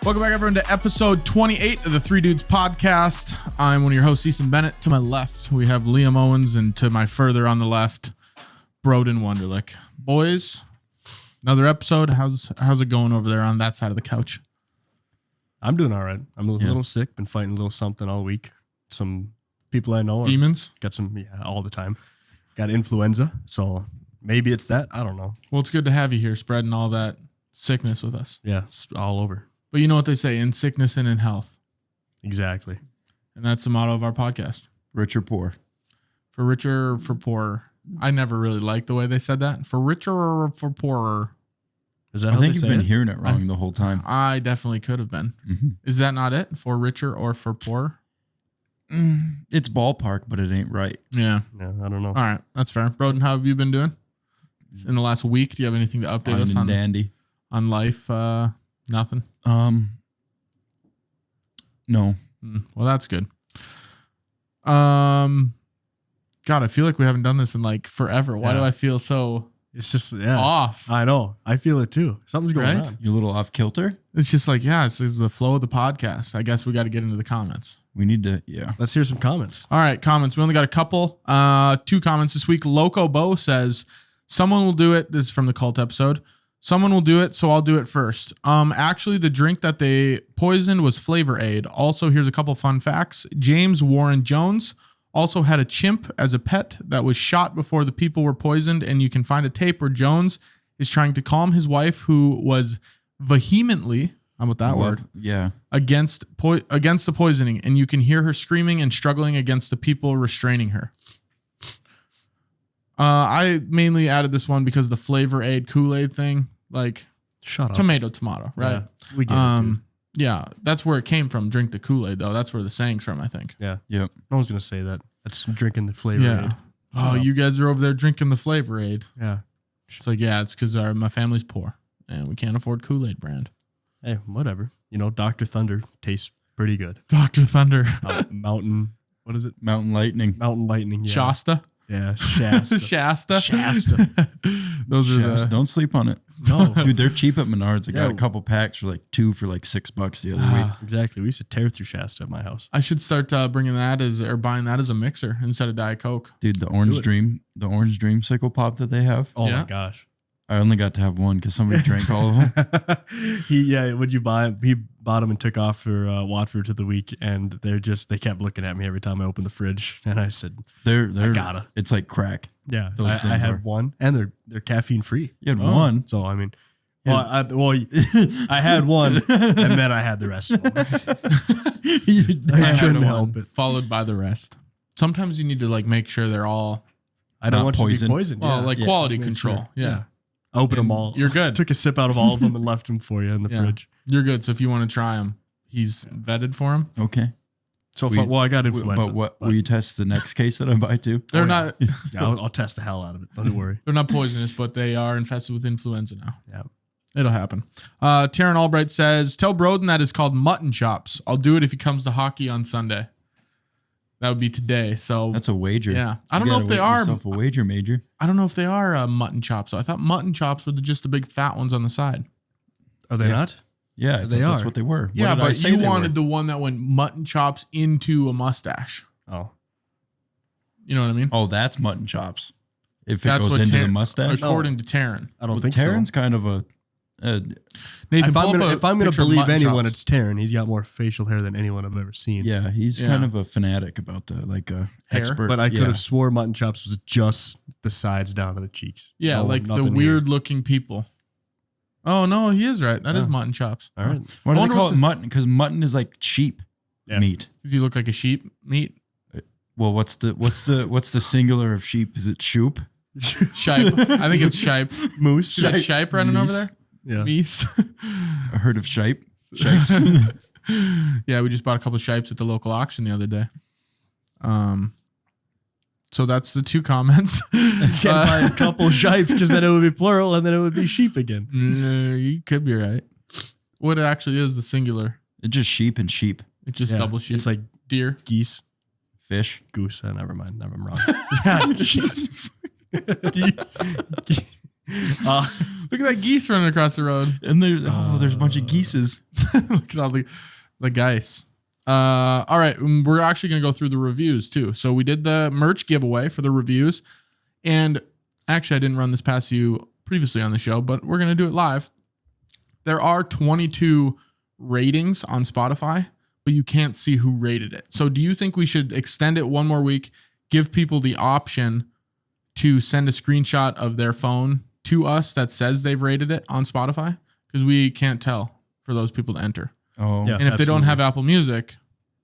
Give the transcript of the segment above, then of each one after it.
Welcome back, everyone, to episode 28 of the Three Dudes podcast. I'm one of your hosts, Easton Bennett. To my left, we have Liam Owens, and to my further on the left, Broden Wunderlich. Boys, another episode. How's it going over there on that side of the couch? I'm doing all right. I'm a little sick. Been fighting a little something all week. Some people I know. Demons? Got some, all the time. Got influenza, so maybe it's that. I don't know. Well, it's good to have you here, spreading all that sickness with us. Yeah, it's all over. But you know what they say, in sickness and in health. Exactly. And that's the motto of our podcast. Rich or poor? For richer or for poorer. I never really liked the way they said that. For richer or for poorer. Is that I how think they you've say been it? hearing it wrong the whole time. I definitely could have been. Mm-hmm. Is that not it? For richer or for poorer? It's ballpark, but it ain't right. Yeah. Yeah, I don't know. All right. That's fair. Broden, how have you been doing in the last week? Do you have anything to update Fine us and dandy. on life? Nothing. No. Well, that's good. God, I feel like we haven't done this in like forever. Why Yeah. do I feel so It's just, off? I know. I feel it too. Something's going Right? on. You're a little off kilter. It's just like, yeah, this is the flow of the podcast. I guess we got to get into the comments. We need to, yeah. Let's hear some comments. All right, comments. We only got a couple. 2 comments this week. Loco Bo says, someone will do it. This is from the cult episode. Someone will do it, so I'll do it first. Actually, the drink that they poisoned was Flavor Aid. Also, here's a couple fun facts. James Warren Jones also had a chimp as a pet that was shot before the people were poisoned, and you can find a tape where Jones is trying to calm his wife, who was vehemently, how about that word? Yeah. Against the poisoning, and you can hear her screaming and struggling against the people restraining her. I mainly added this one because the Flavor Aid Kool-Aid thing, like Shut up. tomato, right? Yeah, we get it. Dude. Yeah, that's where it came from. Drink the Kool-Aid, though. That's where the saying's from, I think. Yeah. Yep. No one's going to say that. That's drinking the flavor. Yeah. Aid. Oh, you guys are over there drinking the Flavor Aid. Yeah. It's like, yeah, it's because my family's poor and we can't afford Kool-Aid brand. Hey, whatever. Dr. Thunder tastes pretty good. Dr. Thunder. Mountain, what is it? Mountain Lightning. Mountain Lightning. Yeah. Shasta. Yeah, Shasta. Shasta. Shasta. Those are Shasta. Don't sleep on it. No. Dude, they're cheap at Menards. I got Yeah. a couple packs for like $2 for like $6 the other week. Exactly. We used to tear through Shasta at my house. I should start bringing that buying that as a mixer instead of Diet Coke. Dude, the Orange Dream Sickle Pop that they have. Oh Yeah. my gosh. I only got to have one because somebody drank all of them. Would you buy him? He bought them and took off for Watford to the week, and they kept looking at me every time I opened the fridge, and I said, They're gotta. It's like crack. "Yeah, Those I things had are. one, and they're caffeine free. You had Oh. one. So I mean, Yeah. I had one, and then I had the rest of them. I I had couldn't one, help it. followed by the rest. Sometimes you need to like make sure they're all I don't Not want you to poison. be poisoned. well, yeah. like Yeah. quality Make control. sure. Yeah. I opened them And all. you're good. Took a sip out of all of them and left them for you in the Yeah. fridge. You're good. So if you want to try them, he's vetted for them. Okay. So We- I got influenza. But will you test the next case that I buy too? They're Oh, not yeah, I'll test the hell out of it. Don't worry. they're not poisonous, but they are infested with influenza now. Yeah. It'll happen. Taryn Albright says, tell Broden that is called mutton chops. I'll do it if he comes to hockey on Sunday. That would be today. So That's a wager. yeah. I You don't know gotta if they make are. yourself a wager major. I don't know if they are mutton chops. So I thought mutton chops were just the big fat ones on the side. Are they not? Yeah, I They thought that's are. what they were. What Yeah, did I but say you they wanted were? the one that went mutton chops into a mustache. Oh. You know what I mean? Oh, that's mutton chops. If it That's goes what into the Taryn- mustache. According to Taryn. I don't Well, think Taryn's so. kind of a Nathan, If pull up I'm gonna picture of believe mutton anyone, chops. it's Taryn. He's got more facial hair than anyone I've ever seen. yeah. He's Yeah. kind of a fanatic about the Hair? expert. But I could yeah. have swore mutton chops was just the sides down to the cheeks. Yeah, No, like the nothing weird here. looking people. Oh, no, he is right. That is Yeah. mutton chops. All right. Why I do they wonder call what it the- mutton? Because mutton is like sheep Yeah. meat. Does he look like a sheep meat? Well, what's the singular of sheep? Is it shoop? Shipe. I think it's shipe. Moose. See that shipe running over there? Yeah. Meese. A herd of shipe. Shipes. Yeah, we just bought a couple of shipes at the local auction the other day. So that's the 2 comments. Can't buy a couple shipes because then it would be plural and then it would be sheep again. You could be right. What it actually is, the singular. It's just sheep and sheep. It's just Yeah, double sheep. It's like deer. geese, Fish. goose. Never mind. I'm wrong. Yeah, shit. Geese. Uh, Look at that geese running across the road. And there's a bunch of geeses. Look at all the guys. All right, we're actually going to go through the reviews too. So we did the merch giveaway for the reviews. And actually, I didn't run this past you previously on the show, but we're going to do it live. There are 22 ratings on Spotify, but you can't see who rated it. So do you think we should extend it one more week, give people the option to send a screenshot of their phone to us that says they've rated it on Spotify? Because we can't tell for those people to enter. Oh, Yeah. And if they don't have Apple Music.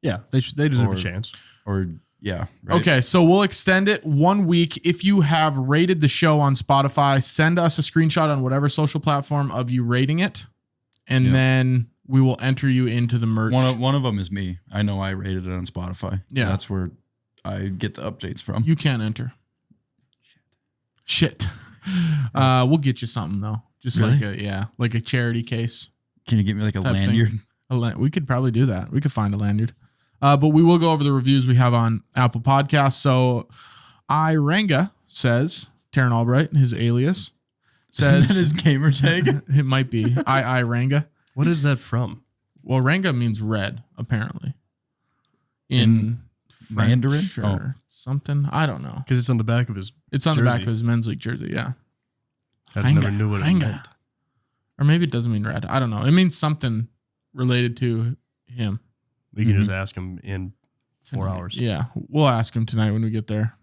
Yeah, they deserve a chance. Or yeah. Right. Okay, so we'll extend it 1 week. If you have rated the show on Spotify, send us a screenshot on whatever social platform of you rating it. And then we will enter you into the merch. One of them is me. I know I rated it on Spotify. Yeah. That's where I get the updates from. You can't enter. Shit. We'll get you something though. Just Really? like a charity case. Can you get me like a Type thing. lanyard? We could probably do that. We could find a lanyard. But we will go over the reviews we have on Apple Podcasts. So Iranga says, Taryn Albright, his alias, Isn't that says his gamer tag? it might be Ranga. What is that from? Well, Ranga means red, apparently. In French Mandarin? or something. I don't know. Because it's on the back of his. It's on the back jersey. of his men's league jersey, yeah. I never knew what it Ranga. meant. Or maybe it doesn't mean red. I don't know. It means something related to him. We can just ask him in 4 Tonight. hours. Yeah, we'll ask him tonight when we get there.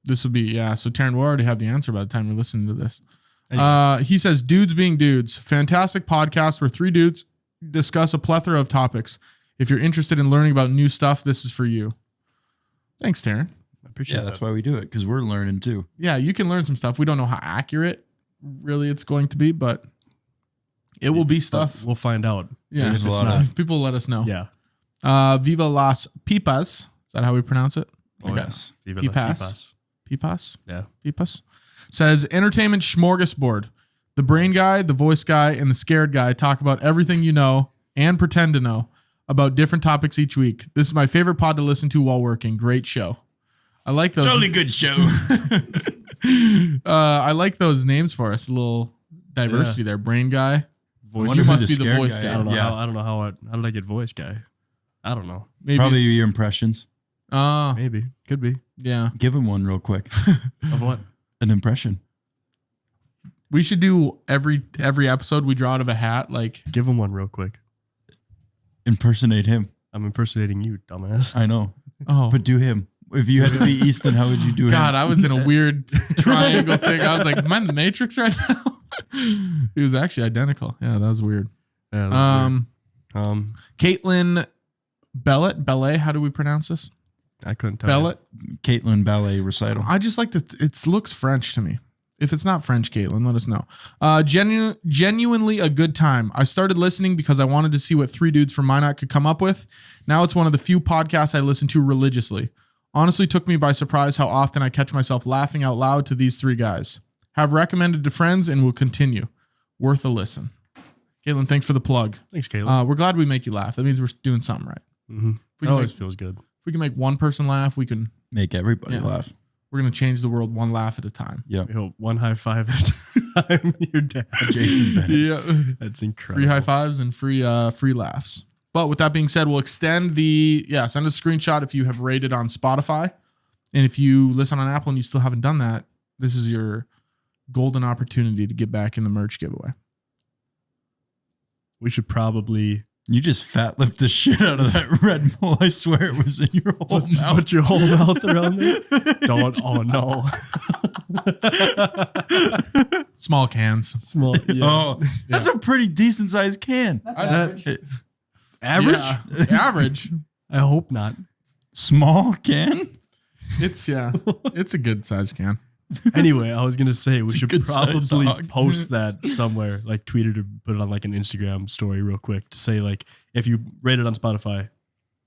This will be, So Taryn, we'll already have the answer by the time you're listening to this. Anyway. He says, dudes being dudes. Fantastic podcast where three dudes discuss a plethora of topics. If you're interested in learning about new stuff, this is for you. Thanks, Taryn. I appreciate Yeah, that. that's why we do it, because we're learning too. Yeah, you can learn some stuff. We don't know how accurate really it's going to be, but it will be stuff. We'll find out. Yeah, There's if a it's lot not. of- People let us know. Yeah. Viva las Pipas. Is that how we pronounce it? Oh, Yes. Yeah. Viva Pipas. las Pipas? Yeah. Pipas. Says entertainment smorgasbord. The brain guy, the voice guy, and the scared guy talk about everything you know and pretend to know about different topics each week. This is my favorite pod to listen to while working. Great show. I like those. Totally good show. I like those names for us. A little diversity there. Brain guy. Voice. You wonder who must the be the scared voice guy guy. I don't know. Yeah. How, I don't know how did I get voice guy? I don't know. Maybe Probably it's- your impressions. Maybe. Could be. yeah. Give him one real quick. Of what? An impression. We should do every episode we draw out of a hat. Like, Give him one real quick. Impersonate him. I'm impersonating you, dumbass. I know. oh, But do him. If you had to be Easton, how would you do God, him? I was in a weird triangle thing. I was like, am I in the Matrix right now? He was actually identical. Yeah, that was weird. Yeah, that was weird. Caitlin Bellet. How do we pronounce this? I couldn't tell. Bellet. Caitlin Ballet Recital. I just like that. It looks French to me. If it's not French, Caitlin, let us know. Genuinely a good time. I started listening because I wanted to see what three dudes from Minot could come up with. Now it's one of the few podcasts I listen to religiously. Honestly took me by surprise how often I catch myself laughing out loud to these three guys. Have recommended to friends and will continue. Worth a listen. Caitlin, thanks for the plug. Thanks, Caleb. We're glad we make you laugh. That means we're doing something right. Mm-hmm. we It can always make- feels good. If we can make one person laugh, we can. Make everybody Yeah. laugh. We're gonna change the world one laugh at a time. Yeah. We hope one high five at a time. Your dad. Jason Bennett. Yeah. That's incredible. Free high fives and free laughs. But with that being said, we'll extend send a screenshot if you have rated on Spotify. And if you listen on Apple and you still haven't done that, this is your golden opportunity to get back in the merch giveaway. We should probably You just fat lipped the shit out of that Red Bull. I swear it was in your whole mouth. put your whole mouth around there. Don't. Oh no. Small cans. Small. Yeah. Oh, that's a pretty decent sized can. Average. Yeah. Average. I hope not. Small can? It's a good size can. Anyway, I was gonna say we It's a should good size probably hog. post that somewhere, like tweet it or put it on like an Instagram story real quick to say like if you rate it on Spotify,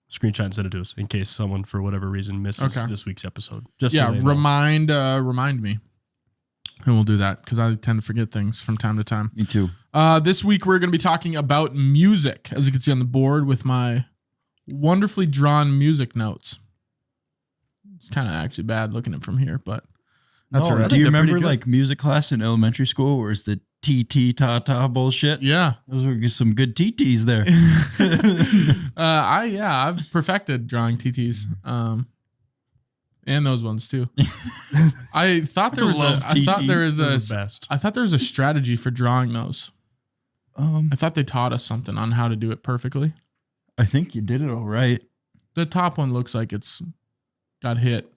screenshot and send it to us in case someone for whatever reason misses Okay. this week's episode. Just Yeah, so they know. remind me. And we'll do that because I tend to forget things from time to time. Me too. This week we're going to be talking about music, as you can see on the board with my wonderfully drawn music notes. It's kind of actually bad looking at it from here, but That's No, all right. do you They're pretty remember good. like music class in elementary school where it's the TT ta bullshit? Yeah. Those were just some good TTs there. I've perfected drawing TTs. And those ones too. I thought there was Love I thought there was They're a the best. I thought there was a strategy for drawing those. I thought they taught us something on how to do it perfectly. I think you did it all right. The top one looks like it's got hit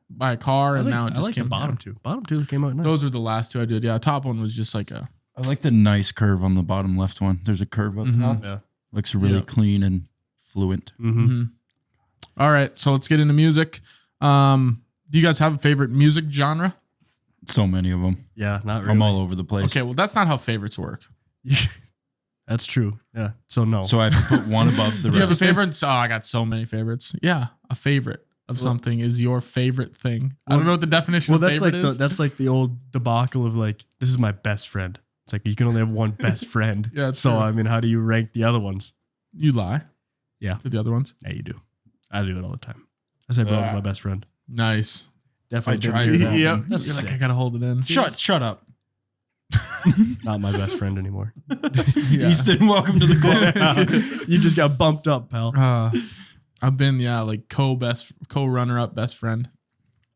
by a car, and now it I just like came the bottom down. two. Bottom two came out nice. Those were the last two I did. Yeah, top one was just like a. I like the nice curve on the bottom left one. There's a curve up Mhm. top. Yeah. Looks really Yeah. clean and fluent. Mm-hmm. Mhm. All right, so let's get into music. Do you guys have a favorite music genre? So many of them. Yeah, not really. I'm all over the place. Okay, well that's not how favorites work. That's true. Yeah. So no. So I have to put one above the Do you have a rest. favorite? Oh, I got so many favorites. Yeah, a favorite of something is your favorite thing. I don't know what the definition well, of that's like favorite is. that's like the old debacle of like, this is my best friend. It's like you can only have one best friend. Yeah, it's So true. I mean, how do you rank the other ones? You lie. Yeah. To the other ones. Yeah, you do. I do it all the time. I say Broden's my best friend. Nice. Definitely. I tried didn't hear that. that Yep. one. That's You're like, sick. I gotta hold it in. Shut up. Not my best friend anymore. Yeah. Easton, welcome to the club. You just got bumped up, pal. I've been like co-runner up best friend.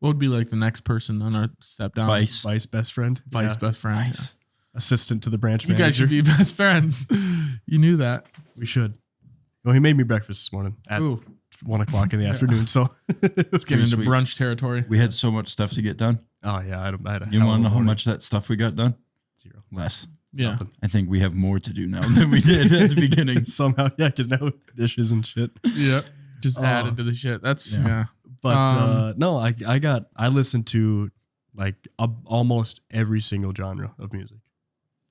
What would be like the next person on our step down? Vice. Vice best friend. Vice Yeah. best friend. Nice. Assistant to the branch You guys manager. should be best friends. You knew that. We should. Well, he made me breakfast this morning at Ooh, 1 o'clock in the afternoon. So, let's get into sweet. brunch territory. We had so much stuff to get done. oh yeah, I had a You hell want of to know a how morning. much that stuff we got done? 0. Less. Yeah. Nothing. I think we have more to do now than we did at the beginning. Somehow, yeah, because now dishes and shit. Yeah. Just Oh. added to the shit. That's Yeah. yeah. But no, I listened to like almost every single genre of music,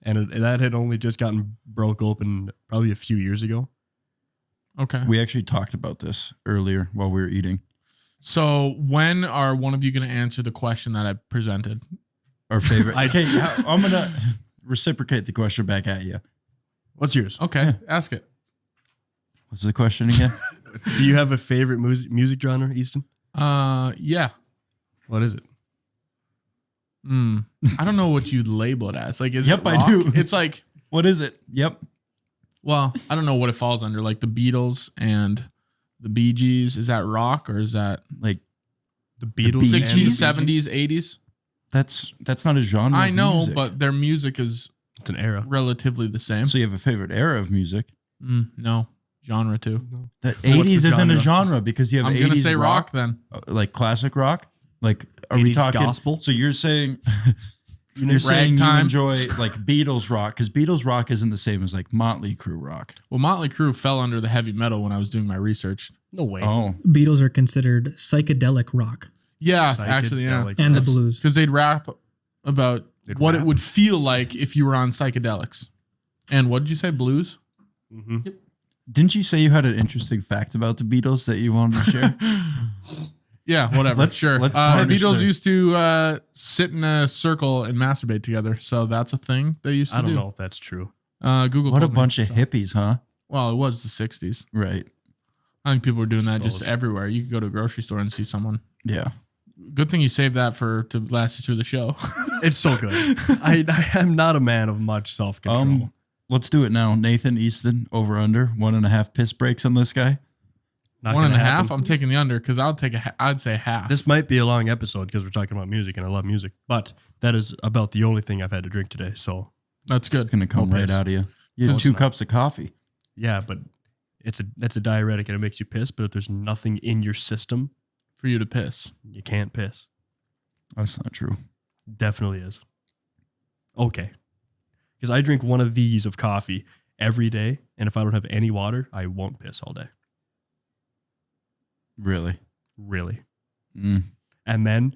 and that had only just gotten broke open probably a few years ago. Okay. We actually talked about this earlier while we were eating. So when are one of you going to answer the question that I presented? Our favorite. Okay, I'm going to reciprocate the question back at you. What's yours? Okay. Ask it. What's the question again? Do you have a favorite music genre, Easton? Yeah. What is it? I don't know what you'd label it as. Like, is Yep, it I rock? do. It's like, What is it? Yep. well, I don't know what it falls under. Like the Beatles and the Bee Gees. Is that rock or is that Like, The Beatles, Bee and the 60s, Bee Gees? 70s, 80s? that's not a genre. I of know, music. but their music is It's an era. relatively the same. So you have a favorite era of music? No, genre too. That What's the 80s isn't genre? a genre because you have I'm 80s going to say rock then. like classic rock. Like, are we 80s talking gospel? So you're saying you're saying you Ragtime? enjoy like Beatles rock because Beatles rock isn't the same as like Motley Crue rock. Well, Motley Crue fell under the heavy metal when I was doing my research. No way. Oh, Beatles are considered psychedelic rock Yeah, actually, yeah. Psychedelic and the rock. blues. Because they'd rap about They'd what rap. it would feel like if you were on psychedelics. And what did you say? Blues? Mhm. didn't you say you had an interesting fact about the Beatles that you wanted to share? Yeah, whatever. Let's- sure. let's The tarnish Beatles their- used to sit in a circle and masturbate together. So that's a thing they used to I do. don't know if that's true. Google What a told me, bunch of so. hippies, huh? Well, it was the 60s. Right. I think people were doing that just Suppose. everywhere. You could go to a grocery store and see someone. Yeah. Good thing you saved that to last you through the show. It's so good. I am not a man of much self control. Let's do it now. Nathan Easton over under 1.5 piss breaks on this guy. Not 1.5. gonna happen. I'm taking the under because I'd say half. This might be a long episode because we're talking about music and I love music, but that is about the only thing I've had to drink today. So That's good. It's gonna come No right piss. out of you. You had Close 2 enough. cups of coffee. yeah, but that's a diuretic and it makes you piss. But if there's nothing in your system, For you to piss. you can't piss. That's not true. Definitely is. Okay, because I drink one of these of coffee every day, and if I don't have any water, I won't piss all day. Really. Really. Mm. And then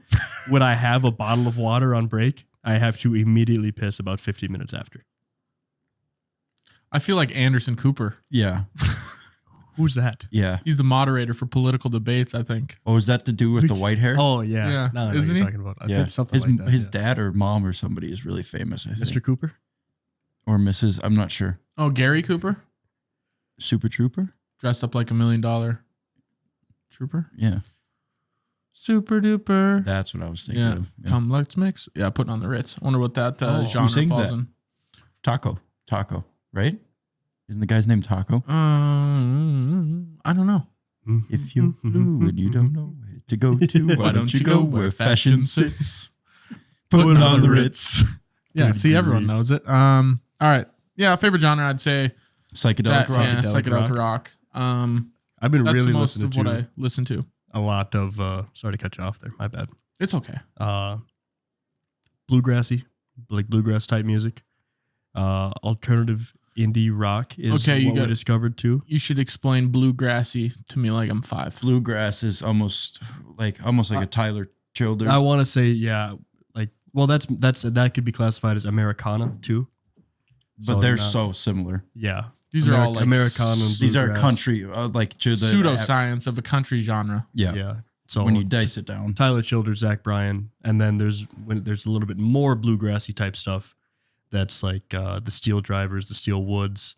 when I have a bottle of water on break, I have to immediately piss about 15 minutes after. I feel like Anderson Cooper. Yeah. Who's that? Yeah. He's the moderator for political debates, I think. Oh, is that to do with the white hair? Oh, yeah. Yeah. Now I know Isn't what you're he? talking about. I yeah. think something his like that. his yeah. dad or mom or somebody is really famous, I think. Mr. Cooper? Or Mrs. I'm not sure. Oh, Gary Cooper? Super Trooper? Dressed up like $1 million trooper? Yeah. Super duper. That's what I was thinking Yeah. of. Yeah. Come, let's mix. Yeah, putting on the Ritz. I wonder what that Who genre sings falls that? in. Taco, right? Isn't the guy's name Taco? I don't know. If you're blue and you don't know where to go to, why don't you go where fashion sits? Put it on the Ritz. Yeah, Good see, everyone grief. knows it. All right. Yeah, favorite genre, I'd say Psychedelic that, rock. yeah, psychedelic rock. I've been That's really most listening of what to I listen to. a lot of. Sorry to cut you off there. My bad. It's okay. Bluegrassy, like bluegrass type music. Alternative indie rock is Okay, you what we got- discovered too. You should explain bluegrassy to me like I'm 5. Bluegrass is almost like a Tyler Childers. I want to say, yeah, like, well, that could be classified as Americana too. but So they're not- so similar. Yeah, These are all like Americana. And These are bluegrass. country, like to the pseudoscience of a country genre. Yeah. Yeah. So When you dice it down, Tyler Childers, Zach Bryan, and then there's a little bit more bluegrassy type stuff. That's like the Steel Drivers, the Steel Woods.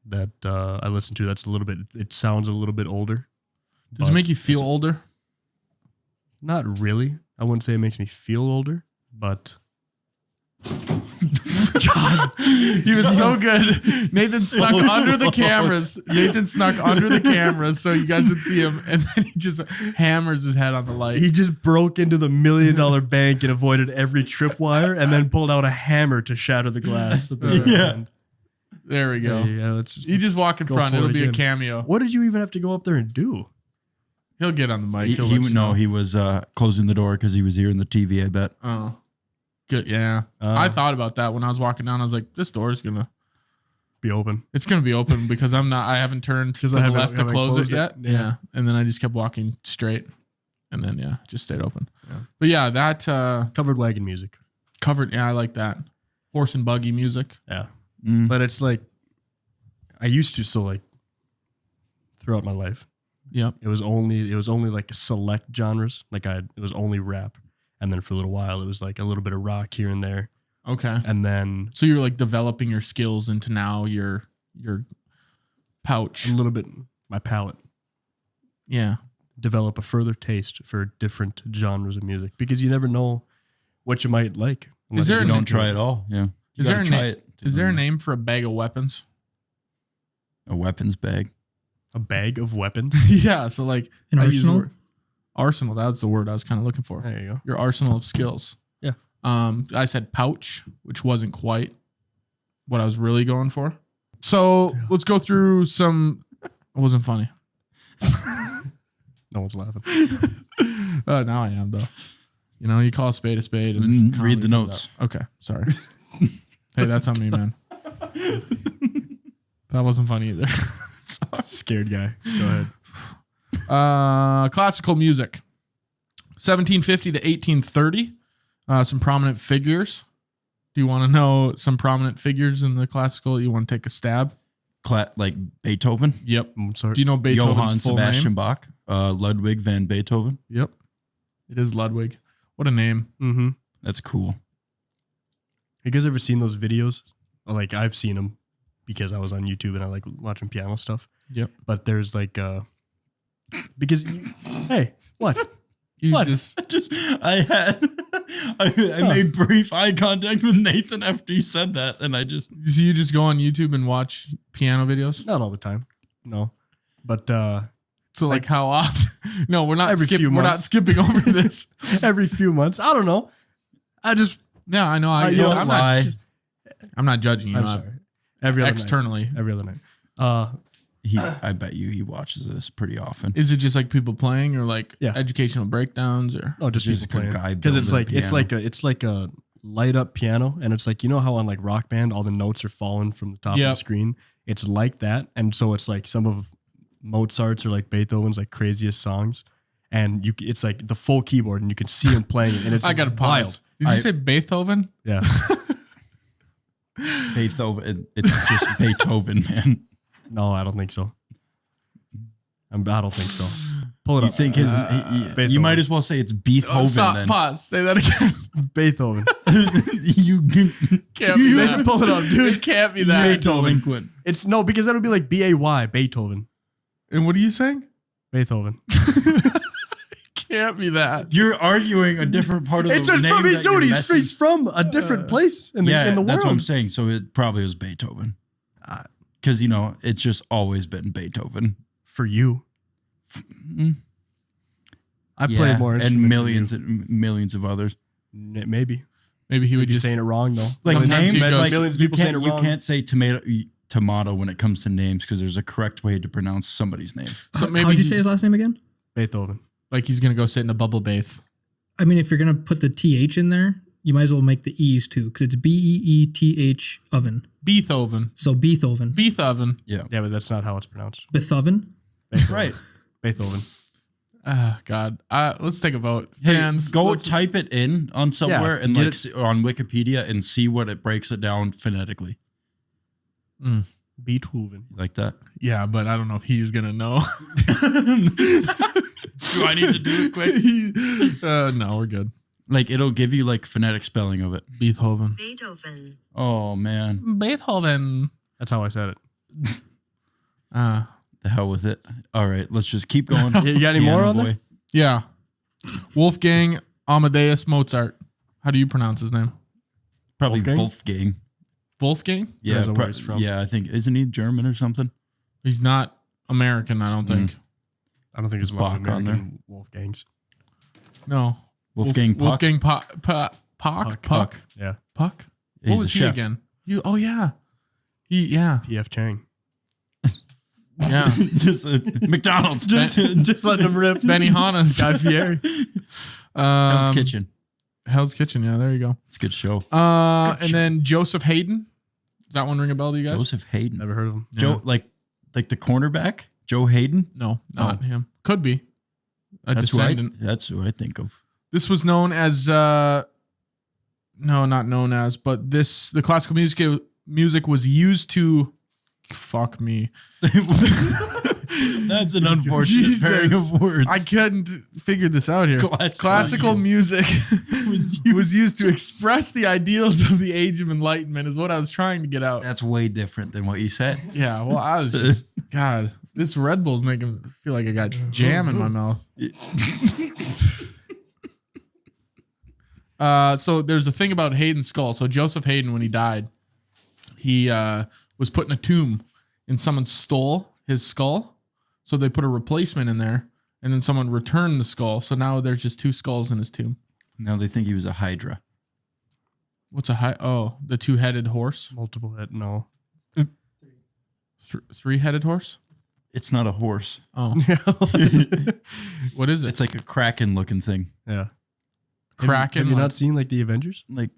That I listen to. That's a little bit. It sounds a little bit older. Does it but make you feel it's- older? Not really. I wouldn't say it makes me feel older, but He was so good. Nathan snuck under the cameras. Nathan snuck under the cameras so you guys would see him, and then he just hammers his head on the light. he just broke into the $1 million bank and avoided every tripwire, and then pulled out a hammer to shatter the glass. At the very Yeah. end. There we go. Yeah, let's just, You just walk in Go front. for It'll it be a again. cameo. what did you even have to go up there and do? He'll get on the mic. he, He'll he let you no, know. he was closing the door because he was hearing the TV. I bet. Oh, good. Yeah, I thought about that when I was walking down. I was like, this door is gonna. Be open. It's gonna be open because I haven't turned to 'Cause the I haven't- left to haven't close it closed it. yet. Yeah. Yeah. And then I just kept walking straight, and then it just stayed open. Yeah. But yeah, that Covered wagon music. covered. Yeah, I like that horse and buggy music. Yeah. Mm. But it's like, I used to, so like, throughout my life, Yep. it was only like select genres. Like it was only rap. And then for a little while, it was like a little bit of rock here and there. Okay. And then So you're like developing your skills into now your pouch. a little bit, my palate, Yeah. develop a further taste for different genres of music because you never know what you might like. unless there you an- Don't try it all. Yeah. Is there a try na- it? Is there a name for a bag of weapons? A weapons bag? a bag of weapons? Yeah. So like An I use the arsenal? word- Arsenal. That was the word I was kind of looking for. There you go. Your arsenal of skills. Yeah. I said pouch, which wasn't quite what I was really going for. So let's go through some. It wasn't funny. No one's laughing. Now I am though. You know, you call a spade, and Mm, some read comedy the comes notes. out. Okay, sorry. Hey, that's on me, man. That wasn't funny either. Scared guy. Go ahead. Classical music, 1750 to 1830. Some prominent figures. Do you want to know some prominent figures in the classical? You want to take a stab? Like Beethoven, Yep. Mozart. Do you know Beethoven's Johann full Sebastian name? Bach, Ludwig van Beethoven. Yep. It is Ludwig. What a name. Mm-hmm. That's cool. You guys ever seen those videos? Like I've seen them because I was on YouTube and I like watching piano stuff. Yep. But there's like because hey, what? You What? I made brief eye contact with Nathan after he said that, and I just So you just go on YouTube and watch piano videos? Not all the time. No. But So like how often? No, we're not Every few we're not months. skipping over this. every few months. I don't know. I just Yeah, I know. you don't I'm lie. I'm not judging you. I'm sorry. Every other Externally. night. Every other night. I bet you he watches this pretty often. Is it just like people playing or like Yeah. educational breakdowns or? No, just Just people a playing. guy Because it's building like a piano. it's like a light up piano, and it's like, you know how on like Rock Band all the notes are falling from the top of Yep. the screen. It's like that, and so it's like some of Mozart's or like Beethoven's like craziest songs, and it's like the full keyboard, and you can see him playing it, and it's I got to pause. wild. Did you say Beethoven? Yeah, Beethoven. It's just Beethoven, man. no, I don't think so. I don't think so. Pull it You up. think his? you Beethoven. might as well say it's Beethoven Stop. then. Pause. Say that again. Beethoven. you Can't be Make that. me pull it up, dude. It can't be that. delinquent. It's no, because that would be like BAY, Beethoven. And what are you saying? Beethoven. can't be that. You're arguing a different part of It's the a name. funny that you're dude. messing- He's from a different place in the world. That's what I'm saying. So it probably was Beethoven. Because, it's just always been Beethoven. For you. I Yeah, played more and instruments millions of others. Maybe. Maybe he would Be just saying it wrong, though. Like Sometimes names, he goes- like millions of people saying it you wrong. can't say tomato when it comes to names because there's a correct way to pronounce somebody's name. So maybe How'd you say his last name again? Beethoven. like he's gonna go sit in a bubble bath. I mean, if you're gonna put the TH in there, you might as well make the E's too, because it's Beeth oven. Beethoven. So Beethoven. Beethoven. Yeah, but that's not how it's pronounced. Beethoven. Beethoven. Right. Beethoven. Ah, God. Let's take a vote. Hey, Fans, go let's- type it in on somewhere and get like on Wikipedia and see what it breaks it down phonetically. Beethoven. Like that. Yeah, but I don't know if he's gonna know. Do I need to do it quick? No, we're good. Like it'll give you like phonetic spelling of it. Beethoven. Beethoven. Oh man. Beethoven. That's how I said it. The hell with it. All right, let's just keep going. You got any Piano more on boy. there? Yeah. Wolfgang Amadeus Mozart. How do you pronounce his name? Probably Wolfgang? Wolfgang. Wolfgang? Yeah, Depends on where he's from. yeah, I think isn't he German or something? He's not American, I don't think. I don't think there's a lot of Bach on American Wolfgangs. No. Wolfgang Puck. Wolfgang Puck. Puck. Yeah. Puck. He's What a was he chef. again? Oh yeah. Yeah. P.F. Chang. Yeah. Just McDonald's. Just letting him rip. Benny Hannes. Guy Fieri. Hell's Kitchen. Hell's Kitchen. Yeah, there you go. It's a good show. And then Joseph Hayden. Does that one ring a bell to you guys? Joseph Hayden. Never heard of him. Joe, like the cornerback, Joe Hayden. No, not Oh. him. Could be a That's who I. descendant. That's who I think of. This was known as no, not known as, but the classical music was used to fuck me. That's an unfortunate pairing of words. I couldn't figure this out here. Classical music was used to express the ideals of the Age of Enlightenment is what I was trying to get out. That's way different than what you said. Yeah, well, I was just God. This Red Bull's making me feel like I got jam in my mouth. So there's a thing about Hayden's skull. So Joseph Hayden, when he died, he was put in a tomb, and someone stole his skull. So they put a replacement in there, and then someone returned the skull. So now there's just two skulls in his tomb. Now they think he was a Hydra. What's the two-headed horse? Multiple head. No. Three-headed horse? It's not a horse. Oh, what is it? It's like a kraken looking thing. Yeah. Kraken. Have you like- not seen like the Avengers? Like,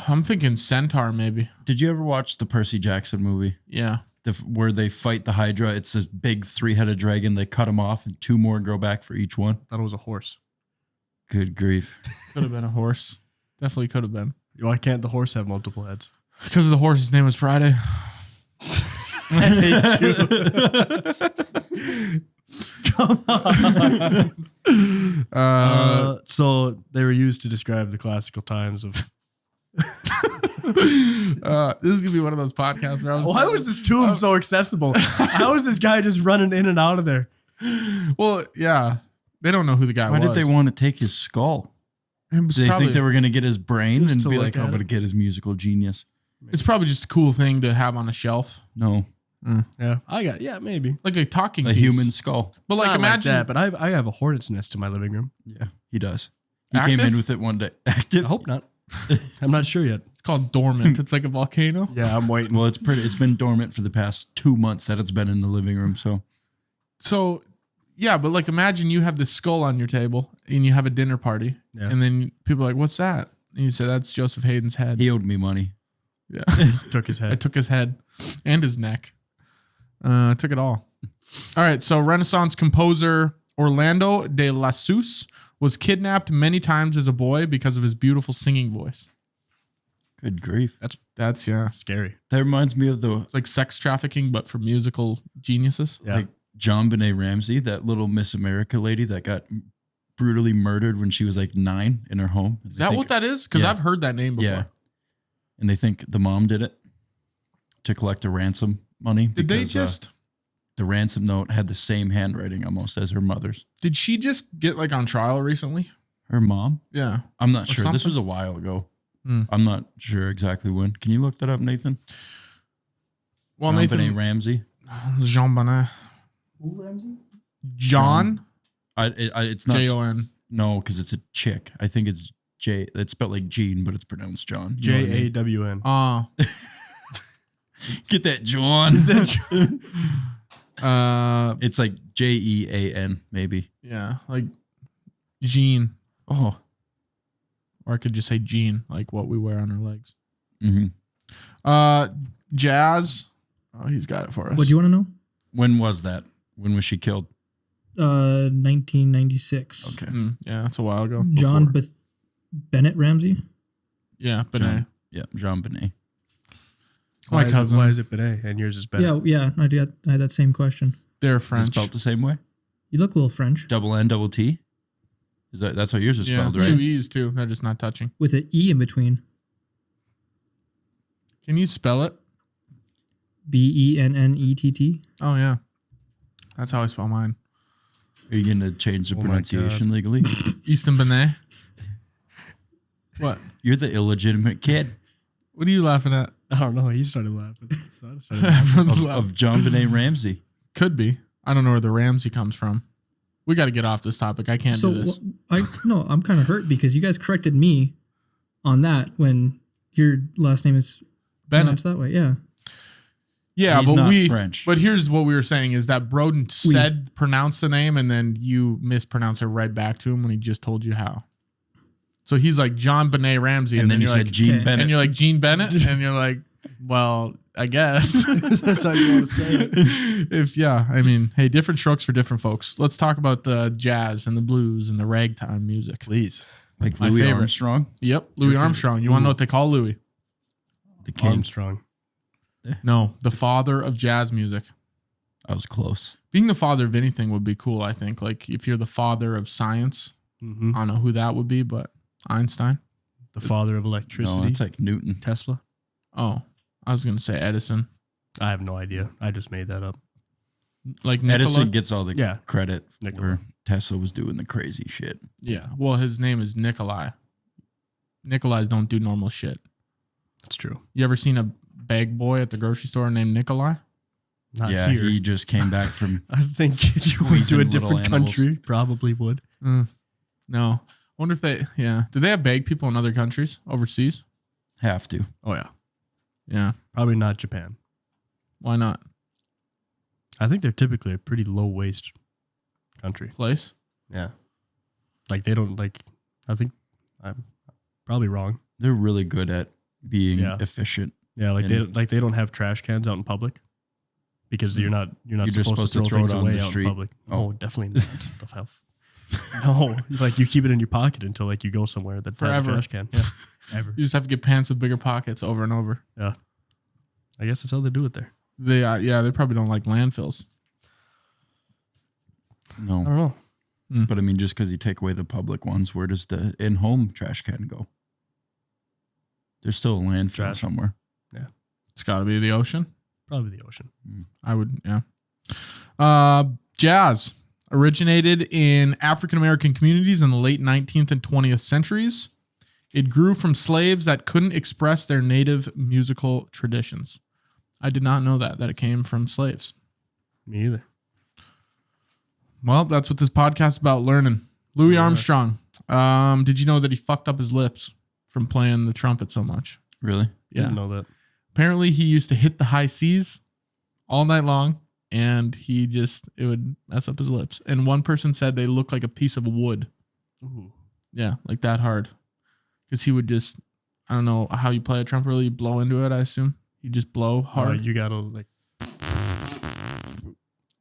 I'm thinking centaur, maybe. did you ever watch the Percy Jackson movie? Yeah. Where they fight the Hydra? It's this big 3-headed dragon. They cut him off, and 2 more grow back for each one. Thought it was a horse. Good grief! Could have been a horse. Definitely could have been. Why can't the horse have multiple heads? Because the horse's name was Friday. Come on. So they were used to describe the classical times of. This is gonna be one of those podcasts where I was. Why was this tomb so accessible? How is this guy just running in and out of there? Well, yeah, they don't know who the guy Why was. did they want to take his skull? It was Did they probably, think they were going to get his brain Just and to be look like, at "I'm going to it? get his musical genius"? It's probably just a cool thing to have on a shelf, No, Yeah, maybe. like a talking a piece. human skull. But like, Not imagine that, but I have a hornet's nest in my living room. Yeah, he does. He Active? came in with it one day. I Active. hope not. I'm not sure yet. it's called dormant. It's like a volcano. Yeah, I'm waiting. Well, it's been dormant for the past 2 months that it's been in the living room. So Yeah, but like, imagine you have this skull on your table and you have a dinner party, Yeah. and then people are like, "What's that?" And you say, "That's Joseph Hayden's head." he owed me money. Yeah, Took his I head. took his head and his neck. Took it all. All right. So Renaissance composer Orlando de Lassus was kidnapped many times as a boy because of his beautiful singing voice. Good grief. That's yeah. Scary. That reminds me of the It's like sex trafficking, but for musical geniuses. Yeah. like John Benet Ramsey, that little Miss America lady that got brutally murdered when she was like 9 in her home. Is that what that is? Because Yeah. I've heard that name before. Yeah. And they think the mom did it to collect a ransom money. Did they because, just? the ransom note had the same handwriting almost as her mother's. Did she just get like on trial recently? Her mom? Yeah. I'm not Or sure. This something? was a while ago. Hmm. I'm not sure exactly when. Can you look that up, Nathan? Well, Nathan Nathan Ramsey. Jean Bonnet. Who, Ramsey? John It's not. Jon. No, because it's a chick. I think it's J. It's spelled like Jean, but it's pronounced John. You know what I mean? JAWN. Get that, John. It's like JEAN, maybe. Yeah, like Jean, Oh. or I could just say Jean, like what we wear on our legs. Mm-hmm. Jazz. Oh, he's got it for us. What do you want to know? When was that? When was she killed? 1996. Okay. Yeah, that's a while ago. John Before. Bennett Ramsey. Yeah, but John. Yeah, Jean Benet. my cousin. Why is it Benet and yours is Benet? Yeah. I had that same question. They're Is it French. spelled the same way? You look a little French Double N, double T? That's how yours is Yeah, spelled, two right? E's too. They're just not touching. with an E in between. Can you spell it? Bennett. Oh yeah, that's how I spell mine. Are you going to change the Oh my pronunciation legally? Easton Benet. What? You're the illegitimate kid What are you laughing at? I don't know. He started laughing. So I started laughing. Everyone's of laughing. John Benet Ramsey. Could be. I don't know where the Ramsey comes from. We got to get off this topic. I can't So do this. I'm kind of hurt because you guys corrected me on that when your last name is Bennett. pronounced that way. Yeah. Yeah, He's but not we. French. But here's what we were saying is that Broden said pronounce the name and then you mispronounce it right back to him when he just told you how. So he's like John Benet Ramsey, And then you you're said like, Gene okay. Bennett. and you're like Gene Bennett, and you're like, well, I guess That's how you want to say it. I mean, hey, different strokes for different folks. Let's talk about the jazz and the blues and the ragtime music. Please. Like my Louis favorite. Armstrong, Yep, Louis Armstrong. You want to know what they call Louis? the king. Armstrong. No, the father of jazz music. I was close. Being the father of anything would be cool, I think. Like if you're the father of science, Mm-hmm. I don't know who that would be, but Einstein. The father of No, electricity. it's like Newton. Tesla. Oh, I was gonna say Edison. I have no idea. I just made that up. Like Nikola. Edison gets all the Yeah. credit Nikola. where Tesla was doing the crazy shit. Yeah. Well, his name is Nikolai. Nikolais don't do normal shit. That's true. You ever seen a bag boy at the grocery store named Nikolai? Not yeah, here. he just came back from. I think if you went to Squeezing a little different animals. country, probably would. No. I wonder if they, do they have bag people in other countries overseas? Have to. Oh, yeah. Yeah. Probably not Japan. Why not? I think they're typically a pretty low waste country. Place? Yeah. Like they don't like, I think I'm probably wrong. They're really good at being Yeah. efficient. Yeah. Like And- they don't have trash cans out in public because you're not You're just supposed to throw things it on away the out street. in public. Oh. No, definitely not. What the hell? No, like you keep it in your pocket until like you go somewhere that has a Forever. trash can. Yeah. Ever. You just have to get pants with bigger pockets over and over. Yeah. I guess that's how they do it there. They, they probably don't like landfills. I No. don't know. But I mean, just because you take away the public ones, where does the in-home trash can go? There's still a landfill Trash. somewhere. It's got to be the ocean. Probably the ocean. I would, jazz originated in African American communities in the late 19th and 20th centuries. It grew from slaves that couldn't express their native musical traditions. I did not know that it came from slaves. Me either. Well, that's what this podcast is about, learning. Louis Yeah. Armstrong. Did you know that he fucked up his lips from playing the trumpet so much? Really? Yeah. Didn't know that. Apparently he used to hit the high C's all night long, and it would mess up his lips. And one person said they look like a piece of wood. Ooh. Yeah, like that hard. Because he would just, I don't know how you play a trumpet really, you blow into it, I assume. You just blow hard, You gotta like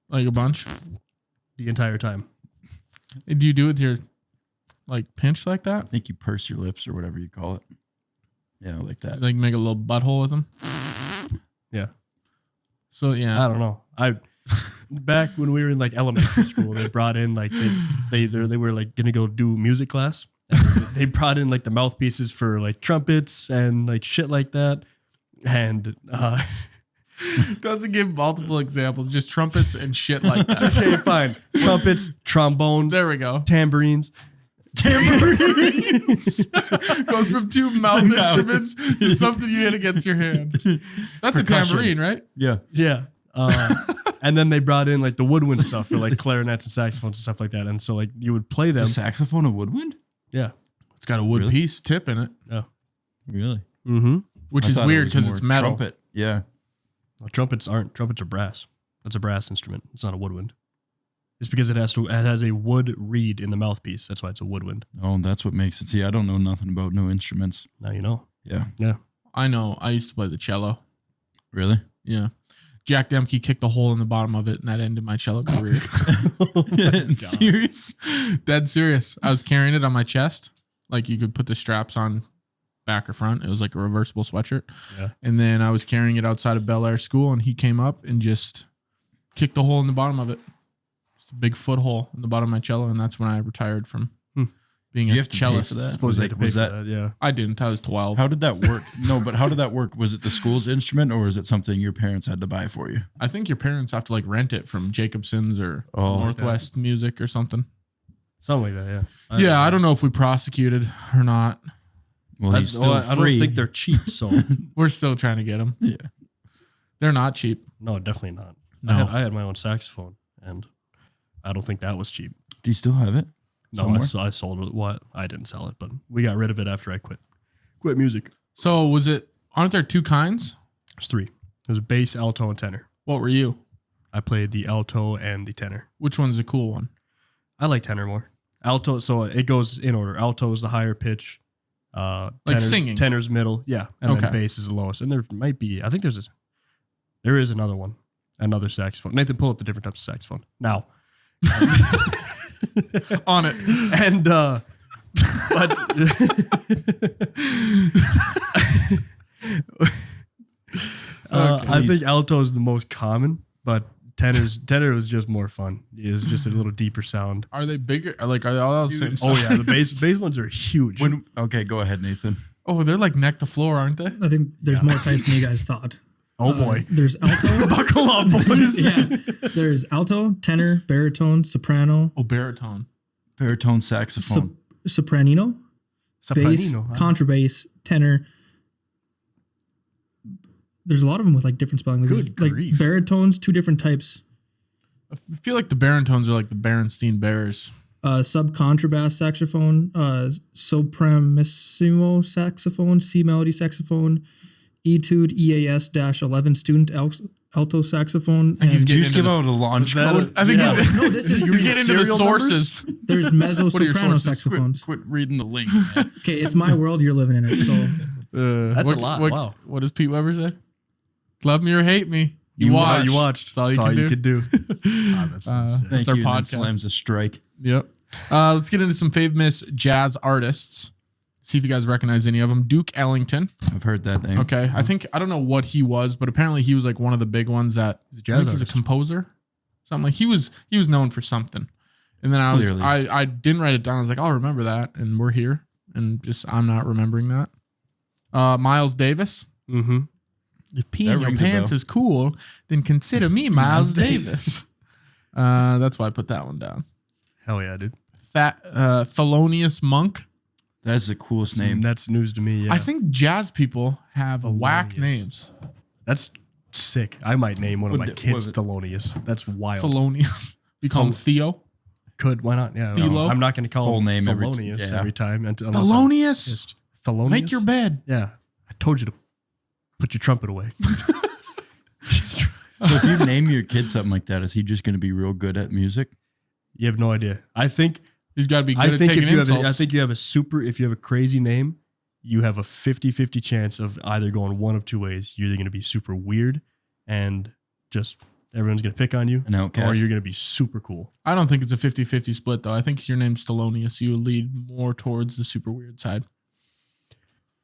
like a bunch. the entire time. Do you do it with your, like, pinch like that? I think you purse your lips or whatever you call it. Yeah, like that. Like make a little butthole with them? Yeah. So, yeah. I don't know. I back when we were in like elementary school, they brought in like they were like gonna go do music class. And they brought in like the mouthpieces for like trumpets and like shit like that. And Doesn't give multiple examples, just trumpets and shit like that. Just say fine. Trumpets, trombones, There we go. tambourines. Goes from two mouth instruments to something you hit against your hand. That's Percussion. a tambourine, right? Yeah. Yeah. And then they brought in like the woodwind stuff for like clarinets and saxophones and stuff like that. And so like you would play them. Is a saxophone a woodwind? Yeah. It's got a wood Really? piece tip in it, Really? Mm-hmm. which I is thought it weird was because more it's metal. Trumpet. Yeah. Well, trumpets are brass. That's a brass instrument. It's not a woodwind. It's because it has a wood reed in the mouthpiece. That's why it's a woodwind. Oh, that's what makes it. See, I don't know nothing about no instruments. Now you know. Yeah. I know. I used to play the cello. Really? Yeah. Jack Demke kicked a hole in the bottom of it, and that ended my cello career. Serious? Dead serious. I was carrying it on my chest. Like you could put the straps on back or front. It was like a reversible sweatshirt. Yeah. And then I was carrying it outside of Bel Air School, and he came up and just kicked a hole in the bottom of it. Just a big foot hole in the bottom of my cello, and that's when I retired from being Did you a have to pay cellist. for that? Suppose Was they was had to pay that for that. Yeah. I didn't. I was 12. how did that work? No, but how did that work? Was it the school's instrument or was it something your parents had to buy for you? I think your parents have to like rent it from Jacobson's or Oh, Northwest Music or something. Something like that. Yeah. Yeah, I don't know if we prosecuted or not. Well, he's still I free. don't think they're cheap. So We're still trying to get them. Yeah. They're not cheap. no, definitely not. No. I had my own saxophone, and I don't think that was cheap. Do you still have it? No, I sold it. What? I didn't sell it, but we got rid of it after I quit music. So aren't there two kinds? There's three. There's bass, alto, and tenor. What were you? I played the alto and the tenor. Which one's the cool one? I like tenor more. Alto, so it goes in order. Alto is the higher pitch. Singing. Tenor's middle, yeah, and Okay. then bass is the lowest. And there might be, I think there is another one, another saxophone. Nathan, pull up the different types of saxophone now. On it. And but I think alto is the most common, but tenor was just more fun. It was just a little deeper sound. Are they bigger? Like, are they all the same Oh yeah, the size? bass ones are huge. Okay, go ahead, Nathan. Oh, they're like neck to floor, aren't they? I think there's more types than you guys thought. Oh boy, There's alto. buckle up, boys. Yeah. There's alto, tenor, baritone, soprano, Oh, baritone. Baritone saxophone. sopranino, bass, Sopranino, huh? contrabass, tenor. There's a lot of them with like different spelling. Like, Good there's, grief. like baritones, two different types. I feel like the baritones are like the Berenstein Bears. Subcontrabass saxophone, soprano saxophone, C melody saxophone, etude EAS-11 student alto saxophone. And he's And getting Did you just into give the- out a launch Was that code? I think Yeah. he's, No, this is- he's getting into the serial sources. there's mezzo What are your soprano sources? saxophones. Quit reading the link. man. Okay, it's my world. You're living in it. So That's a lot. Wow. What does Pete Weber say? Love me or hate me. You watch. watched. That's all you can do. God, that's insane. Thank our you. And then podcast. slams a strike. Yep. Let's get into some famous jazz artists. See if you guys recognize any of them. Duke Ellington. I've heard that name. Okay. I don't know what he was, but apparently he was like one of the big ones that He's a jazz I think he's a artist. composer. Something like he was known for something. And then Clearly. I didn't write it down. I was like, I'll remember that. And we're here. And just I'm not remembering that. Miles Davis. Mm-hmm. If peeing That in your rings a pants bell. is cool, then consider me Miles Davis. That's why I put that one down. Hell yeah, dude. Thelonious Monk. That's the coolest name. That's news to me. Yeah. I think jazz people have whack Thelonious. names. That's sick. I might name one of my What kids was it? Thelonious. That's wild. Thelonious. You call him Theo? Could, why not? Yeah. Philo? I'm not going to call Full him name every- Thelonious yeah. every time. Unless I'm Thelonious? just Thelonious. Make your bed. Yeah. I told you to put your trumpet away. So if you name your kid something like that, is he just going to be real good at music? You have no idea. I think He's got to be good I at think taking if you have insults. I think you have if you have a crazy name, you have a 50-50 chance of either going one of two ways. You're either going to be super weird and just everyone's going to pick on you, An outcast? or you're going to be super cool. I don't think it's a 50-50 split, though. I think if your name's Thelonious, you lead more towards the super weird side.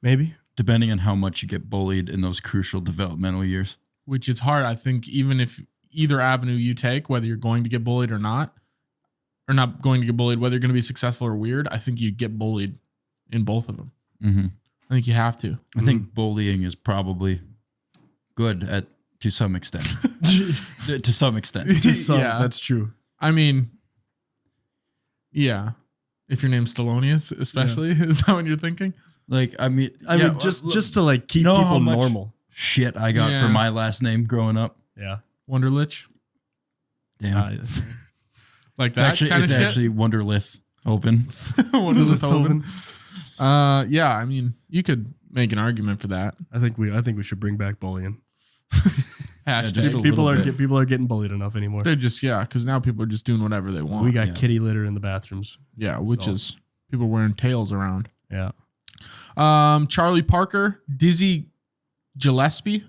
Maybe. Depending on how much you get bullied in those crucial developmental years. Which is hard. I think even if either avenue you take, whether you're going to get bullied or not going to get bullied, whether you're going to be successful or weird, I think you get bullied in both of them. Mm-hmm. I think you have to. I think bullying is probably good at To some extent. To some extent. Yeah. That's true. I mean, yeah. If your name's Thelonious, especially, is that what you're thinking? Like, I mean, just to like keep know how people much normal. shit I got Yeah. for my last name growing up. Yeah. Wonderlich? Damn. Like it's that actually, kind of it's shit? actually Wonderlith Oven. Wonderlich Hoven. Yeah, I mean, you could make an argument for that. I think we should bring back bullying. Hashtag. just a People little bit. people are getting bullied enough anymore. They're just, yeah, because now people are just doing whatever they want. We got Yeah. kitty litter in the bathrooms. Yeah, which So- is people wearing tails around. Yeah. Charlie Parker, Dizzy Gillespie.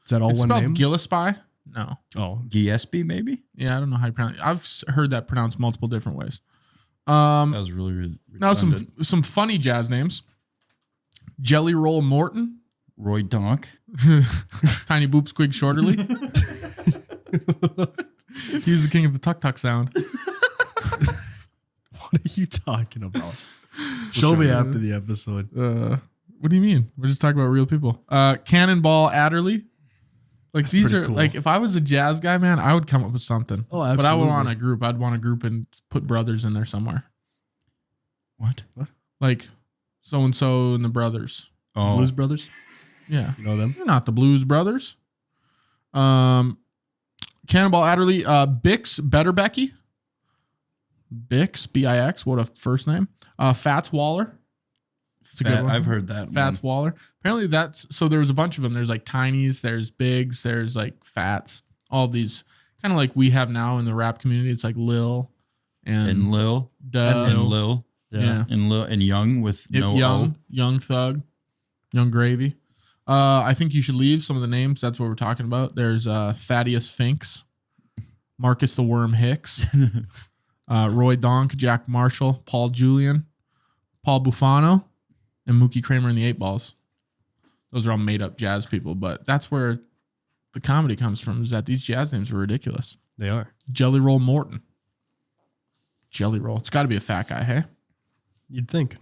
Is that all It's one spelled name? Gillespie. No. Oh, Gillespie, maybe? Yeah, I don't know how you pronounce it. I've heard that pronounced multiple different ways. That was really Now redundant. some funny jazz names. Jelly Roll Morton. Roy Donk. Tiny Boop Squig Shorterly. He's the king of the tuk tuk sound. what are you talking about? Show me after the episode. What do you mean? We're just talking about real people. Cannonball Adderley. Like That's these pretty are cool. like if I was a jazz guy, man, I would come up with something. Oh, But I would absolutely. want a group. I'd want a group and put brothers in there somewhere. What? Like so and so and the brothers. Oh, Blues Brothers. Yeah. You know them? You're not the Blues Brothers. Cannonball Adderley, Bix Betterbecky. Bix, B-I-X, what a first name. Fats Waller. It's a good one. I've heard that Fats one. Waller. Apparently so there was a bunch of them. There's like tinies, there's bigs, there's like fats. All of these kind of like we have now in the rap community. It's like Lil And Lil. Duh. And Lil. Yeah. And Lil. And Young with Yep, no Young Thug, Young Gravy. I think you should leave some of the names. That's what we're talking about. There's Thaddeus Finks, Marcus the Worm Hicks, Roy Donk, Jack Marshall, Paul Julian, Paul Bufano, and Mookie Kramer and the Eight Balls. Those are all made up jazz people, but that's where the comedy comes from, is that these jazz names are ridiculous. They are. Jelly Roll Morton. Jelly Roll. It's got to be a fat guy, hey? You'd think.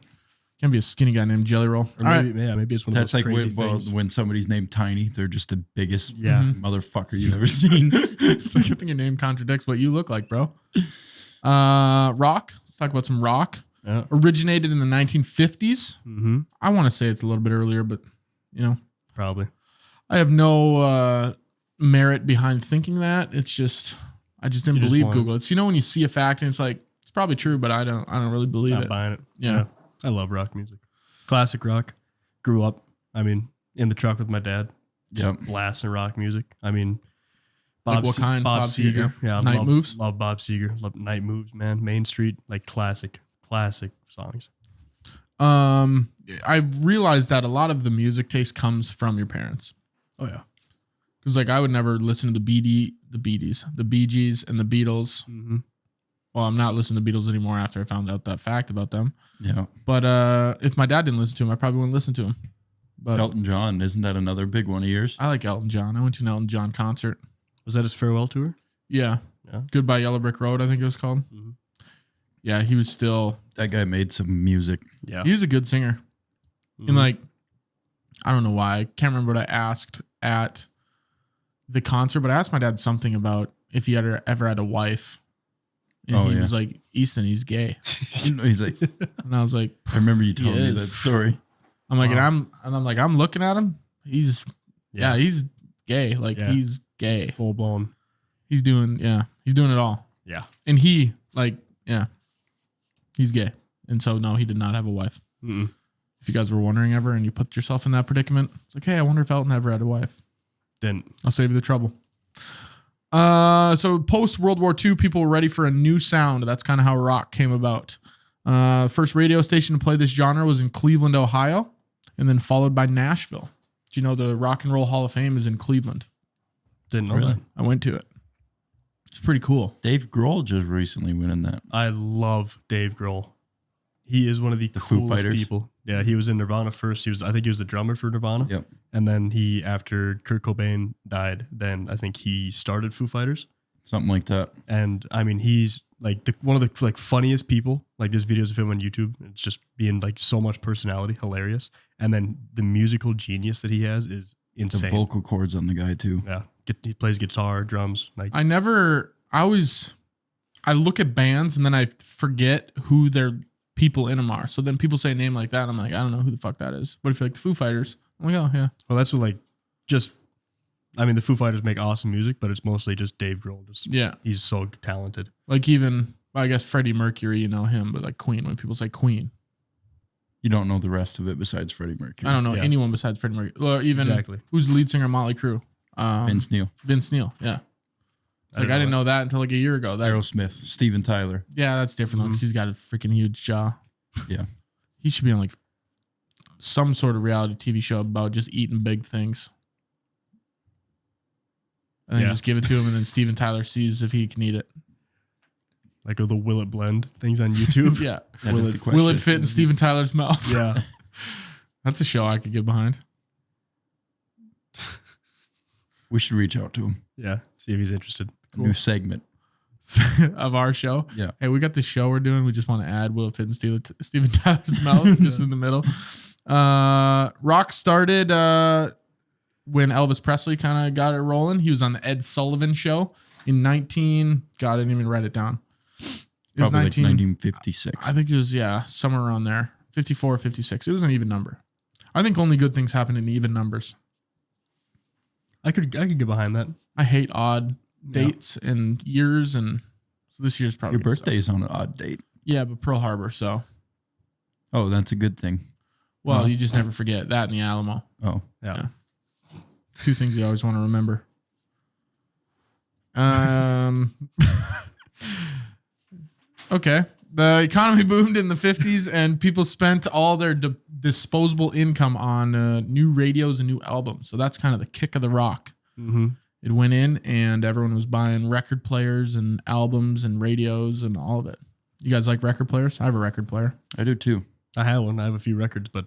Can't be a skinny guy named Jelly Roll. Or All right. maybe, yeah, maybe it's one That's of those like crazy things. when somebody's named Tiny, they're just the biggest Yeah. motherfucker you've ever seen. It's like I think your name contradicts what you look like, bro. Rock. Let's talk about some rock. Yeah. Originated in the 1950s. Mm-hmm. I want to say it's a little bit earlier, but you know, Probably. I have no merit behind thinking that. It's just I just didn't You just believe want it. Google. It's when you see a fact and it's like it's probably true, but I don't really believe Not it. buying it. Yeah. I love rock music. Classic rock. Grew up, in the truck with my dad. Yep. Blasting rock music. Bob Like what kind? Bob Bob Seger. Seger? Yeah. Night Moves? Love Bob Seger. Love Night Moves, man. Main Street. Like classic songs. I realized that a lot of the music taste comes from your parents. Oh yeah. Because like I would never listen to the Bee Gees, and the Beatles. Mm-hmm. Well, I'm not listening to Beatles anymore after I found out that fact about them. Yeah. But if my dad didn't listen to him, I probably wouldn't listen to him. But Elton John, isn't that another big one of yours? I like Elton John. I went to an Elton John concert. Was that his farewell tour? Yeah. Yeah. Goodbye Yellow Brick Road, I think it was called. Mhm. Yeah, he was still, That guy made some music. Yeah. he was a good singer. Mhm. And like, I don't know why. I can't remember what I asked at the concert, but I asked my dad something about if he had ever had a wife. And Oh, he yeah. was like, Easton, he's gay. He's like, And I was like, I remember you telling me is. that story. I'm like, Wow. and I'm like, I'm looking at him. He's he's gay. Like Yeah. he's gay. full blown. He's doing it all. Yeah. And he he's gay. And so no, he did not have a wife. Mm-mm. If you guys were wondering ever and you put yourself in that predicament, it's like, hey, I wonder if Elton ever had a wife. Didn't. I'll save you the trouble. So post World War II, people were ready for a new sound. That's kind of how rock came about. First radio station to play this genre was in Cleveland, Ohio, and then followed by Nashville. Do you know the Rock and Roll Hall of Fame is in Cleveland? Didn't know Really? that. I went to it. It's pretty cool. Dave Grohl just recently went in that. I love Dave Grohl. He is one of the Foo coolest Fighters. people. Yeah, he was in Nirvana first. I think he was the drummer for Nirvana. Yep. And then after Kurt Cobain died, then I think he started Foo Fighters. Something like that. And he's like one of the funniest people. Like there's videos of him on YouTube. It's just being like so much personality, hilarious. And then the musical genius that he has is The insane. vocal cords on the guy too. Yeah, he plays guitar, drums. Like I look at bands and then I forget who their people in them are. So then people say a name like that. I'm like, I don't know who the fuck that is. But if you're like the Foo Fighters, I'm like, oh yeah. well, that's what like just. I mean, the Foo Fighters make awesome music, but it's mostly just Dave Grohl. He's so talented. Like even, I guess Freddie Mercury, you know him, but like Queen, when people say Queen. You don't know the rest of it besides Freddie Mercury. I don't know anyone besides Freddie Mercury. Or even who's the lead singer of Motley Crue? Vince Neil. Vince Neil, yeah. I didn't know that until like a year ago. Aerosmith, Steven Tyler. Yeah, that's different though, because he's got a freaking huge jaw. Yeah. He should be on like some sort of reality TV show about just eating big things. And then just give it to him, and then Steven Tyler sees if he can eat it. Like the Will It Blend things on YouTube. Yeah. Will it fit in Steven Tyler's mouth? Yeah. That's a show I could get behind. We should reach out to him. Yeah. See if he's interested. New segment of our show. Yeah. Hey, we got this show we're doing. We just want to add Will it fit in Steven Tyler's mouth just in the middle. Rock started when Elvis Presley kind of got it rolling. He was on the Ed Sullivan Show in God, I didn't even write it down. It was Probably like 1956. I think it was, somewhere around there. 54 or 56. It was an even number. I think only good things happen in even numbers. I could get behind that. I hate odd dates and years, and so this year's probably Your birthday's on an odd date. Yeah, but Pearl Harbor, so. Oh, that's a good thing. Well, you just never forget that in the Alamo. Oh. Yeah. Two things you always want to remember. Okay. The economy boomed in the 50s and people spent all their disposable income on new radios and new albums. So that's kind of the kick of the rock. Mm-hmm. It went in and everyone was buying record players and albums and radios and all of it. You guys like record players? I have a record player. I do too. I have one. I have a few records, but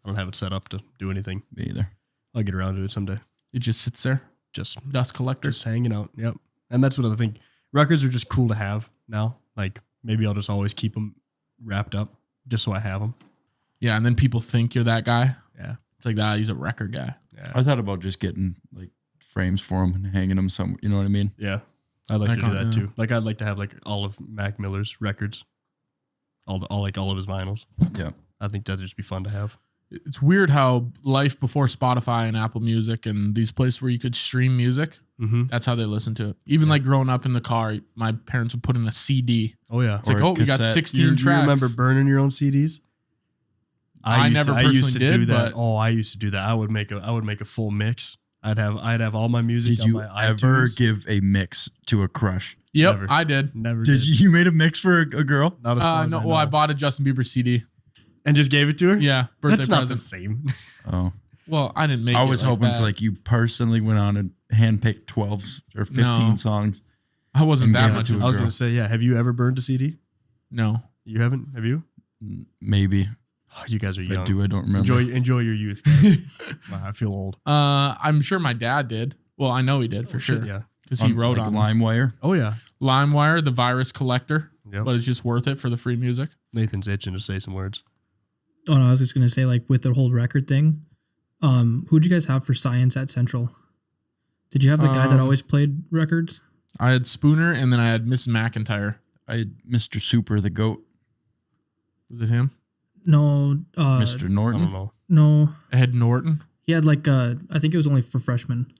I don't have it set up to do anything. Me either. I'll get around to it someday. It just sits there. Just Dust collector. Just hanging out. Yep. And that's what I think. Records are just cool to have now. Like maybe I'll just always keep them wrapped up just so I have them. Yeah, and then people think you're that guy. Yeah. It's like, he's a record guy. Yeah. I thought about just getting like frames for them and hanging them somewhere. You know what I mean? Yeah. I'd like to do that too. Like I'd like to have like all of Mac Miller's records. All of his vinyls. Yeah. I think that'd just be fun to have. It's weird how life before Spotify and Apple Music and these places where you could stream music, that's how they listen to it. Even like growing up in the car, my parents would put in a CD. Oh yeah. It's like, we got 16 tracks. You remember burning your own CDs? I used to do that. Oh, I used to do that. I would make a full mix. I'd have all my music. Did you on my ever iTunes. give a mix to a crush? Yep, Never. I did. Never Did you made a mix for a girl? Not as far as No, I know. well, I bought a Justin Bieber CD. And just gave it to her? Yeah, birthday That's not present. the same. Oh, Well, I didn't make it. I was hoping that. for like you personally went on and handpicked 12 or 15 songs. I wasn't and that gave it much. to a I was girl. going to say, yeah. Have you ever burned a CD? No. You haven't? Have you? Maybe. Oh, you guys are If I young. do, I don't remember. Enjoy your youth. Guys. Wow, I feel old. I'm sure my dad did. Well, I know he did for sure. Yeah. Because he wrote like on LimeWire. Oh yeah. LimeWire, the virus collector. Yep. But it's just worth it for the free music. Nathan's itching to say some words. Oh no, I was just gonna say, like, with the whole record thing, who'd you guys have for science at Central? Did you have the guy that always played records? I had Spooner and then I had Miss McIntyre. I had Mr. Super the Goat. Was it him? No, Mr. I Norton. don't know. no. I had Norton. He had like I think it was only for freshmen.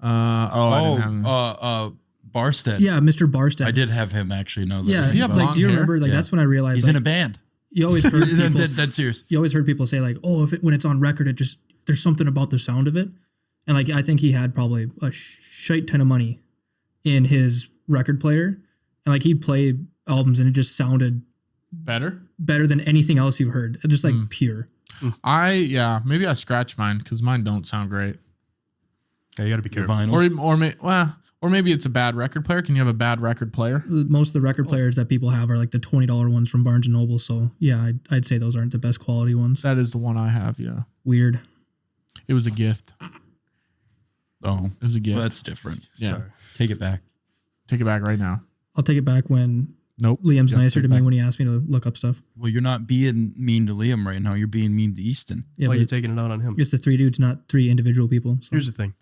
I didn't have him. Barstead. Yeah, Mr. Barstead. I did have him actually. Now that Yeah, I think He have about it. like, do you long remember? Like, Yeah. that's when I realized He's like, in a band. you always heard people. That's serious. You always heard people say like, oh, when it's on record, it just there's something about the sound of it, and like I think he had probably a shite ton of money in his record player, and like he'd play albums and it just sounded Better? than anything else you've heard, just like pure. Maybe I scratched mine because mine don't sound great. Yeah, you got to be Your careful. vinyls. Or maybe it's a bad record player. Can you have a bad record player? Most of the record players that people have are like the $20 ones from Barnes and Noble. So yeah, I'd say those aren't the best quality ones. That is the one I have, yeah. Weird. It was a gift. Oh, It was a gift. well, that's different. yeah. Sorry. Take it back. Take it back right now. I'll take it back when Nope. Liam's You have nicer take to it me back. when he asked me to look up stuff. Well, you're not being mean to Liam right now. You're being mean to Easton. Yeah, Why are but you taking it out on him? it's the three dudes, not three individual people. So. Here's the thing.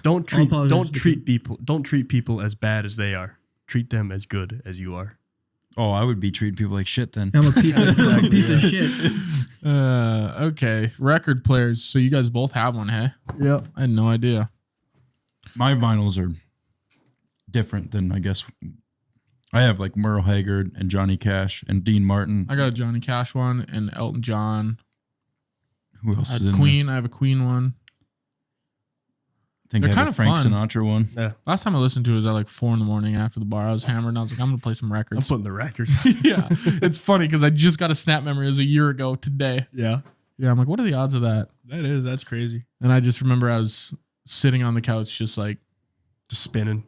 Don't treat apologize. don't treat people as bad as they are. Treat them as good as you are. Oh, I would be treating people like shit then. I'm a piece of shit. Okay. Record players. So you guys both have one, hey? Yep. I had no idea. My vinyls are different than, I guess, I have like Merle Haggard and Johnny Cash and Dean Martin. I got a Johnny Cash one and Elton John. Who else I is had in Queen. I have a Queen one. I think They're I have kind a of Frank fun. Sinatra one. Yeah. Last time I listened to it was at like 4 a.m. after the bar. I was hammered and I was like, I'm going to play some I'm records. putting the records. Yeah. It's funny because I just got a snap memory. It was a year ago today. Yeah. Yeah. I'm like, what are the odds of that? That's crazy. And I just remember I was sitting on the couch just like, Just spinning.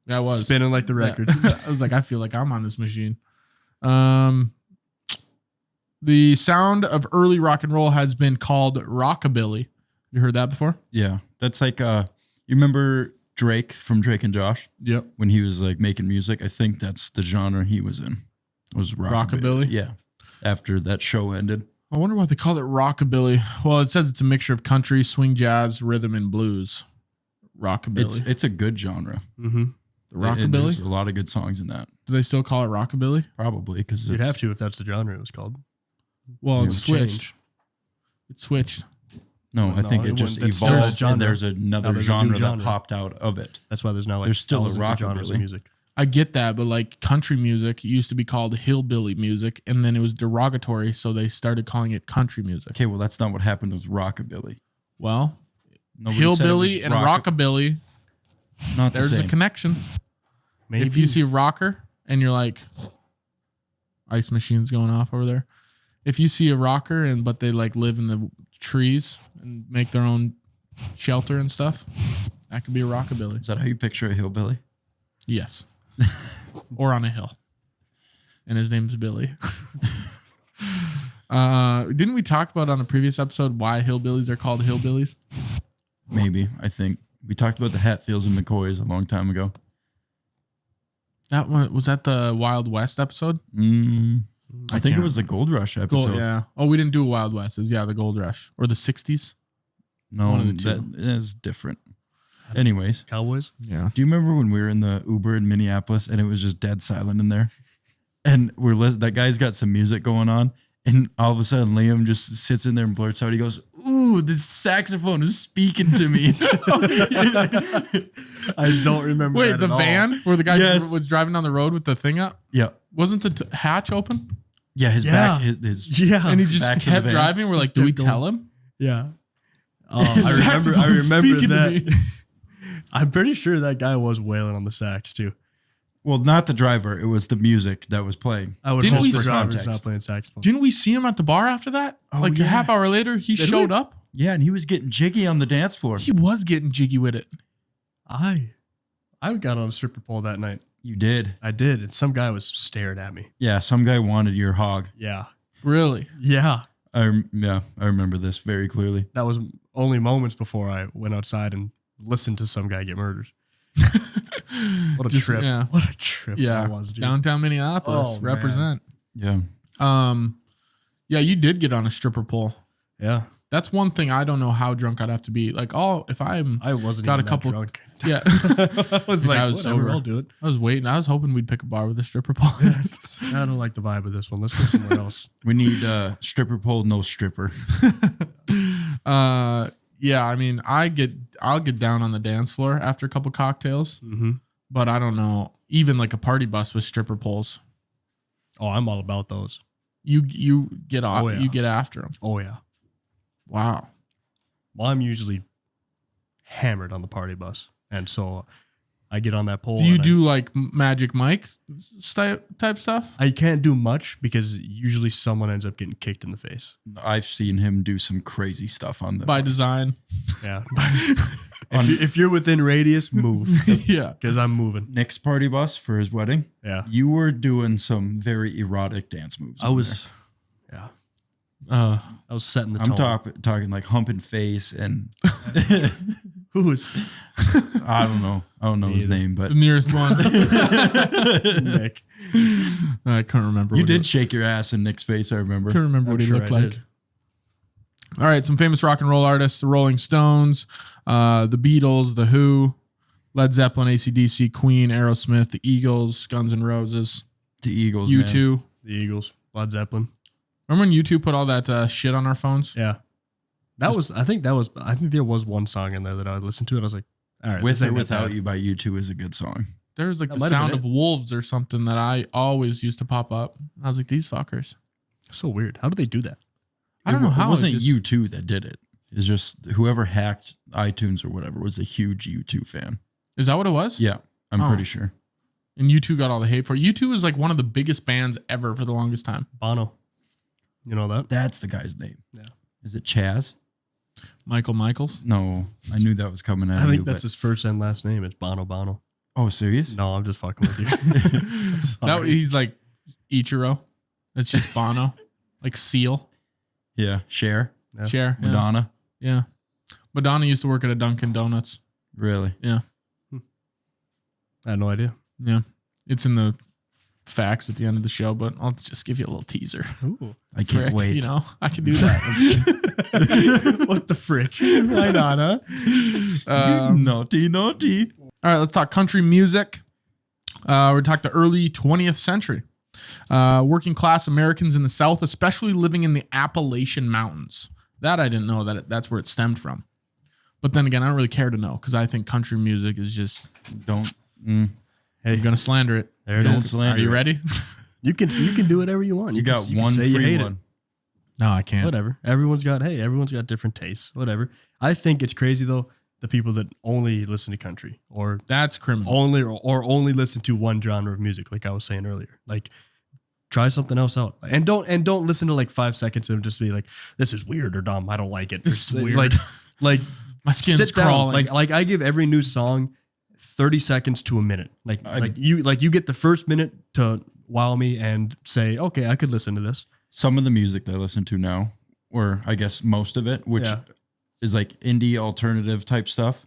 yeah, I was. Spinning like the record. Yeah. I was like, I feel like I'm on this machine. The sound of early rock and roll has been called rockabilly. You heard that before? Yeah. That's like, you remember Drake from Drake and Josh? Yep. When he was like making music? I think that's the genre he was in. Was Rockabilly? Yeah. After that show ended. I wonder why they call it rockabilly. Well, it says it's a mixture of country, swing, jazz, rhythm, and blues. Rockabilly. It's a good genre. Mm-hmm. The rockabilly? There's a lot of good songs in that. Do they still call it rockabilly? Probably because You'd have to if that's the genre it was called. Well, Yeah, it's switched. It switched. No, I No, think it it just wouldn't. It's still a evolved genre. and there's Now another there's a new genre that genre. popped out of it. That's why there's now like There's still a thousands of genres of rockabilly. music. I get that, but like country music used to be called hillbilly music, and then it was derogatory, so they started calling it country music. Okay, well, that's not what happened with rockabilly. Well, Nobody said it hillbilly was and rockabilly, Not the there's a same. connection. Maybe. If you see rocker and you're like, ice machine's going off over there. If you see a rocker but they like live in the trees and make their own shelter and stuff, that could be a rockabilly. Is that how you picture a hillbilly? Yes. Or on a hill. And his name's Billy. Didn't we talk about on a previous episode why hillbillies are called hillbillies? Maybe. I think we talked about the Hatfields and McCoys a long time ago. That one was that the Wild West episode? I think it was the Gold Rush episode. Yeah. Oh, we didn't do Wild West. It was, the Gold Rush or the 60s. No, One of the two. that is different. Anyways, Cowboys? Yeah. do you remember when we were in the Uber in Minneapolis and it was just dead silent in there? And we're listening. That guy's got some music going on, and all of a sudden Liam just sits in there and blurts out. He goes, "Ooh, this saxophone is speaking to me." I don't remember. Wait, that the at all. van where the guy Yes. was driving down the road with the thing up? Yeah, Wasn't the hatch open? yeah. His Yeah. back, his Yeah. And he just back to the kept van. driving. We're like, Just do we kept tell him? Yeah. His I saxophone's remember speaking to that. me. I'm pretty sure that guy was wailing on the sax too. Well, not the driver. It was the music that was playing. I would Didn't hope we- the For driver's context. not playing saxophone. Didn't we see him at the bar after that? Oh, like a yeah. half hour later, he Did showed we? up. Yeah, and he was getting jiggy on the dance floor. He was getting jiggy with it. I got on a stripper pole that night. You did. I did, and some guy was staring at me. Yeah, some guy wanted your hog. Yeah. Really? Yeah. I remember this very clearly. That was only moments before I went outside and listened to some guy get murdered. What a Just- trip. yeah. What a trip Yeah. that was, dude. Downtown Minneapolis. Oh, man. Represent. Yeah. Yeah, you did get on a stripper pole. Yeah. That's one thing I don't know how drunk I'd have to be. Like, if I'm I wasn't Got even a couple- that drunk. yeah. I was like, I was whatever, sober. I'll do it. I was waiting. I was hoping we'd pick a bar with a stripper pole. I don't like the vibe of this one. Let's go somewhere else. We need stripper pole, no stripper. Yeah, I mean, I'll get down on the dance floor after a couple cocktails, Mm-hmm. but I don't know. Even like a party bus with stripper poles, Oh, I'm all about those. you get off, Oh, yeah. you get after them. Oh, yeah. Wow. Well, I'm usually hammered on the party bus. And so I get on that pole. Do you and do like Magic Mike type stuff? I can't do much because usually someone ends up getting kicked in the face. I've seen him do some crazy stuff on the By design. Yeah. if you're within radius, move. Yeah. Because I'm moving. Nick's party bus for his wedding. Yeah. You were doing some very erotic dance moves. I on was, yeah. Uh, I was setting the there. I'm tone. talking like humping face and Who was I don't know Me his either. name, but the nearest one. Nick? I couldn't remember. you what did He, shake your ass in Nick's face. I remember. couldn't remember I'm what he sure looked I like. did. All right, some famous rock and roll artists: the Rolling Stones, the Beatles, the Who, Led Zeppelin, AC/DC, Queen, Aerosmith, the Eagles, Guns N' Roses, The Eagles, U2. The Eagles, Led Zeppelin. Remember when U2 put all that shit on our phones? Yeah. I think there was one song in there that I would listen to and I was like, all right. With this or ain't Without bad. You by U2 is a good song. There's like That the might have sound been of wolves or something that I always used to pop up. I was like, these fuckers. So weird. How do they do that? I don't know how. It wasn't just- U2 that did it. It's just whoever hacked iTunes or whatever was a huge U2 fan. Is that what it was? Yeah, I'm Oh. pretty sure. And U2 got all the hate for it. U2 is like one of the biggest bands ever for the longest time. Bono. You know that? That's the guy's name. Yeah. Is it Chaz? Michael Michaels. No, I knew that was coming out I of think you. that's his first and last name. It's Bono. Oh, serious? No, I'm just fucking with you. I'm That sorry. he's like Ichiro. It's just Bono. Like Seal. Yeah. Cher? Yeah. Cher. Yeah. Madonna? Yeah. Madonna used to work at a Dunkin' Donuts. Really? Yeah. I had no idea. Yeah. It's in the facts at the end of the show, but I'll just give you a little teaser. Ooh. I can't Frick, wait. You know, I can do that. What the frick? Why not, huh? Naughty. All right, let's talk country music. We're talking the early 20th century. Working class Americans in the South, especially living in the Appalachian Mountains. That I didn't know that's where it stemmed from. But then again, I don't really care to know because I think country music is just. Don't. Hey, you're gonna slander it. There it Don't is. slander Are you it. ready? You can do whatever you want. You can- got you can one say you free hate one. No, I can't. Whatever. Everyone's got different tastes. Whatever. I think it's crazy though, the people that only listen to country or That's criminal. only listen to one genre of music, like I was saying earlier. Like try something else out. And don't listen to like 5 seconds and just be like, this is weird or dumb. I don't like it. This is weird. Like My skin's sit down. crawling. Like I give every new song 30 seconds to a minute. You get the first minute to wow me and say, okay, I could listen to this. Some of the music that I listen to now, or I guess most of it, which Yeah. is like indie alternative type stuff,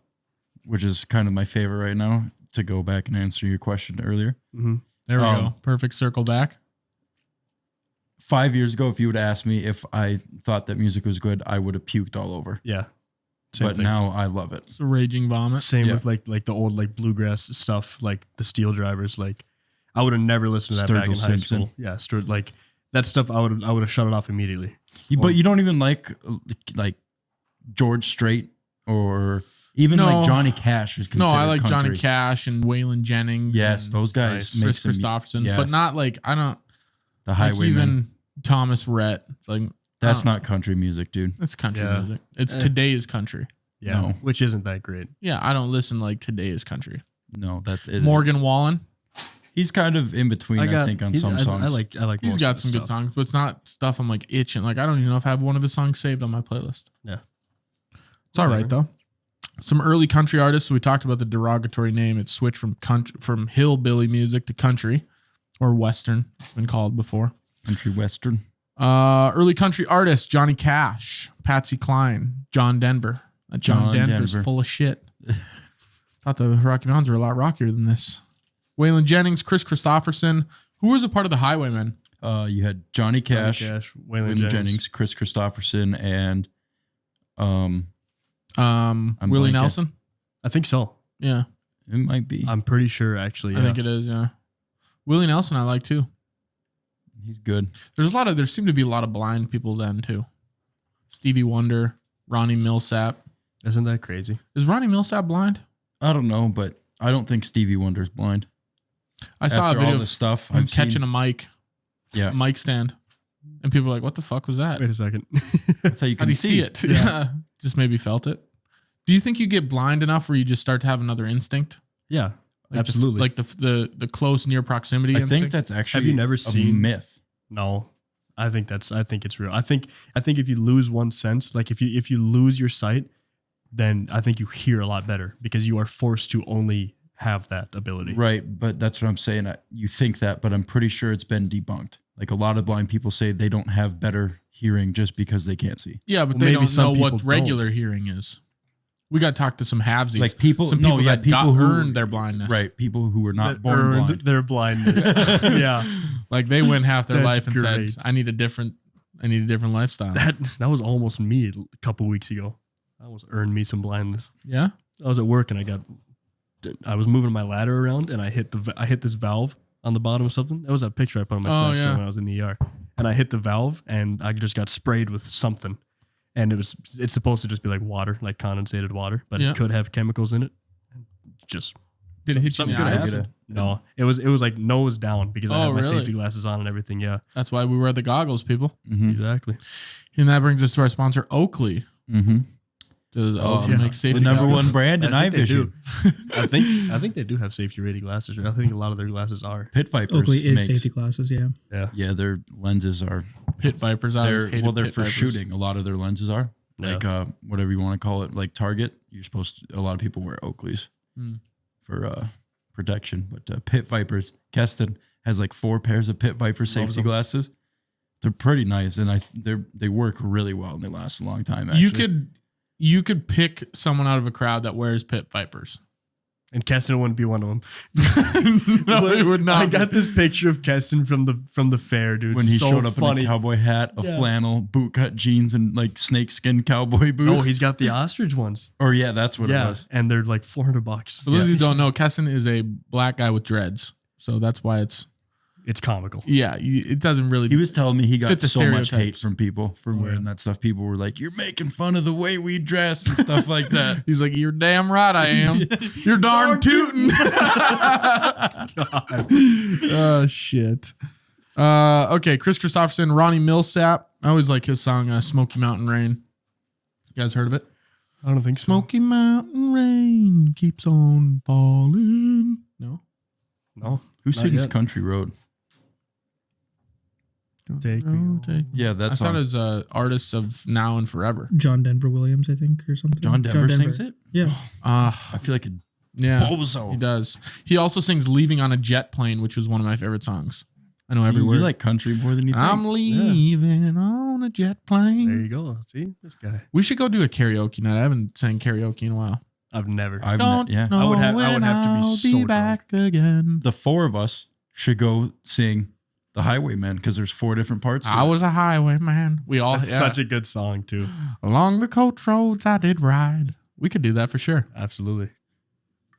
which is kind of my favorite right now, to go back and answer your question earlier. Mm-hmm. There we Um, go. Perfect circle back. 5 years ago, if you would ask me if I thought that music was good, I would have puked all over. Yeah. Same But thing. now I love it. It's a raging vomit. Same Yeah. with like the old like bluegrass stuff, like the Steel Drivers. Like I would have never listened to that back in Sturgill high Simpson. school. Yeah, like that stuff. I would have shut it off immediately. But you don't even like George Strait or even No. like Johnny Cash is No, considered I like country. Johnny Cash and Waylon Jennings. Yes, and those guys make Chris some Christopherson, yes. but not like I don't the like Highwaymen. even Thomas Rhett. It's like That's I don't- not country music, dude. It's country Yeah. music. It's Eh. today's country. Yeah, No. which isn't that great. Yeah, I don't listen like today's country. No, that's it. Morgan Wallen, He's kind of in between, I think, on some songs. I like. he's most got of the some good stuff. songs, but it's not stuff I'm like itching. Like I don't even know if I have one of his songs saved on my playlist. Yeah. It's all right though. Some early country artists. So we talked about the derogatory name. It switched from country, from hillbilly music to country or western. It's been called before. Country western. Early country artists: Johnny Cash, Patsy Cline, John Denver. John John Denver's Denver. full of shit. Thought the Rocky Mountains were a lot rockier than this. Waylon Jennings, Chris Christopherson. Who was a part of the Highwaymen? You had Johnny Cash, Waylon Waylon Jennings, Chris Christopherson, and I'm Willie blanking. Nelson. I think so. Yeah, it might be. I'm pretty sure actually. I think it is. Yeah, Willie Nelson I like too. He's good. There seem to be a lot of blind people then too. Stevie Wonder, Ronnie Millsap. Isn't that crazy? Is Ronnie Millsap blind? I don't know, but I don't think Stevie Wonder's blind. I saw a After video all of this stuff, him I've catching seen. a mic, Yeah, mic stand, and people were like, "What the fuck was that? Wait a second. I thought you How can do you see it? Yeah, just maybe felt it." Do you think you get blind enough where you just start to have another instinct? Yeah, Like absolutely. like the close near proximity. I think instinct? that's actually you never a seen- myth. No, I think it's real. I think if you lose one sense, like if you lose your sight, then I think you hear a lot better because you are forced to only have that ability. Right, but that's what I'm saying. You think that, but I'm pretty sure it's been debunked. Like a lot of blind people say they don't have better hearing just because they can't see. Yeah, but Well, they maybe don't some know what people regular hearing is. We got to talk to some halvesies. Like people, some no, people yeah, that people got who earned their blindness. Right, people who were not That born earned blind. their blindness. Yeah. Like they went half their That's life and great. said, I need a different I need a different lifestyle. That was almost me a couple weeks ago. I almost earned me some blindness. Yeah. I was at work and I was moving my ladder around and I hit this valve on the bottom of something. That was that picture I put on my Snapchat when I was in the ER. And I hit the valve and I just got sprayed with something. And it's supposed to just be like water, like condensated water, but it could have chemicals in it. Just Did it hit you in the eyes? No, it was like nose down because I had my safety glasses on and everything. Yeah, That's why we wear the goggles, people. exactly. And that brings us to our sponsor, Oakley. Mm-hmm. Does Oakley make safety The number goggles? one brand in eye vision. I think they do have safety rated glasses. I think a lot of their glasses are. Pit Vipers Oakley is makes, safety glasses. Yeah. Yeah, their lenses are. Pit Vipers. I always hated They're Pit for Vipers. shooting. A lot of their lenses are like whatever you want to call it, like Target. You're supposed to. A lot of people wear Oakleys for protection, but Pit Vipers. Keston has like 4 pairs of Pit Viper safety glasses. They're pretty nice, and they work really well, and they last a long time. Actually. You could pick someone out of a crowd that wears Pit Vipers. And Keston wouldn't be one of them. No, he would not. I got this picture of Keston from the fair, dude. When he so showed up funny. in a cowboy hat, a flannel, bootcut jeans, and like snakeskin cowboy boots. No, he's got the ostrich ones. Or yeah, that's what it was. And they're like $400. For those who don't know, Keston is a black guy with dreads. So that's why it's comical. Yeah, it doesn't really. He was telling me he got fit the so much hate stereotypes. from people for wearing that stuff. People were like, "You're making fun of the way we dress and stuff like that." He's like, "You're damn right, I am. You're darn tootin'." Oh shit. Okay, Chris Christopherson, Ronnie Millsap. I always like his song "Smoky Mountain Rain." You guys heard of it? I don't think so. Smoky Mountain Rain keeps on falling. No. No. Who Not sings yet. Country Road? Take me home. Yeah, I that's thought it was artists of now and forever. John Denver Williams, I think, or something. John Denver sings it. Yeah. I feel like a Yeah, bozo. he does. He also sings "Leaving on a Jet Plane," which was one of my favorite songs. I know every You word. like country more than you think. I'm leaving on a jet plane. There you go. See this guy. We should go do a karaoke night. I haven't sang karaoke in a while. I've never. Yeah. know I would have to when be I'll so drunk. back again. The 4 of us should go sing "The Highwayman" because there's 4 different parts. To I it. was a highwayman. We all That's such a good song too. along the coach roads I did ride. We could do that for sure. Absolutely.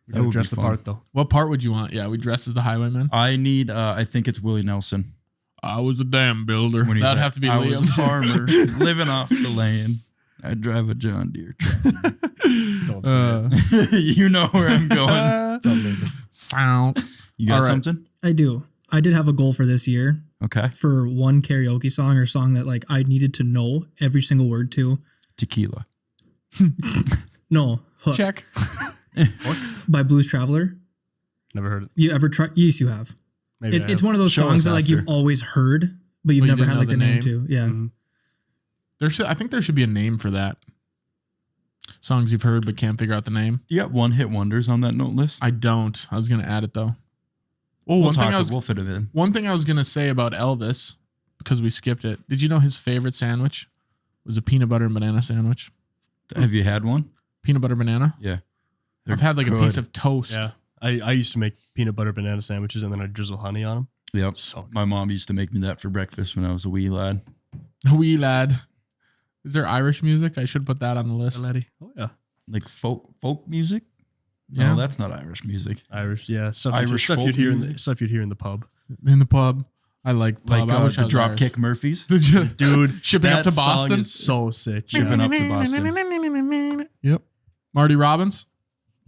We That gotta would be dress the fun. part though. What part would you want? Yeah, we dress as the highwayman. I need. I think it's Willie Nelson. I was a dam builder. When he's That'd like, have to be I Liam. was a farmer living off the land. I drive a John Deere tractor. Don't say it. You know where I'm going. It's unlimited. Sound. You got All right. something? I do. I did have a goal for this year Okay. for one karaoke song or song that like I needed to know every single word to. Tequila. No, Hook Check. by Blues Traveler. Never heard it. You ever try? Yes, you have. Maybe It's one of those Show songs us that like after. you've always heard, but you've But you never didn't had know like the the name name? to. Yeah. Mhm. I think there should be a name for that. Songs you've heard but can't figure out the name. You got one hit wonders on that note list? I don't. I was gonna add it though. Oh, We'll one thing talk I it. was We'll fit it in. one thing I was gonna say about Elvis because we skipped it. Did you know his favorite sandwich was a peanut butter and banana sandwich? Have you had one? Peanut butter banana. Yeah. I've had like a piece good. of toast. Yeah. I used to make peanut butter banana sandwiches and then I'd drizzle honey on them. Yep. So My mom used to make me that for breakfast when I was a wee lad. Wee lad. Is there Irish music? I should put that on the list. laddie. Oh yeah. Like folk music? Yeah. No, that's not Irish music. Irish, yeah. Stuff Irish stuff folk you'd hear in music? the stuff you'd hear in the pub. In the pub. I like pub. Like I wish I the was Irish. Dropkick Murphys. Dude, shipping up That to song Boston. is so sick. Shipping Yeah. up to Boston. Yep. Marty Robbins.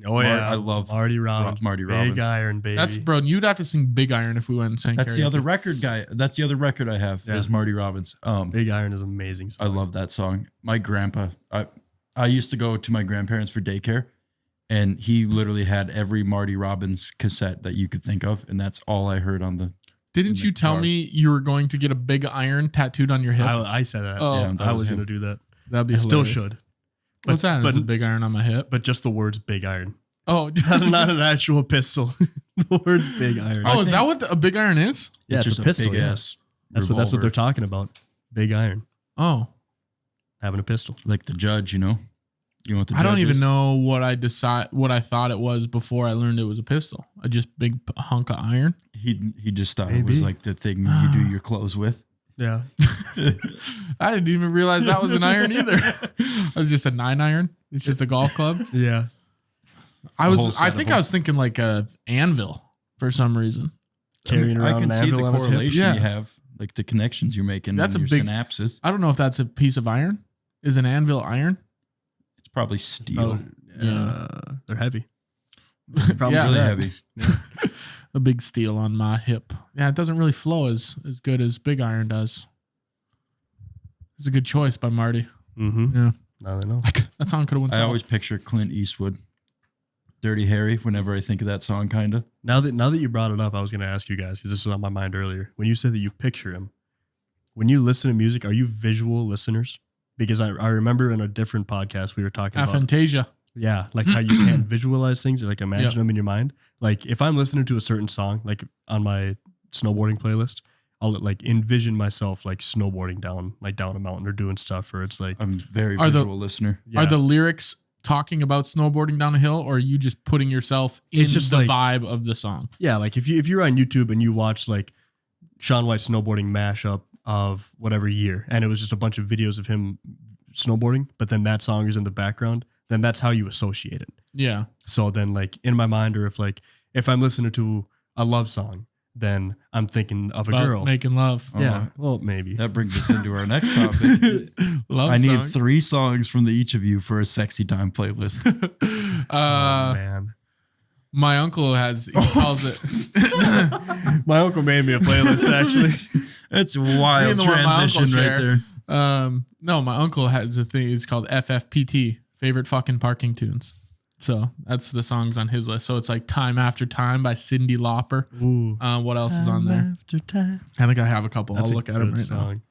Oh yeah. I love Marty Robbins. Marty Big Robbins. Iron, baby. That's bro. You'd have to sing Big Iron if we went and sang. That's the karaoke. other record guy. That's the other record I have Yeah. is Marty Robbins. Big Iron is amazing. I love that song. My grandpa, I used to go to my grandparents for daycare, and he literally had every Marty Robbins cassette that you could think of, and that's all I heard on the. Didn't in you the tell cars. me you were going to get a big iron tattooed on your hip? I said that. Oh, Yeah, that I was was him. gonna do that. That'd be I still hilarious. should. What's that? But, It's a big iron on my hip. but just the words "Big Iron," Oh, not an actual pistol. The words "Big Iron." oh, is that what a big iron is? Yeah, it's just a pistol. big Yeah. ass. That's what they're talking about. Big Iron, Oh, having a pistol. Like the judge, you know. You know what the I don't judge even is? know what I thought it was before I learned it was a pistol. A just big hunk of iron. He just thought it was Maybe. like the thing you do your clothes with. Yeah. I didn't even realize that was an iron either. I was just a 9 iron. It's just a golf club. Yeah. I whole set of think them. I was thinking like a anvil for some reason. Carrying I around can an see the anvil on his hip. correlation Yeah. you have, like the connections you're making. That's in a your big- synapses. I don't know if that's a piece of iron. Is an anvil iron? It's probably steel. Yeah. They're heavy. Probably Yeah. really that. heavy. A big steel on my hip. Yeah, it doesn't really flow as good as big iron does. It's a good choice by Marty. Mm-hmm. Yeah. Now they know. That song could have won. I always picture Clint Eastwood, Dirty Harry. Whenever I think of that song, kind of. Now that you brought it up, I was going to ask you guys, because this was on my mind earlier. When you said that you picture him, when you listen to music, are you visual listeners? Because I remember in a different podcast we were talking about, Aphantasia. yeah, like how you can't visualize things or like imagine them in your mind. Like if I'm listening to a certain song, like on my snowboarding playlist, I'll like envision myself like snowboarding down a mountain or doing stuff, or it's like, I'm a very Are the- visual listener. yeah. Are the lyrics talking about snowboarding down a hill, or are you just putting yourself in It's just the like- vibe of the song? Yeah, like if you're on YouTube and you watch like Shaun White snowboarding mashup of whatever year, and it was just a bunch of videos of him snowboarding, but then that song is in the background, then that's how you associate it. Yeah. So then like in my mind, or if I'm listening to a love song, then I'm thinking of a About girl. making love. Yeah, well maybe. That brings us into our next topic. Love I need song. 3 songs from each of you for a sexy time playlist. Oh, man. My uncle he calls it. My uncle made me a playlist actually. That's a Me wild and the one my uncle transition right share. there. No, my uncle has a thing. It's called FFPT, favorite fucking parking tunes. So that's the songs on his list. So it's like Time After Time by Cyndi Lauper. Ooh. What else is on there? After time. I think I have a couple. That's I'll a look at them good right now. song.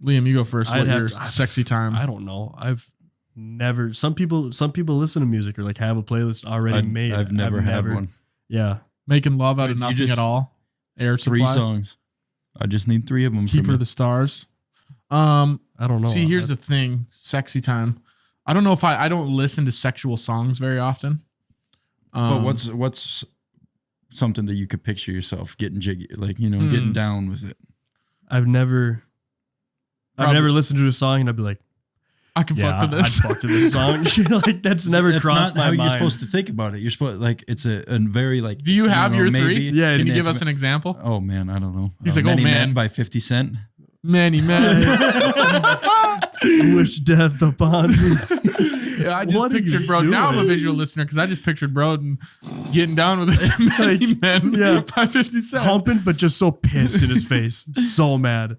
Liam, you go first. I'd What have your to- sexy time? I don't know. I've never. Some people listen to music or like have a playlist already made. I've never had one. Yeah. Making love out Wait, of you nothing just- at all. Air 3 Supply. songs. I just need 3 of them. Keeper of the Stars. I don't know. See, here's the thing. Sexy time. I don't know if I don't listen to sexual songs very often. But what's something that you could picture yourself getting jiggy, like, getting down with it? I've never listened to a song and I'd be like, I can yeah, fuck to this. I'd fuck to this song. Like that's never That's crossed not my how mind. you're supposed to think about it. You're supposed like it's a very like. Do you have your 3? Yeah, Can you an give us intimate- an example? Oh man, I don't know. He's like, oh, Many man. Men by 50 Cent. Many men. I wish death upon me. Yeah, I just What are you pictured Broden. Now I'm a doing? visual listener because I just pictured Broden getting down with it. Many men. yeah. By 50 Cent. Humping, but just so pissed in his face, so mad.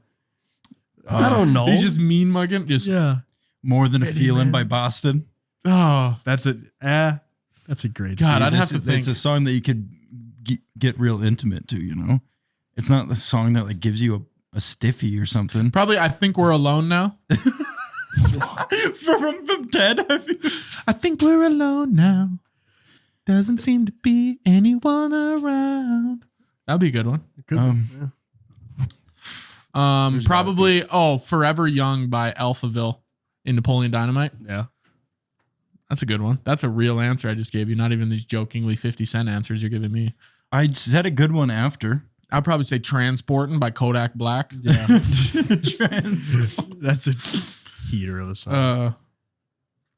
I don't know. He's just mean mugging. Just yeah. More Than a Many Feeling Men. by Boston. oh That's it. That's a great God, song. I'd have to think. It's a song that you could get real intimate to. It's not the song that like gives you a stiffy or something. probably. I think we're alone now. from Ted. I think we're alone now. Doesn't seem to be anyone around. That'd be a good one. There's Probably Forever Young by Alphaville in Napoleon Dynamite. Yeah. That's a good one. That's a real answer I just gave you. Not even these jokingly 50 Cent answers you're giving me. I said a good one after. I'd probably say Transportin' by Kodak Black. Yeah. That's a heater of a song.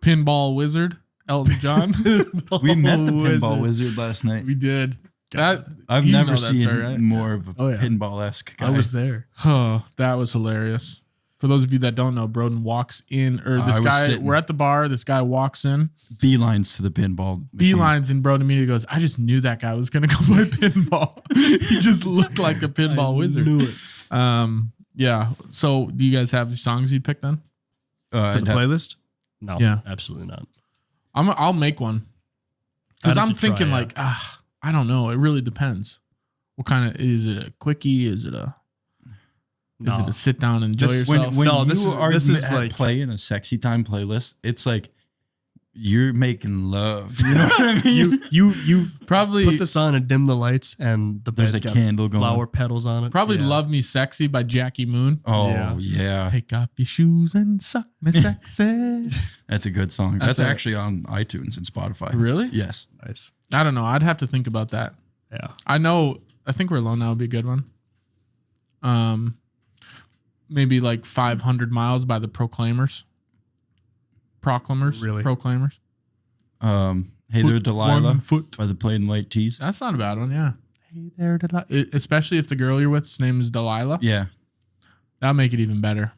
Pinball Wizard, Elton John. We met the Pinball Wizard last night. We did. That I've you know never that's seen all right. more of a Oh, yeah. pinball-esque guy. I was there. Oh, that was hilarious. For those of you that don't know, Broden walks in, or this I was guy, sitting- we're at the bar. This guy walks in, beelines to the pinball machine. beelines, and Broden immediately goes, I just knew that guy was going to go play pinball. He just looked like a pinball wizard. Knew it. Yeah. So do you guys have songs you'd pick then? For I'd the have- playlist? No. Yeah. Absolutely not. I'll make one. Because I'd have I'm to try, thinking yeah. like, I don't know. It really depends. What kind of, is it a quickie? Is it a sit down and enjoy This- yourself? When No, you this are is like- playing a sexy time playlist, it's like you're making love. You know what I mean? You Probably put this on and dim the lights, and the There's bed's a got candle going. flower petals on it. Probably Yeah. Love Me Sexy by Jackie Moon. Oh Yeah. yeah. Take off your shoes and suck me sexy. That's a good song. That's That's a- actually on iTunes and Spotify. Really? Yes. Nice. I don't know. I'd have to think about that. Yeah. I think We're Alone Now would be a good one. maybe like 500 miles by the Proclaimers. Really? Proclaimers. Hey There Delilah 1 foot. by the Plain Light Tees. That's not a bad one, yeah. Hey there, Delilah. Especially if the girl you're with's name is Delilah. Yeah. That'll make it even better.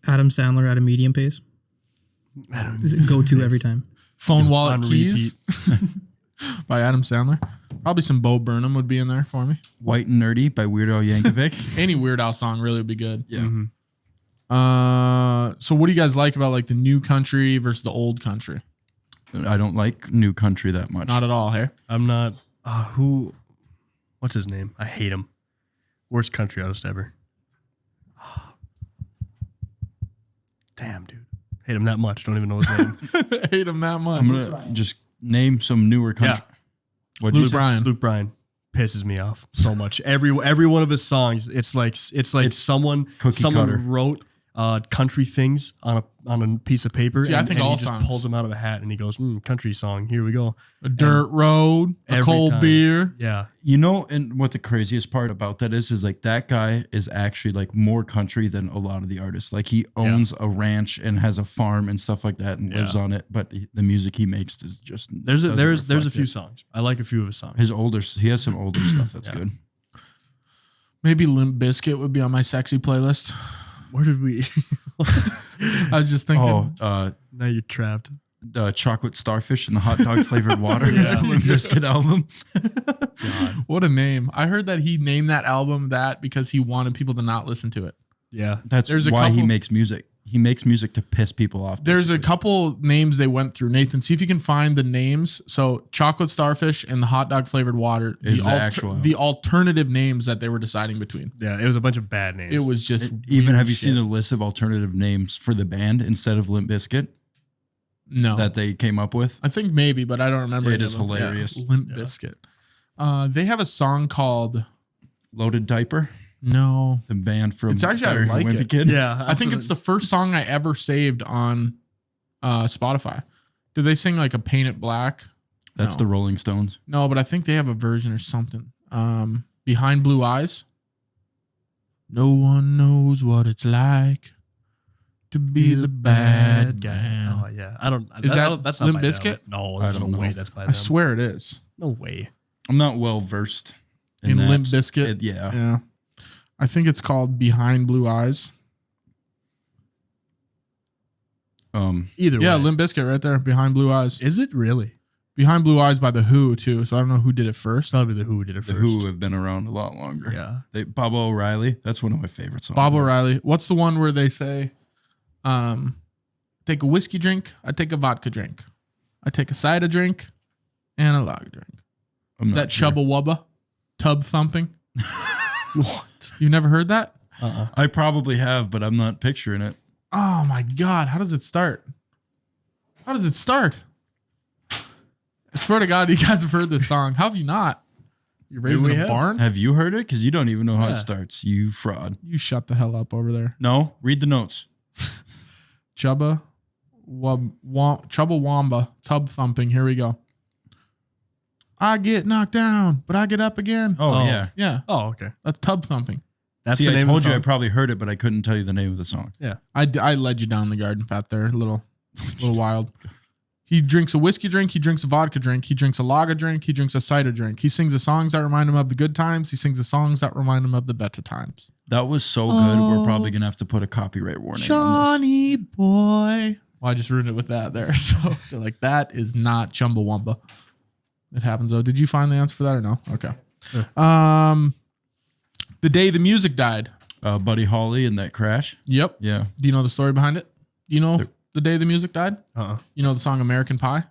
Adam Sandler at a medium pace. Go to every time. Phone Wallet On Keys by Adam Sandler. Probably some Bo Burnham would be in there for me. White and Nerdy by Weird Al Yankovic. Any Weird Al song really would be good. Yeah. So what do you guys like about like the new country versus the old country? I don't like new country that much. Not at all, hey? I'm not. What's his name? I hate him. Worst country artist ever. Damn, dude. Hate him that much. Don't even know his name. Hate him that much. I'm gonna just name some newer country. What'd you Luke say? Bryan. Luke Bryan pisses me off so much. Every one of his songs, it's like someone cutter. wrote country things on a piece of paper. See, I think and all he just songs. pulls them out of a hat and he goes, country song. Here we go. A dirt road, a every cold time. beer. Yeah. You know, and what the craziest part about that is like that guy is actually like more country than a lot of the artists. Like he owns a ranch and has a farm and stuff like that and lives on it. But the music he makes is just There's a reflect few it. songs. I like a few of his songs. He has some older stuff that's good. Maybe Limp Bizkit would be on my sexy playlist. Where did we? I was just thinking. Oh, Now you're trapped. the chocolate starfish and the hot dog flavored water. Limp Bizkit album. What a name. I heard that he named that album that because he wanted people to not listen to it. Yeah. That's There's a why he couple- makes music. He makes music to piss people off. There's a basically. couple names they went through. Nathan, see if you can find the names. So chocolate starfish and the hot dog flavored water. Is the actual- the alternative names that they were deciding between. Yeah. It was a bunch of bad names. It was just Even weird have you shit. seen the list of alternative names for the band instead of Limp Bizkit No. that they came up with? I think maybe, but I don't remember. It any is of them. Yeah, hilarious. Limp Bizkit. They have a song called Loaded Diaper, No. the band from It's actually- I Barry like Wimpy it. Kid. Yeah. I think it's the first song I ever saved on Spotify. Did they sing like a Paint It Black? That's No. the Rolling Stones. No, but I think they have a version or something. Behind Blue Eyes. No one knows what it's like to be the bad guy. Oh yeah. I don't. Is that that's not Limp by them. Bizkit? No, I there's no don't way know. that's by I them. swear it is. No way. I'm not well versed In that. Limp Bizkit? Yeah. Yeah. I think it's called Behind Blue Eyes. Either way. Yeah, Limp Bizkit right there. Behind Blue Eyes. Is it really? Behind Blue Eyes by The Who, too. So I don't know who did it first. Probably the Who did it The first. Who have been around a lot longer. Yeah. Bob O'Reilly. That's one of my favorite songs. Bob O'Reilly. What's the one where they say, take a whiskey drink, I take a vodka drink. I take a cider drink and a lager drink. I'm Is not that sure. Chubba Wubba? Tub thumping? What? You never heard that? I probably have, but I'm not picturing it. Oh my God. How does it start? How does it start? I swear to God, you guys have heard this song. How have you not? You're raised we in a have. barn? Have you heard it? Because you don't even know how Yeah. it starts. You fraud. You shut the hell up over there. No, read the notes. Chubba Wamba, tub thumping. Here we go. I get knocked down, but I get up again. Oh, yeah. Yeah, Oh, okay. that's tub thumping. That's See, the I name told of the you I song. probably heard it, but I couldn't tell you the name of the song. I led you down the garden path there, a little wild. He drinks a whiskey drink. He drinks a vodka drink. He drinks a lager drink. He drinks a cider drink. He sings the songs that remind him of the good times. He sings the songs that remind him of the better times. That was so good. We're probably going to have to put a copyright warning on this. Johnny boy. Well, I just ruined it with that there. So they're like, that is not Chumbawamba. It happens though. Did you find the answer for that or no? Okay. The day the music died. Buddy Holly and that crash. Yep. Yeah. Do you know the story behind it? Do you know the day the music died? You know the song American Pie?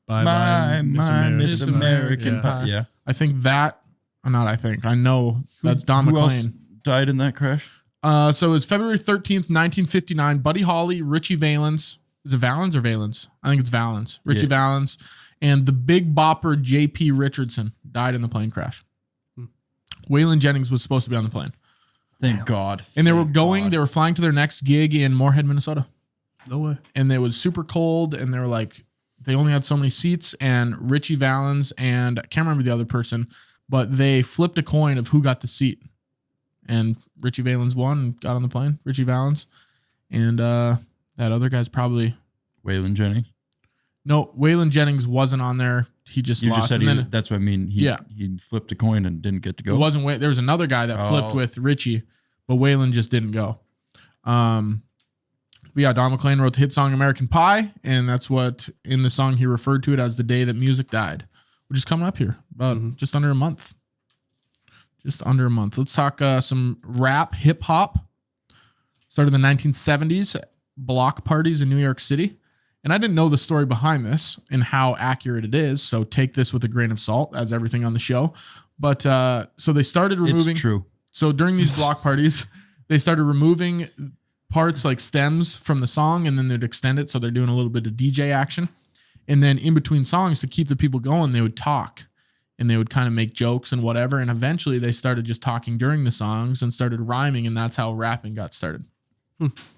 Bye, Miss American Yeah. Pie. Yeah. I think that, or not I think, I know that's Don Who else McLean. died in that crash? So it's February 13th, 1959. Buddy Holly, Richie Valens. Is it Valens or Valens? I think it's Valens. Richie Yeah. Valens. And the big bopper J.P. Richardson died in the plane crash. Waylon Jennings was supposed to be on the plane. Thank God. And they were Thank going, God. they were flying to their next gig in Moorhead, Minnesota. No way. And it was super cold. And they were like, they only had so many seats. And Richie Valens and I can't remember the other person, but they flipped a coin of who got the seat. and Richie Valens won and got on the plane. Richie Valens, and that other guy's probably Waylon Jennings. no. Waylon Jennings wasn't on there. He just You lost. just said and then that's what I mean. He flipped a coin and didn't get to it go. wasn't. There was another guy that flipped with Richie, but Waylon just didn't go. But yeah, Don McLean wrote the hit song American Pie, and that's what in the song he referred to it as the day that music died, which is coming up here about just under a month. Just under a month. Let's talk some rap, hip hop. Started in the 1970s, block parties in New York City. And I didn't know the story behind this and how accurate it is, so take this with a grain of salt, as everything on the show. But so they started removing. It's true. So during these block parties, they started removing parts like stems from the song, and then they'd extend it. So they're doing a little bit of DJ action. And then in between songs, to keep the people going, they would talk and they would kind of make jokes and whatever. And eventually they started just talking during the songs and started rhyming. And that's how rapping got started.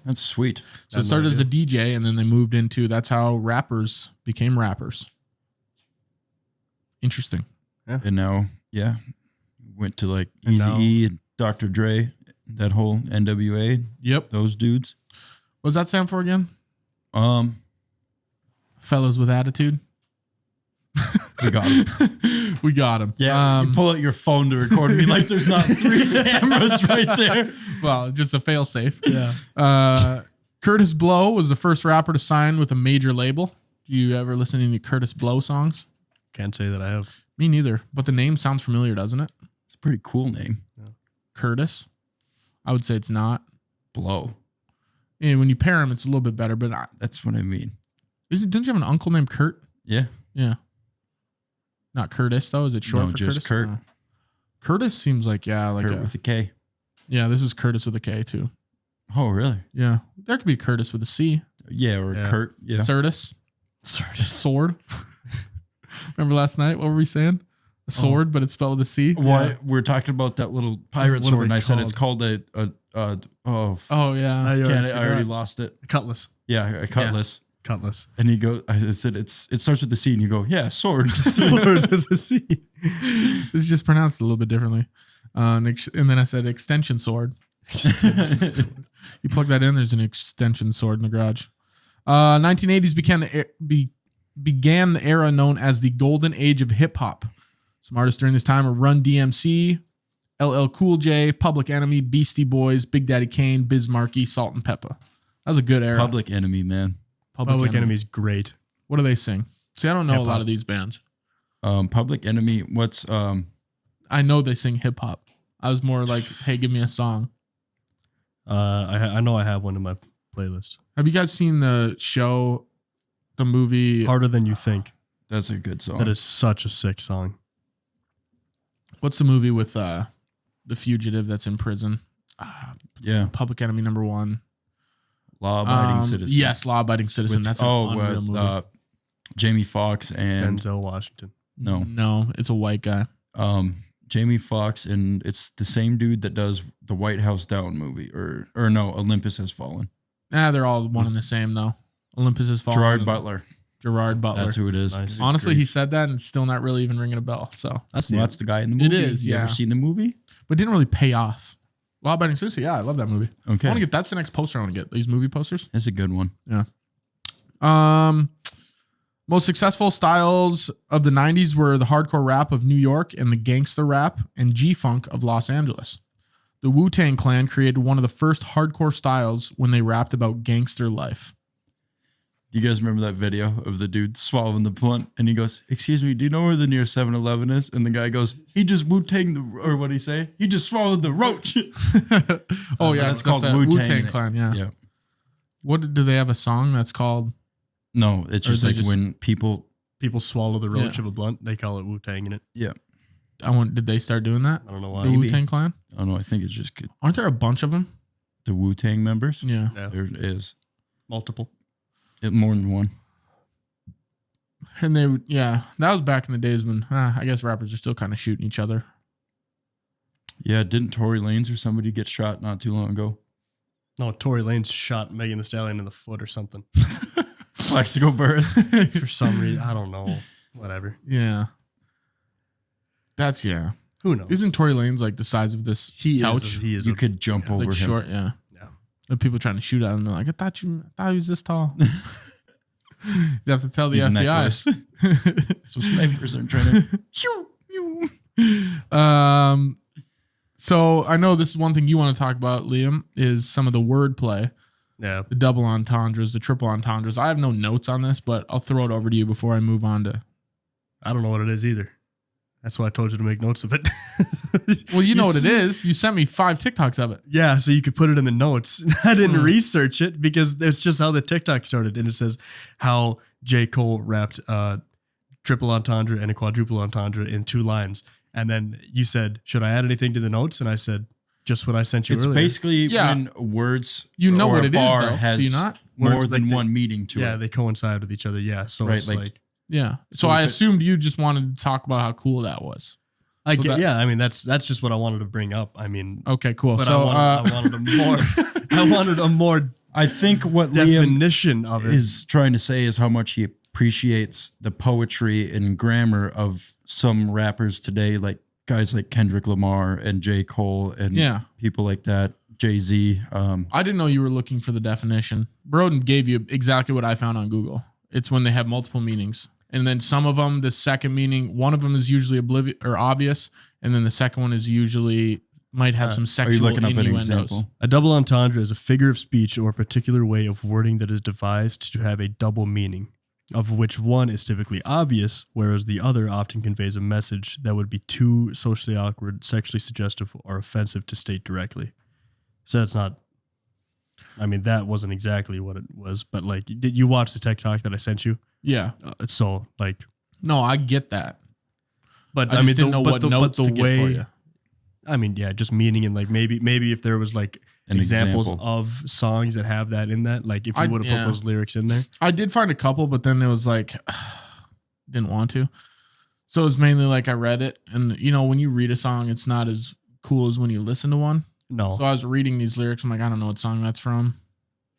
That's sweet. So it started as a DJ, and then they moved into, that's how rappers became rappers. Interesting. And now, went to like Eazy-E and Dr. Dre, that whole NWA. Yep. Those dudes. What does that stand for again? Fellows with attitude. We got him. We got him. Yeah, you pull out your phone to record me like there's not 3 cameras right there. Well, just a fail safe. Yeah. Curtis Blow was the first rapper to sign with a major label. Do you ever listen to any Curtis Blow songs? Can't say that I have. Me neither, but the name sounds familiar, doesn't it? It's a pretty cool name. Curtis. I would say it's not. Blow. And when you pair them, it's a little bit better, but That's what I mean. didn't you have an uncle named Kurt? Yeah. Yeah. Not Curtis, though. Is it short No, for just Curtis? Kurt. No. Curtis seems like, like Kurt with a K. yeah, this is Curtis with a K, too. Oh, really? Yeah. There could be Curtis with a C. Yeah, or Kurt. Yeah. Curtis. Sword. Remember last night? What were we saying? A sword, but it's spelled with a C. Why we're talking about that little pirate What are sword, and they I said it's called? called Oh, yeah. I already lost it. Cutlass. Yeah, a cutlass. Cutlass. And he goes, I said it starts with the C, and you go, yeah, sword. Sword with the C. It's just pronounced a little bit differently. And then I said extension sword. You plug that in, there's an extension sword in the garage. 1980s began the era known as the golden age of hip hop. Some artists during this time were Run DMC, LL Cool J, Public Enemy, Beastie Boys, Big Daddy Kane, Biz Markie, Salt and Pepper. That was a good era. Public Enemy, man. Public Enemy's great. What do they sing? See, I don't know Hip-hop. a lot of these bands. Public Enemy. What's I know they sing hip hop. I was more like, hey, give me a song. I know I have one in my playlist. Have you guys seen the show, the movie? Harder Than You Think. that's a good song. That is such a sick song. What's the movie with the fugitive that's in prison? Yeah, Public Enemy #1. Law Abiding Citizen. Yes, Law Abiding Citizen. With- That's an unreal movie. Jamie Foxx and Denzel Washington. No, it's a white guy. Jamie Foxx, and it's the same dude that does the White House Down movie, or no, Olympus Has Fallen. They're all one and the same though. Olympus Has Fallen. Gerard Butler. Gerard Butler. That's who it is. Nice. Honestly, he said that and it's still not really even ringing a bell. So, That's the guy in the movie. It is, You yeah. ever seen the movie? but it didn't really pay off. Law Abiding Citizen. Yeah, I love that movie. Okay, I want to get. That's the next poster I want to get. These movie posters. that's a good one. Most successful styles of the 90s were the hardcore rap of New York and the gangster rap and G-funk of Los Angeles. The Wu-Tang Clan created one of the first hardcore styles when they rapped about gangster life. Do you guys remember that video of the dude swallowing the blunt, and he goes, "Excuse me, do you know where the nearest 7-Eleven is?" And the guy goes, "He just Wu-Tang or what he say? He just swallowed the roach." Oh yeah, that's called a Wu-Tang. Wu-Tang Clan. Yeah. Yeah. What do they have a song that's called? No, it's Or just they like just- when people. People swallow the roach Yeah. of a blunt. They call it Wu-Tang in it. Yeah. Did they start doing that? I don't know The why. Maybe. Wu-Tang Clan? I don't know. I think it's just good. Aren't there a bunch of them? The Wu-Tang members. Yeah. Yeah. There is Multiple. more than one. And that was back in the days when I guess rappers are still kind of shooting each other. Yeah, didn't Tory Lanez or somebody get shot not too long ago? No, Tory Lanez shot Megan Thee Stallion in the foot or something. Mexico Burris. For some reason. I don't know. Whatever. Yeah. Who knows? Isn't Tory Lanez like the size of this couch? He is. You could jump over like him. short, yeah. Yeah. And people trying to shoot at him. They're like, I thought he was this tall. You have to tell the He's FBI. necklace. So snipers aren't trying to. So I know this is one thing you want to talk about, Liam, is some of the wordplay, Yeah. the double entendres, the triple entendres. I have no notes on this, but I'll throw it over to you before I move on to. I don't know what it is either. That's why I told you to make notes of it. Well, you know what it is. You sent me 5 TikToks of it. Yeah, so you could put it in the notes. I didn't research it because it's just how the TikTok started. And it says how J. Cole rapped triple entendre and a quadruple entendre in 2 lines. And then you said, should I add anything to the notes? And I said, just what I sent you It's earlier. basically Yeah. when words You know or what a it is, bar though. has Do you not? more Words than like one meaning to yeah, it. they coincide with each other. Yeah. So Right, it's like- like Yeah. So So I if it- assumed you just wanted to talk about how cool that was. I So get, that- yeah, I mean that's just what I wanted to bring up. I mean, Okay, cool. but So I wanted a more I wanted a more I think what Liam definition of it. is trying to say is how much he appreciates the poetry and grammar of some rappers today, like guys like Kendrick Lamar and J. Cole and yeah. people like that, Jay-Z. I didn't know you were looking for the definition. Broden gave you exactly what I found on Google. It's when they have multiple meanings. And then some of them, the second meaning, one of them is usually obvious. And then the second one is usually might have some Are you sexual looking up an innuendos. example? A double entendre is a figure of speech or a particular way of wording that is devised to have a double meaning, of which one is typically obvious, whereas the other often conveys a message that would be too socially awkward, sexually suggestive, or offensive to state directly. So that's not. I mean, that wasn't exactly what it was, but like, did you watch the TikTok that I sent you? Yeah. So like, No, I get that. but I I, just mean, didn't know what notes the to get for you. I mean, yeah, just meaning and like maybe if there was like An examples example. of songs that have that in that, like if you would have yeah. put those lyrics in there. I did find a couple, but then it was like, didn't want to. So it was mainly like I read it. And, you know, when you read a song, it's not as cool as when you listen to one. No, So I was reading these lyrics. I'm like, I don't know what song that's from.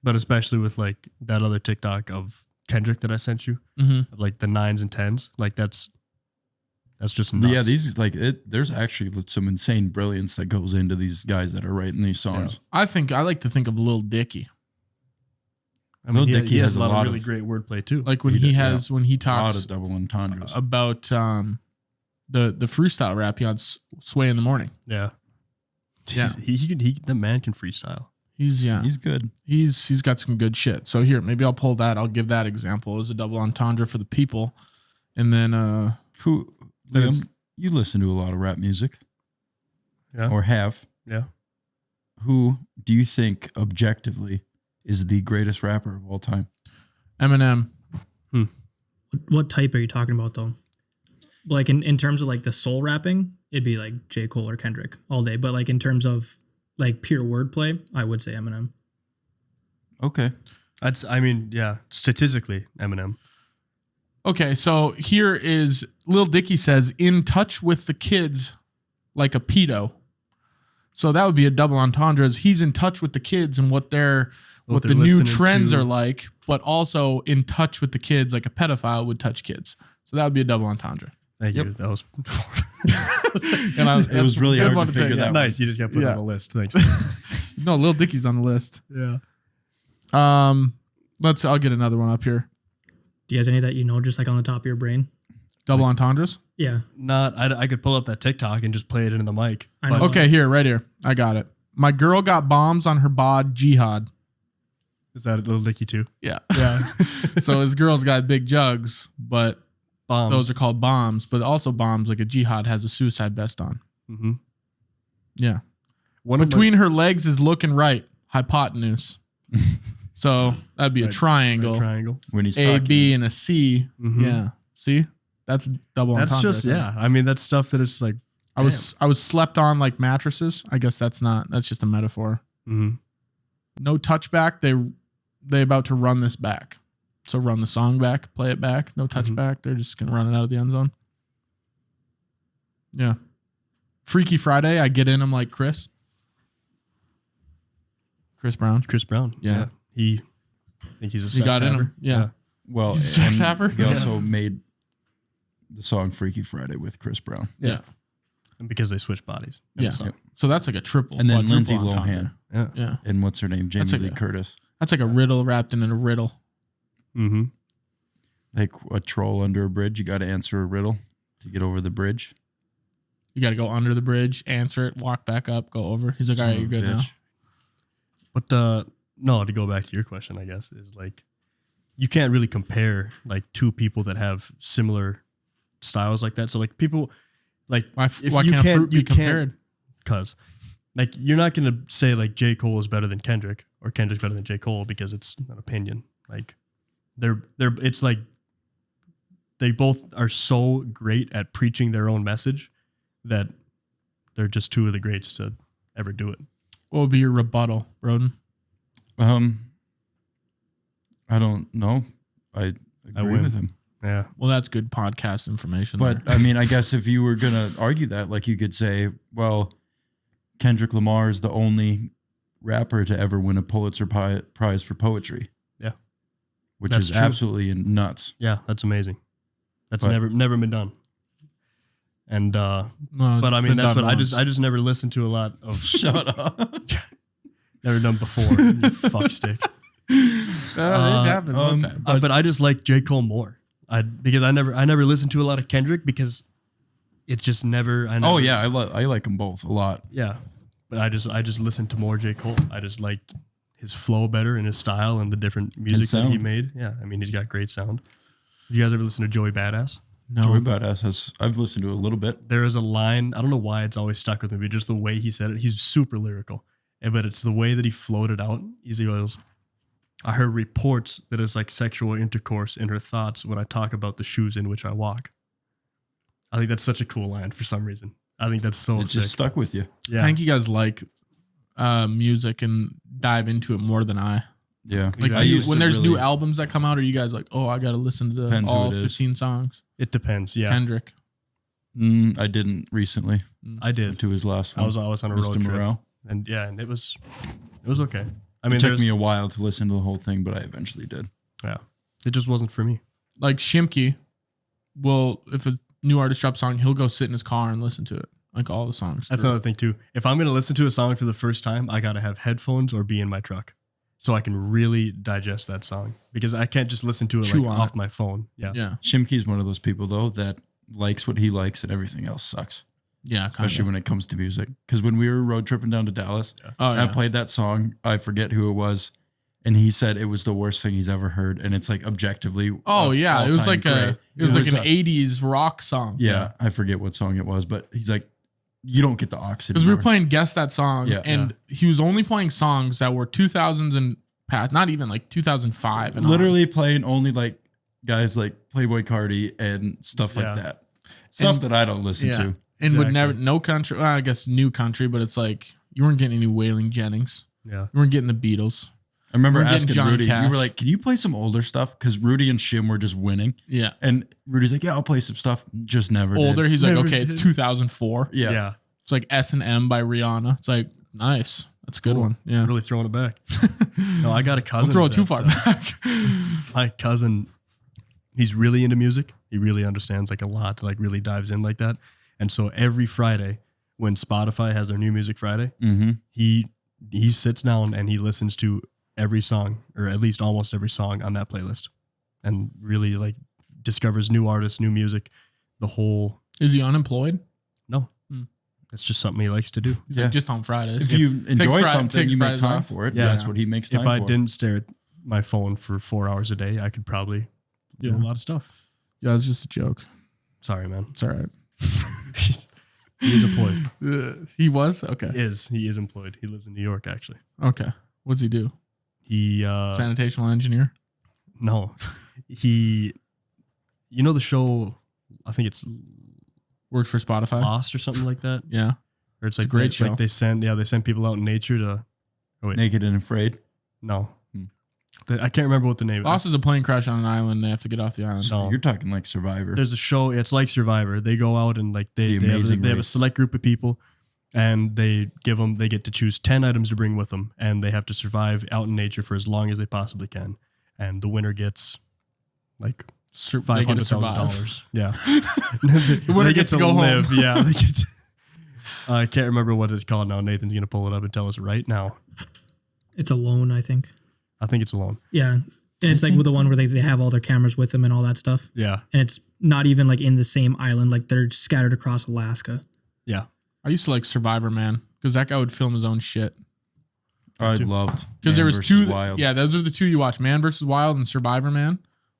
but especially with like that other TikTok of Kendrick that I sent you, Mm-hmm. like the 9s and 10s, like that's just nuts. Yeah, these like there's actually some insane brilliance that goes into these guys that are writing these songs. I like to think of Lil Dicky. I mean, Lil he Dicky has has a a lot lot of really of- great wordplay too. Like when He he did, has, when he A lot talks of double entendres. about the freestyle rap he on Sway in the Morning. Yeah, Yeah. The man can freestyle. He's He's good. he's got some good shit. So here, maybe I'll pull that. I'll give that example as a double entendre for the people. And then Who Then it's- Liam, you listen to a lot of rap music Yeah, or have. yeah. Who do you think objectively is the greatest rapper of all time? Eminem. What type are you talking about though? Like in terms of like the soul rapping, it'd be like J. Cole or Kendrick all day. But like in terms of like pure wordplay, I would say Eminem. Okay. I mean, yeah. Statistically, Eminem. Okay, so here is Lil Dicky says, in touch with the kids like a pedo. So that would be a double entendre. Is he's in touch with the kids and what the they're new listening trends to. are like, but also in touch with the kids like a pedophile would touch kids. So that would be a double entendre. Thank you. Yep. That was And It was really that's hard one to figure yeah. that nice. You just got put Yeah. on the list. Thanks. No, Lil Dicky's on the list. Yeah. I'll get another one up here. Do you guys any that you know just like on the top of your brain? Double entendres. Yeah. I could pull up that TikTok and just play it into the mic. I know. but Okay, right here. I got it. My girl got bombs on her bod, jihad. Is that a little Dicky too? Yeah. Yeah. So his girl's got big jugs, but Bombs. those are called bombs, but also bombs like a jihad has a suicide vest on. Mm-hmm. Yeah. One Between her legs is looking right, hypotenuse. So that'd be a Right, triangle. triangle. when he's A, talking. B, and a C. Mhm. Yeah. See? That's double That's entendre. just I mean, that's stuff that it's like. I was slept on like mattresses. I guess that's just a metaphor. Mm-hmm. No touchback. They about to run this back. So run the song back, play it back. No touchback. They're just gonna run it out of the end zone. Yeah. Freaky Friday. I get in. I'm like Chris Brown. Chris Brown. Yeah. I think he's a He sex got in haver. him. Yeah. Well, He's a sex and haver? he also made the song Freaky Friday with Chris Brown. Yeah. And because they switch bodies. in the Yeah. song. So that's like a triple. And then Lindsay quadruple entendre. Lohan Yeah. Yeah. and what's her name? Jamie That's Lee like a- Curtis. That's like a riddle wrapped in a riddle. Mm-hmm. Like a troll under a bridge. You got to answer a riddle to get over the bridge. You got to go under the bridge, answer it, walk back up, go over. He's like, all right, you're good now. But no, to go back to your question, I guess, is like you can't really compare like two people that have similar styles like that. So like people like Why if why you can't can't fruit be you can't compared? because like you're not gonna say like J. Cole is better than Kendrick or Kendrick's better than J. Cole because it's an opinion. Like they're it's like they both are so great at preaching their own message that they're just two of the greats to ever do it. What would be your rebuttal, Broden? I don't know. I agree win. with him. Yeah. Well, that's good podcast information. But there. I mean, I guess if you were going to argue that, like you could say, well, Kendrick Lamar is the only rapper to ever win a Pulitzer Prize for poetry. Yeah. Which That's is true. absolutely nuts. Yeah, that's amazing. That's But- never been done. And No, but it's I mean been that's done what once. I just never listened to a lot of Shut up. never done before. You fuck stick. It happens. But I just like J. Cole more. Because I never listened to a lot of Kendrick because it just never. Oh yeah, I like them both a lot. yeah. But I just listened to more J. Cole. I just liked his flow better and his style and the different music that he sound. made. Yeah, I mean he's got great sound. You guys ever listen to Joey Badass? no, Joey Badass I've listened to a little bit. There is a line, I don't know why it's always stuck with me, but just the way he said it, he's super lyrical. But it's the way that he floated out. He goes, I heard reports that it's like sexual intercourse in her thoughts when I talk about the shoes in which I walk. I think that's such a cool line for some reason. I think that's so It's sick. just stuck with you. Yeah. I think you guys like music and dive into it more than I. Yeah. Like, Exactly. do you- used when to there's new really- albums that come out, are you guys like, oh, I got to listen to Depends who all it is. 15 songs? It depends. Yeah. Kendrick. I didn't recently I did. to his last I one. was on a Mr. road trip. Morale. And yeah, and it was okay. I mean, It took there's- me a while to listen to the whole thing, but I eventually did. yeah. It just wasn't for me. Like Shimky will, if a new artist drops a song, he'll go sit in his car and listen to it. Like all the songs. That's through. another thing too. If I'm gonna listen to a song for the first time, I gotta have headphones or be in my truck, so I can really digest that song. Because I can't just listen to it Chew like on off it. my phone. Yeah, Yeah. Shimky's one of those people though that likes what he likes and everything else sucks, Yeah. especially when it comes to music. Because when we were road tripping down to Dallas, Oh, and I yeah. played that song. I forget who it was, and he said it was the worst thing he's ever heard, and it's like objectively. Oh of yeah, it was all-time like great. it was like an a- 80s rock song. Yeah, I forget what song it was, but he's like, you don't get the oxygen. Because we were playing Guess That Song, Yeah. and he was only playing songs that were 2000s and past, not even like 2005. And literally playing only like guys like Playboy Cardi and stuff Yeah. like that. Stuff And- that I don't listen yeah. to. and Exactly. would never, no country, well, I guess new country, but it's like you weren't getting any Wailing Jennings. yeah. You weren't getting the Beatles. I remember We're getting asking Johnny Rudy, Cash. you were like, can you play some older stuff? Because Rudy and Shim were just winning. Yeah. And Rudy's like, yeah, I'll play some stuff. Just never did. Older, he's like, Never okay, it's did. 2004. Yeah. Yeah. It's like S&M by Rihanna. It's like, nice. That's a good Cool. one. Yeah. Really throwing it back. No, I got a Don't cousin. throw it too that, far back. My cousin, he's really into music. He really understands like a lot, like really dives in like that. And so every Friday when Spotify has their new music Friday, Mm-hmm. he sits down and he listens to every song or at least almost every song on that playlist and really like discovers new artists, new music, the whole, Is he unemployed? no, Hmm. it's just something he likes to do. He's Yeah. like, just on Fridays. If you enjoy something, takes you make Fridays time off. for it. Yeah. That's what he makes time If I for. didn't stare at my phone for 4 hours a day, I could probably do Yeah. a lot of stuff. Yeah, it's just a joke. Sorry, man. It's all right. He is employed. He was? Okay. He is employed. He lives in New York, actually. Okay. What's he do? He Sanitational engineer? no, he, you know the show, I think it's Works for Spotify? Lost or something like that, Yeah. or it's a like great they, show. Like they send people out in nature to. Oh wait, Naked and Afraid. no, Hmm. I can't remember what the name. Lost is a plane crash on an island. They have to get off the island. No. You're talking like Survivor. There's a show. It's like Survivor. They go out and like they The have, Amazing they have a Race. select group of people, and they get to choose 10 items to bring with them, and they have to survive out in nature for as long as they possibly can, and the winner gets like They get to survive. $500,000. Yeah, The winner gets to go home. Yeah, I can't remember what it's called now. Nathan's gonna pull it up and tell us right now. It's Alone, I think. I think it's Alone. Yeah. And it's like with the one where they have all their cameras with them and all that stuff. Yeah. And it's not even like in the same island. Like they're scattered across Alaska. Yeah. I used to like Survivor Man because that guy would film his own shit. I loved Because there Man was vs. two. Wild. Yeah, those are the two you watch: Man vs. Wild and Survivor Man.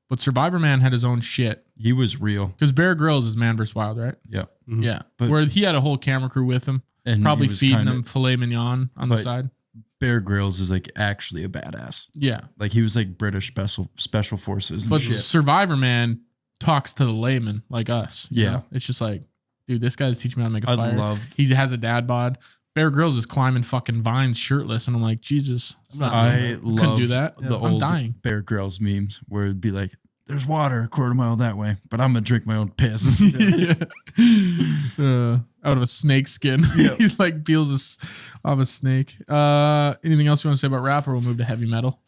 But Survivor Man had his own shit He was real. because Bear Grylls is Man vs. Wild, right? Yeah. Mhm. Yeah, But- where he had a whole camera crew with him, And probably he was feeding kinda- them filet mignon on the but- side. Bear Grylls is like actually a badass. Yeah, Like he was like British special forces and but shit. Survivor Man talks to the layman like us. you Yeah. know? It's just like, dude, this guy's teaching me how to make a I fire. loved. He has a dad bod. Bear Grylls is climbing fucking vines shirtless, and I'm like, Jesus, it's not me. I couldn't love do that. the I'm old dying. Bear Grylls memes where it'd be like, "There's water a quarter mile that way, but I'm gonna drink my own piss." Out of a snake skin. He like peels off a snake. Anything else you want to say about rap, or we'll move to heavy metal?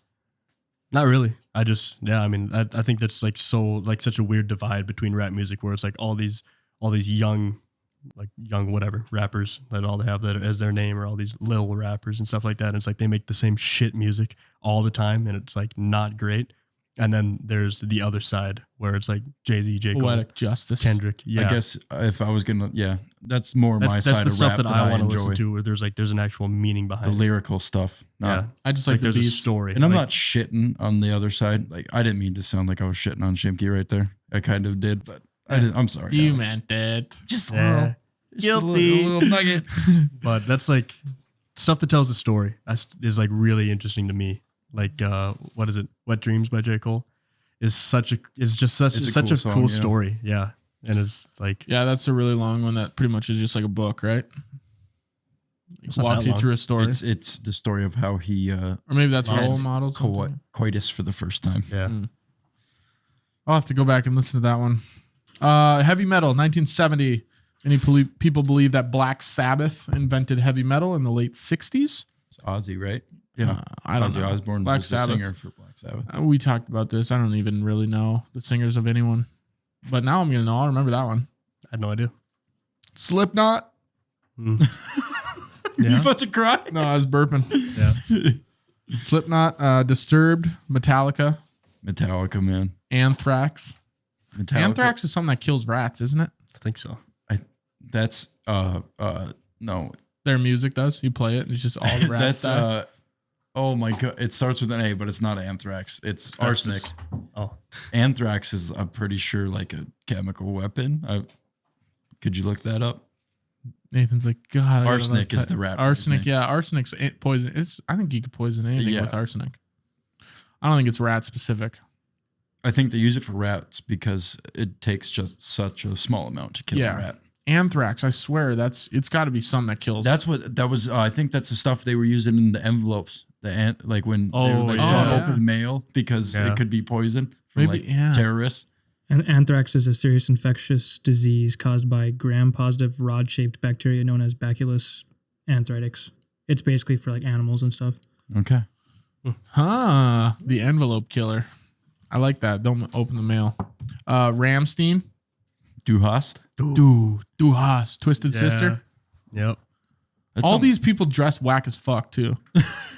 Not really. I just, yeah, I mean, I think that's like such a weird divide between rap music where it's like all these young whatever rappers that all they have that as their name, or all these little rappers and stuff like that. And it's like they make the same shit music all the time and it's like not great. And then there's the other side where it's like Jay-Z, J. Cole, Poetic justice. Kendrick. Yeah. I guess if I was gonna, that's more my that's side the of stuff rap that I want to enjoy. listen to where there's an actual meaning behind The it. lyrical stuff. Yeah. I just Like like the there's a beats. story. And I'm Like, not shitting on the other side. Like I didn't mean to sound like I was shitting on Shimky right there. I kind of did, but I didn't. I'm sorry. You Alex. meant it. Just a Yeah. little. Guilty. A little nugget. But that's like stuff that tells a story. Is like really interesting to me. Like what is it? Wet Dreams by J. Cole is such a cool song, cool yeah. story. Yeah. And it's like Yeah, that's a really long one that pretty much is just like a book, right? It's not Walks that you long. through a story. It's the story of how he Or maybe that's Yes. role models. coitus for the first time. yeah. I'll have to go back and listen to that one. Heavy metal, 1970. Many people believe that Black Sabbath invented heavy metal in the late 60s. It's Ozzy, right? Yeah. I don't Ozzy know. Osbourne Black was the Sabbath. singer for Black Sabbath. We talked about this. I don't even really know the singers of anyone. But now I'm going to know. I'll remember that one. I had no idea. Slipknot. You Yeah. about to cry? No, I was burping. Yeah. Slipknot, Disturbed, Metallica, Metallica, man. Anthrax. Metallica. Anthrax is something that kills rats, isn't it? I think so. That's no. Their music does. You play it, and it's just all the rats. That's die. oh my god. It starts with an A, but it's not anthrax. It's That's arsenic. just- oh. Anthrax is, I'm pretty sure, like a chemical weapon. Could you look that up? Nathan's like, God. I gotta Arsenic look is the that- rapper's Arsenic, name. yeah. Arsenic's poison. I think you could poison anything Yeah. with arsenic. I don't think it's rat specific. I think they use it for rats because it takes just such a small amount to kill Yeah. a rat. Anthrax, I swear, it's got to be something that kills. That's what that was. I think that's the stuff they were using in the envelopes. Like when they were Oh, like yeah. don't open mail because Yeah. it could be poison from Maybe, like yeah. terrorists. And anthrax is a serious infectious disease caused by gram-positive rod-shaped bacteria known as Bacillus anthracis. It's basically for like animals and stuff. Okay. Huh. The envelope killer. I like that. Don't open the mail. Ramstein. Du hast. Du Haas. Twisted Sister. Yep. That's All something- these people dress whack as fuck too.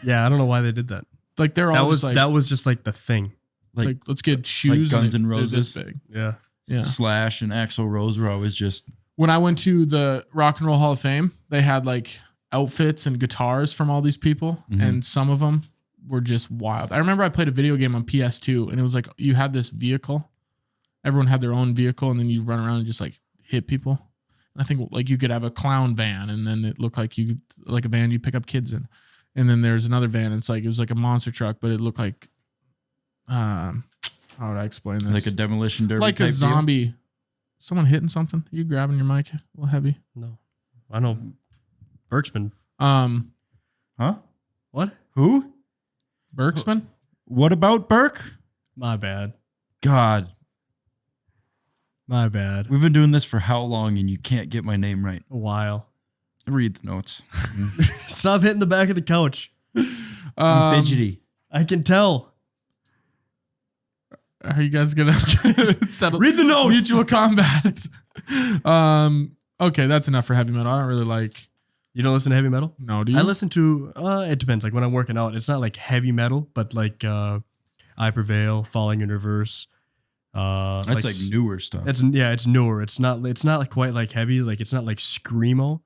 Yeah. I don't know why they did that. Like they're all That was just like, that was just like the thing. like let's get shoes. Guns N' they're this Roses. big. Yeah. Yeah. Slash and Axl Rose were always just When I went to the Rock and Roll Hall of Fame, they had like outfits and guitars from all these people, Mhm. and some of them were just wild. I remember I played a video game on PS2, and it was like you had this vehicle. Everyone had their own vehicle, and then you run around and just like hit people. And I think like you could have a clown van, and then it looked like a van you pick up kids in. And then there's another van. It's like it was like a monster truck, but it looked like how would I explain this? like a demolition derby, Like type a deal. zombie. Someone hitting something? Are you grabbing your mic a little heavy? No. I know. Berksman. Huh? What? Who? Berksman? What about Burke? My bad. God, My bad. we've been doing this for how long, and you can't get my name right. A while. Read the notes. Stop hitting the back of the couch. I'm fidgety. I can tell. Are you guys gonna settle? Read the notes. Mutual combat. Okay, that's enough for heavy metal. I don't really like You don't listen to heavy metal? No, do you? I listen to, it depends. Like when I'm working out, it's not like heavy metal, but like I Prevail, Falling in Reverse. That's like newer stuff. It's newer. It's not like quite like heavy. Like it's not like screamo,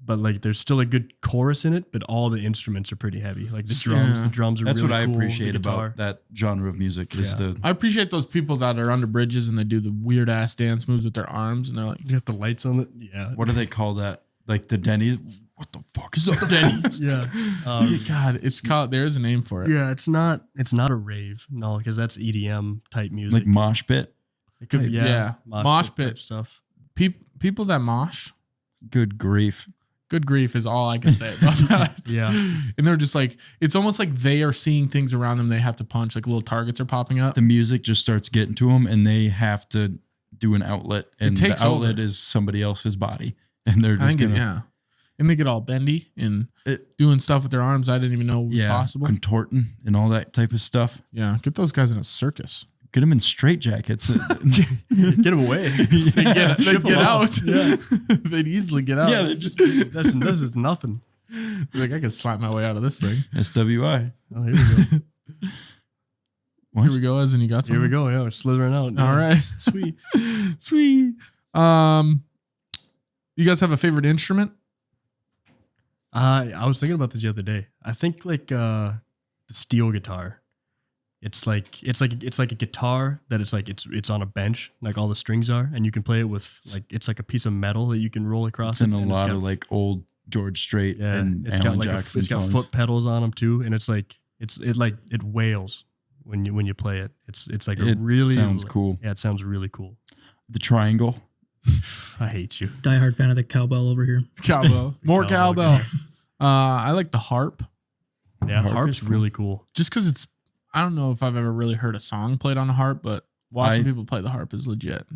but like there's still a good chorus in it, but all the instruments are pretty heavy. Like the drums are That's really what I cool, appreciate the guitar. about that genre of music is the I appreciate those people that are under bridges and they do the weird ass dance moves with their arms and they're like, You got the lights on it. Yeah. what do they call that? Like the Denny's. What the fuck is up, Denny's? Yeah. God, it's called. There's a name for it. Yeah, it's not a rave. No, because that's EDM type music. Like mosh pit. It could, Yeah. Mosh pit. type stuff. People that mosh. Good grief. Good grief is all I can say about that. Yeah. And they're just like, it's almost like they are seeing things around them they have to punch, like little targets are popping up. The music just starts getting to them, and they have to do an outlet, and the takes outlet over. is somebody else's body, and they're I just think gonna yeah. And they get all bendy and doing stuff with their arms I didn't even know was possible. contorting and all that type of stuff. Yeah, get those guys in a circus. Get them in straitjackets. Get them away. They'd get out. Yeah. They'd easily get out. Yeah, This is nothing. Like I could slap my way out of this thing. SWI. Oh, here we go. Here we go, as in you got Here we something? go. Yeah, we're slithering out. All right. Sweet. Sweet. You guys have a favorite instrument? I was thinking about this the other day. I think like the steel guitar. It's like a guitar that it's on a bench, like all the strings are, and you can play it with like it's like a piece of metal that you can roll across. It's in a and lot of like old George Strait and it's Alan got like Jackson it's got songs. foot pedals on them too, and it's like it wails when you play it. It's like It sounds cool. Yeah, it sounds really cool. The triangle. I hate you. Diehard fan of the cowbell over here. Cowbell. More Cowbell. cowbell. I like the harp Yeah, Harp harp's is cool. really cool. just because it's, I don't know if I've ever really heard a song played on a harp, but watching people play the harp is legit.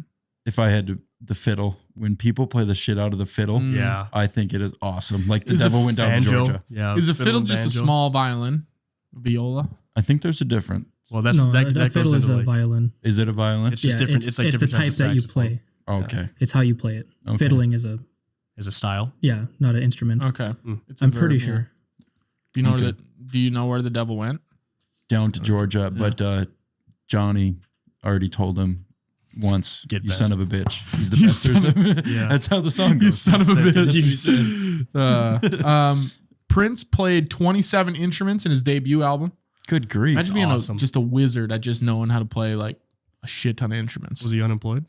If I had to, the fiddle, when people play the shit out of the fiddle, Mm. Yeah. I think it is awesome. Like the Is devil it went down to Banjo. Georgia. Yeah. Is a fiddle and just a banjo. small violin? Viola? I think there's a different. Well, that's No, that a goes fiddle is into a like violin. Is it a violin? it's just different. It's like the different type types that of you saxophone. play. Okay. It's how you play it. Okay. Fiddling is Is a style. not an instrument. Okay. Mm. It's a I'm pretty verb, yeah. sure. Do you know Okay. do you know where the devil went? Down to Georgia, but Johnny already told him once, Get you bent. son of a bitch. He's the You best. son of- Yeah. That's how the song You goes. son of a That's what he bitch. says. Prince played 27 instruments in his debut album. Good grief. Imagine being awesome. just a wizard at just knowing how to play like a shit ton of instruments. Was he unemployed?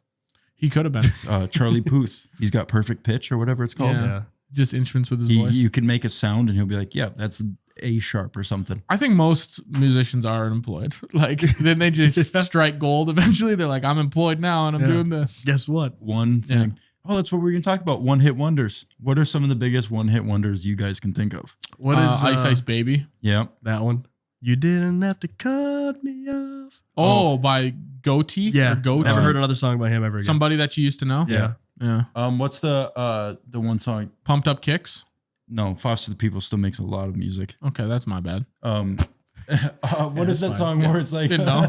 He could have been. Charlie Puth. He's got perfect pitch or whatever it's called. Yeah. Just instruments with his voice. You can make a sound and he'll be like, yeah, that's A sharp or something. I think most musicians are unemployed. Like then they just strike gold. Eventually, they're like, "I'm employed now, and I'm Yeah. doing this." Guess what? One thing. Oh, that's what we're going to talk about. One hit wonders. What are some of the biggest one hit wonders you guys can think of? What is Ice Ice Baby? Yeah. that one? You didn't have to cut me off. Oh, by Goatee. Yeah. or Goatee. Never heard another song by him ever again. Somebody that you used to know. Yeah. Yeah. What's the one song? Pumped Up Kicks. No, Foster the People still makes a lot of music. Okay, that's my bad. What is that fine. song where it's like Didn't know.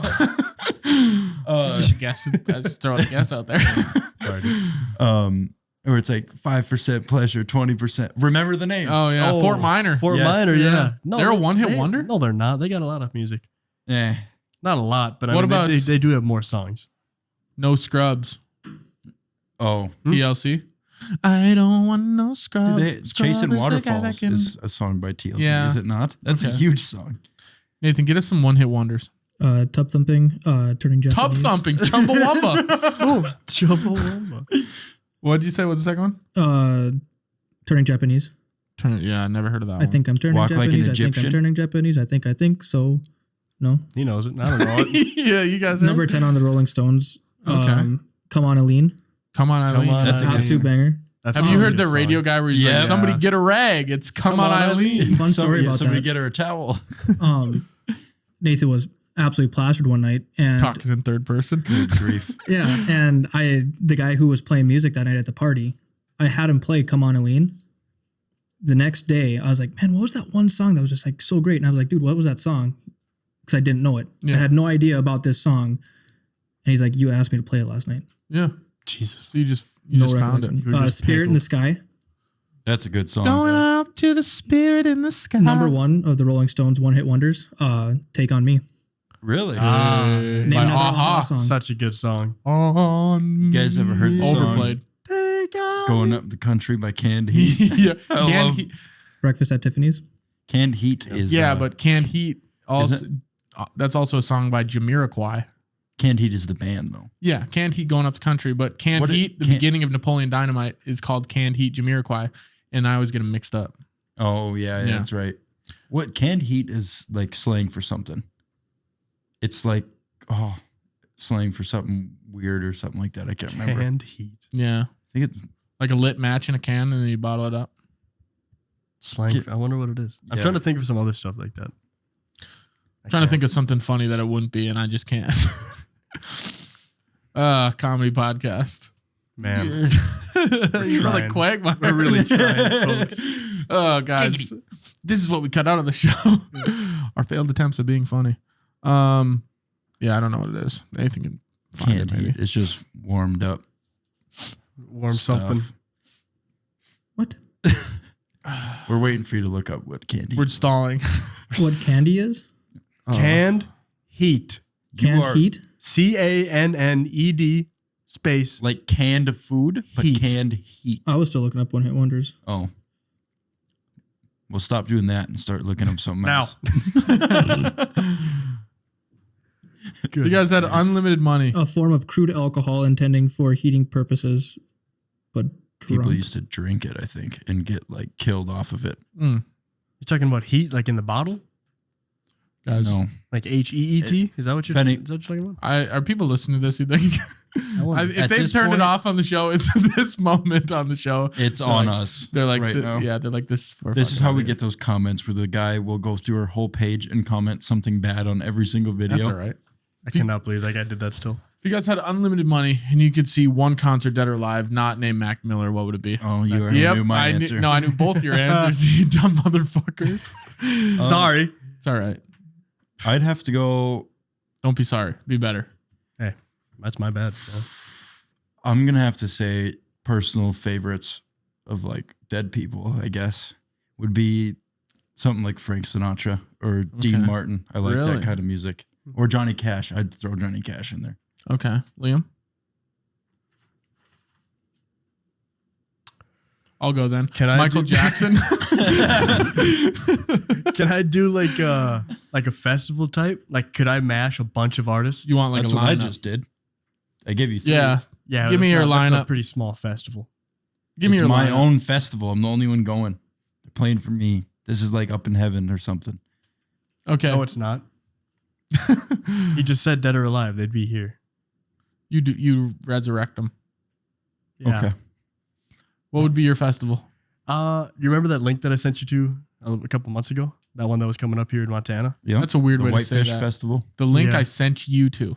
uh, guess. I just throwing a guess out there. where it's like 5% pleasure, 20%. Remember the name? Oh yeah, Fort Minor. Fort Yes. Minor, yeah. No, They're a one-hit they- wonder? No, they're not. They got a lot of music. Eh. Not a lot, but What I mean, about- they do have more songs. No Scrubs. Oh, TLC. I don't want no scrubs. Chasing Scrub is a guy Waterfalls that can- is a song by TLC, Yeah. is it not? That's a Okay. huge song. Nathan, get us some one-hit wonders. Tub thumping, turning Japanese. Tub thumping, Chumbawamba. Oh, Chumbawamba. What did you say? What's the second one? Turning Japanese. Yeah, I never heard of that I one. think I'm turning Walk like an Japanese. I think Egyptian? I'm turning Japanese. I think so. No. He knows it. I don't know it. Yeah, you guys. Number 10 on the Rolling Stones. Okay. Come on, Aline. Come on, Eileen. on, That's a good Absolute banger. That's Have a you really heard the good radio song. guy where he's Yeah. like, "Somebody get a rag"? It's come on, Eileen. Fun story about somebody that. get her a towel. Nathan was absolutely plastered one night, and Talking in third person. Good grief. yeah, and the guy who was playing music that night at the party, I had him play "Come On, Aline." The next day, I was like, "Man, what was that one song that was just like so great?" And I was like, "Dude, what was that song?" Because I didn't know it. Yeah. I had no idea about this song. And he's like, "You asked me to play it last night." Yeah. Jesus. So you just found it. recollection. You were just Spirit in the pickled. Sky. That's a good song. Going up to the spirit in the sky. Number one of the Rolling Stones one-hit wonders, Take On Me. Really? Name by another Aha. song. Such a good song. On You guys ever heard the song? Overplayed. Going Up the Country by Canned Heat. Yeah, I Canned love- Heat. Breakfast at Tiffany's. Canned Heat is Yeah, but Canned Heat also. Is That's also a song by Jamiroquai. Canned Heat is the band though. Yeah, Canned Heat Going Up the Country, but Canned What it- Heat, the Can- beginning of Napoleon Dynamite, is called Canned Heat Jamiroquai, and I always get them mixed up. Oh yeah, Yeah. that's right. What Canned Heat is like slang for something. It's like slang for something weird or something like that. I can't remember. Canned Heat. Yeah, I think it's like a lit match in a can, and then you bottle it up. Slang. I wonder what it is. I'm Yeah. trying to think of some other stuff like that. Trying to think of something funny that it wouldn't be, and I just can't. Comedy podcast. Man, He's like trying. Quagmire. We're really trying, folks. Oh, guys, this is what we cut out of the show. Our failed attempts at being funny. Yeah, I don't know what it is. Nathan can find Canned it. Maybe. Heat. It's just warmed up. Warm stuff. something. What? We're waiting for you to look up what Canned Heat. We're is. stalling. What candy is? Canned Heat. Canned are- Heat? CANNED space. Like canned food, but Heat. canned heat. I was still looking up one-hit wonders. Oh. We'll stop doing that and start looking up something Now. else. You guys had unlimited money. A form of crude alcohol intending for heating purposes, but People drunk. used to drink it, I think, and get like killed off of it. Mm. You're talking about heat, like in the bottle, Guys, No. like HEET. Is that what you're? Penny- Is that what you're talking about? are people listening to this, you think? wonder. If At they've this turned it point- off on the show, it's this moment on the show. It's They're on like- us. They're like, right now. yeah, they're like this. This is how we get those comments where the guy will go through our whole page and comment something bad on every single video. That's all right. I cannot believe that guy did that still. If you guys had unlimited money and you could see one concert, dead or alive, not named Mac Miller, what would it be? Oh, you already knew my answer. No, I knew both your answers, you dumb motherfuckers. Sorry. It's all right. I'd have to go. Don't be sorry. Be better. Hey, that's my bad. Man. I'm going to have to say personal favorites of like dead people, I guess, would be something like Frank Sinatra or Dean Martin. I like Really? that kind of music. Or Johnny Cash. I'd throw Johnny Cash in there. Okay. Liam? I'll go then. Can I Michael do- Jackson? Can I do like a festival type? Like, could I mash a bunch of artists? You want like That's a what I lineup? just did. I gave you three. Yeah. Yeah, Give me that's your That's a lineup. pretty small festival. Give me It's your my lineup. own festival. I'm the only one going. They're playing for me. This is like up in heaven or something. Okay. No, it's not. He just said dead or alive. They'd be here. You resurrect them. Yeah. Okay. What would be your festival? You remember that link that I sent you to a couple months ago? That one that was coming up here in Montana? Yeah. That's a weird the way to say Whitefish that. Festival. The link Yeah. I sent you to,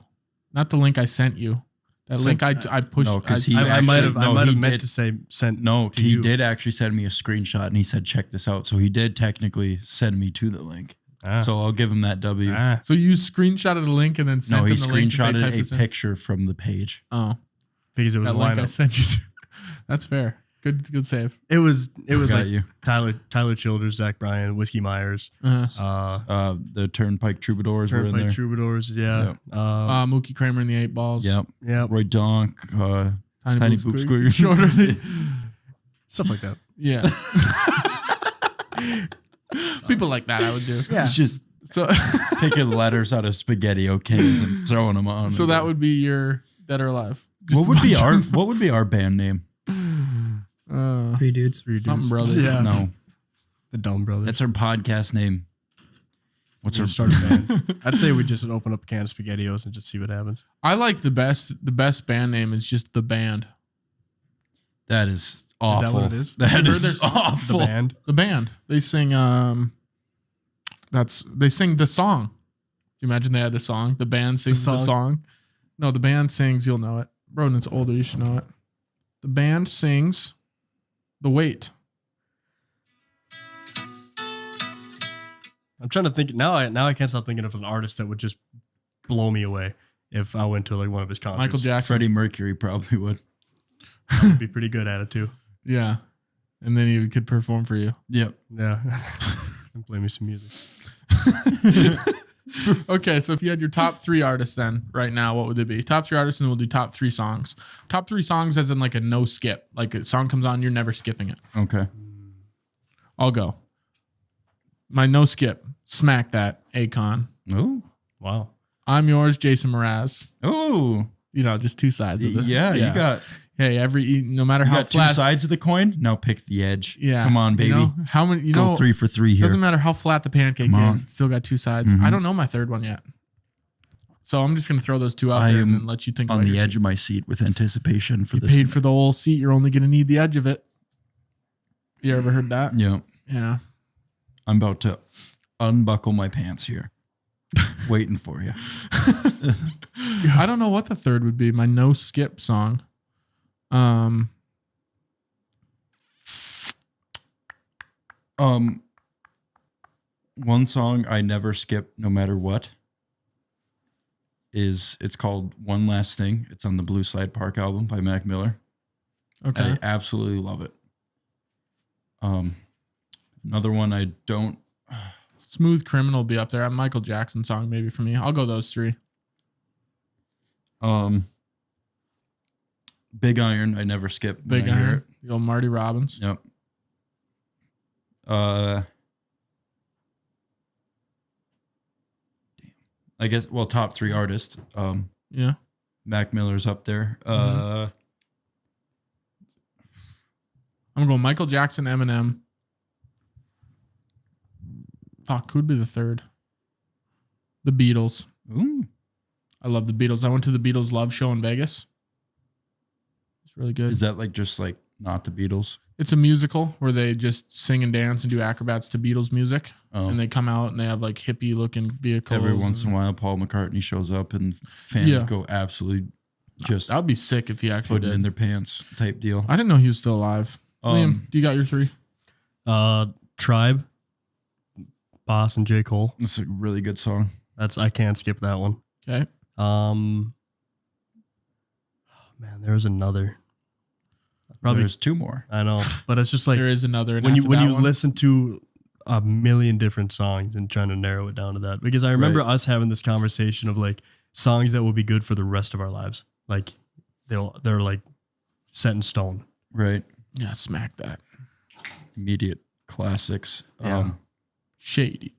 not the link I sent you. That Sent- link I pushed. No, 'cause he I- I might have. actually- no, I might have he meant did. to say sent. No, to he you. did actually send me a screenshot and he said, check this out. So he did technically send me to the link. Ah. So I'll give him that W. Ah. So you screenshotted the link and then sent No, he him the link to say type screenshotted this a in? picture from the page. Oh, Because it was that a link I lineup. sent you to. That's fair. Good save. It was Got like you. Tyler Childers, Zach Bryan, Whiskey Myers, The Turnpike Troubadours were in Turnpike there. Troubadours. Yeah. Mookie Kramer and the Eight Balls. Yep. Yeah. Roy Donk. Tiny Boop Squeak. Shorterly. Stuff like that. Yeah. People like that I would do. Yeah. He's just So picking letters out of spaghetti cans and throwing them on. so that would be your dead or alive. Just What a would be bunch our What would be our band name? of, Three dudes. something brothers. Yeah. No, The Dumb Brothers. that's our podcast name. What's our Start a band. I'd say we just open up a can of SpaghettiOs and just see what happens. I like the best band name is just the band. That is awful. what it is? That Remember is there's awful. The band. The band. They sing they sing the song. Can you imagine they had the song? The band sings the song? song. No, the band sings, you'll know it. Broden's older, you should know it. The band sings The Wait. I'm trying to think now. I can't stop thinking of an artist that would just blow me away if I went to like one of his concerts. Michael Jackson. Freddie Mercury probably would. I would be pretty good at it too. Yeah. and then he could perform for you. Yep. Yeah. And play me some music. Okay, so if you had your top 3 artists then right now, what would they be? Top 3 artists, and we'll do top 3 songs. Top 3 songs as in like a no skip. Like a song comes on, you're never skipping it. Okay. I'll go. My no skip. Smack That. Akon. Oh. Wow. I'm Yours. Jason Mraz. Oh. You know, just 2 sides of it. Yeah, you got Hey, no matter how got 2 flat. sides of the coin. Now pick the edge. Yeah. Come on, baby. You know, how many? Go 3 for 3 here. Doesn't matter how flat the pancake Come on. is. It's still got 2 sides. Mhm. I don't know my third one yet. So I'm just gonna throw those 2 out I there and am then let you think on about the your edge of my seat with anticipation for You this. paid for the whole seat. You're only gonna need the edge of it. You ever heard that? Yeah. Yeah. I'm about to unbuckle my pants here. Waiting for you. I don't know what the third would be. My no skip song. One song I never skip no matter what it's called One Last Thing. It's on the Blue Slide Park album by Mac Miller. Okay. I absolutely love it. Another one I don't. Smooth Criminal will be up there. A Michael Jackson song maybe for me. I'll go those 3. Big Iron I never skip. when Big I hear Iron. You go Marty Robbins. it. Yep. I guess top 3 artists. Yeah. Mac Miller's up there. I'm going Michael Jackson, Eminem. Fuck, who'd be the third? The Beatles. Ooh. I love the Beatles. I went to the Beatles Love Show in Vegas. It's really good. Is that just not the Beatles? It's a musical where they just sing and dance and do acrobats to Beatles music. Oh. And they come out and they have like hippie looking vehicles. Every once in a while, Paul McCartney shows up and fans Yeah. go absolutely just That would be sick if he actually putting did. in their pants type deal. I didn't know he was still alive. Liam, do you got your 3? Tribe, Boss, and J. Cole. It's a really good song. I can't skip that one. Okay. Man, there was another. Probably There's 2 more. I know, but it's just like There is another. and when you after when that you one- listen to a million different songs and trying to narrow it down to that. Because I remember Right. us having this conversation of like songs that will be good for the rest of our lives. Like they're like set in stone. Right. Yeah, Smack That. Immediate classics. Yeah. Shady.